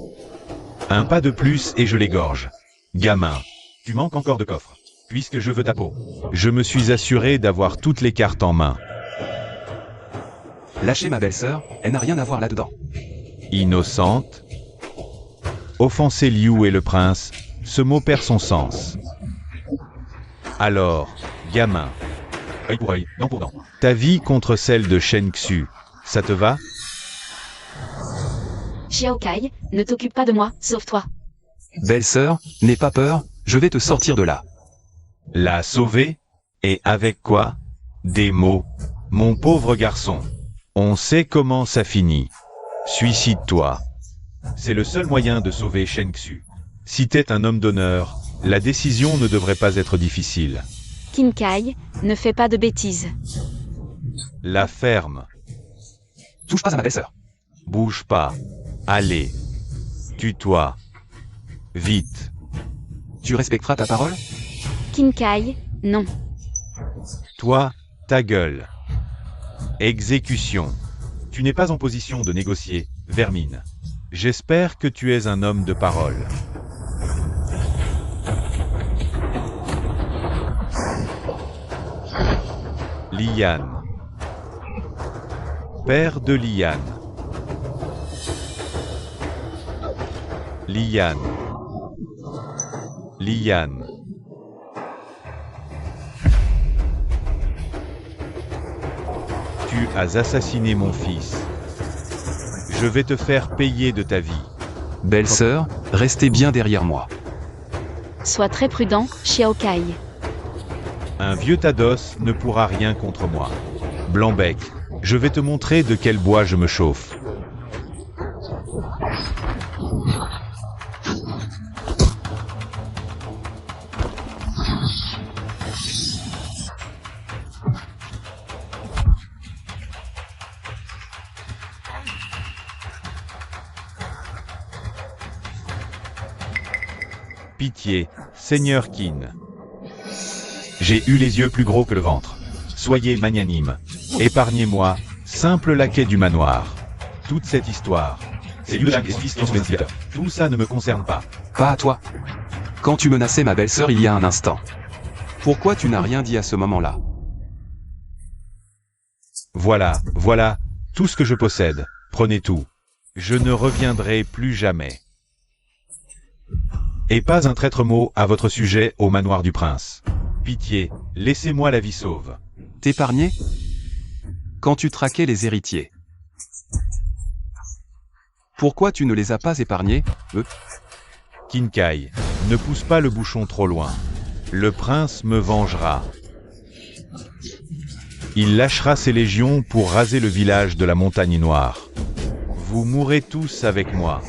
Speaker 5: Un pas de plus et je l'égorge. Gamin, tu manques encore de coffre. Puisque je veux ta peau. Je me suis assuré d'avoir toutes les cartes en main.
Speaker 1: Lâchez ma belle-sœur, elle n'a rien à voir là-dedans.
Speaker 5: Innocente. Offenser Liu et le prince, ce mot perd son sens. Alors, gamin.
Speaker 1: Œil pour œil, dent pour dent.
Speaker 5: Ta vie contre celle de Shen Xu, ça te va?
Speaker 2: Xiaokai, ne t'occupe pas de moi, sauve-toi.
Speaker 1: Belle-sœur, n'aie pas peur, je vais te sortir de là.
Speaker 5: La sauver? Et avec quoi? Des mots. Mon pauvre garçon. On sait comment ça finit. Suicide-toi. C'est le seul moyen de sauver Shen Xu. Si t'es un homme d'honneur, la décision ne devrait pas être difficile.
Speaker 2: Kinkai, ne fais pas de bêtises.
Speaker 5: La ferme.
Speaker 1: Touche pas à ma belle-sœur.
Speaker 5: Bouge pas. Allez. Tue-toi. Vite.
Speaker 1: Tu respecteras ta parole?
Speaker 2: Kinkai, non.
Speaker 5: Toi, ta gueule. Exécution. Tu n'es pas en position de négocier, vermine. J'espère que tu es un homme de parole. Lian. Père de Lian. Lian. Lian. Tu as assassiné mon fils. Je vais te faire payer de ta vie.
Speaker 1: Belle-sœur, restez bien derrière moi.
Speaker 2: Sois très prudent, Xiaokai.
Speaker 5: Un vieux tas d'os ne pourra rien contre moi. Blanc-bec, je vais te montrer de quel bois je me chauffe. Pitié, Seigneur Qin. J'ai eu les yeux plus gros que le ventre. Soyez magnanime. Épargnez-moi, simple laquais du manoir. Toute cette histoire. C'est Liu Zhang et son fils qui sont les instigateurs. Tout ça ne me concerne pas.
Speaker 1: Pas à toi. Quand tu menaçais ma belle-sœur il y a un instant. Pourquoi tu n'as rien dit à ce moment-là?
Speaker 5: Voilà, tout ce que je possède. Prenez tout. Je ne reviendrai plus jamais. Et pas un traître mot à votre sujet au manoir du prince. Pitié, laissez-moi la vie sauve.
Speaker 1: T'épargner? Quand tu traquais les héritiers. Pourquoi tu ne les as pas épargnés, eux?
Speaker 5: Qin Kai, ne pousse pas le bouchon trop loin. Le prince me vengera. Il lâchera ses légions pour raser le village de la Montagne Noire. Vous mourrez tous avec moi.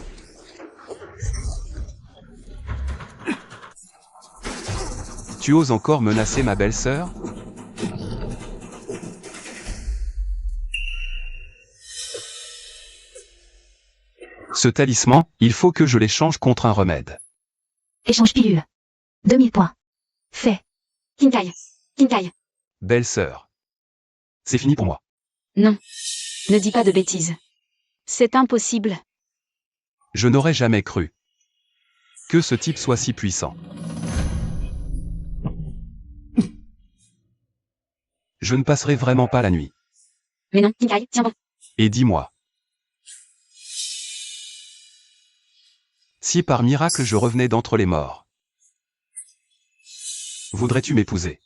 Speaker 1: Tu oses encore menacer ma belle-sœur? Ce talisman, il faut que je l'échange contre un remède.
Speaker 3: Échange pilule. 2000 points. Fait. Kinkai. Kinkai.
Speaker 1: Belle-sœur. C'est fini pour moi.
Speaker 2: Non. Ne dis pas de bêtises. C'est impossible.
Speaker 1: Je n'aurais jamais cru que ce type soit si puissant. Je ne passerai vraiment pas la nuit.
Speaker 3: Mais non, Kinkai, tiens bon.
Speaker 1: Et dis-moi. Si par miracle je revenais d'entre les morts, voudrais-tu m'épouser?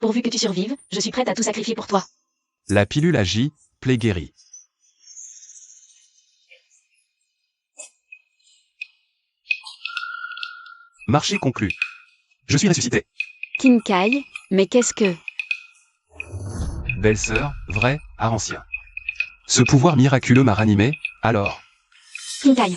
Speaker 3: Pourvu que tu survives, je suis prête à tout sacrifier pour toi.
Speaker 1: La pilule agit, plaie guérit. Marché conclu. Je suis ressuscité.
Speaker 2: Kinkai, mais qu'est-ce que...
Speaker 1: Belle-sœur, vrai, ancien. Ce pouvoir miraculeux m'a ranimé, alors.
Speaker 3: Kinkai.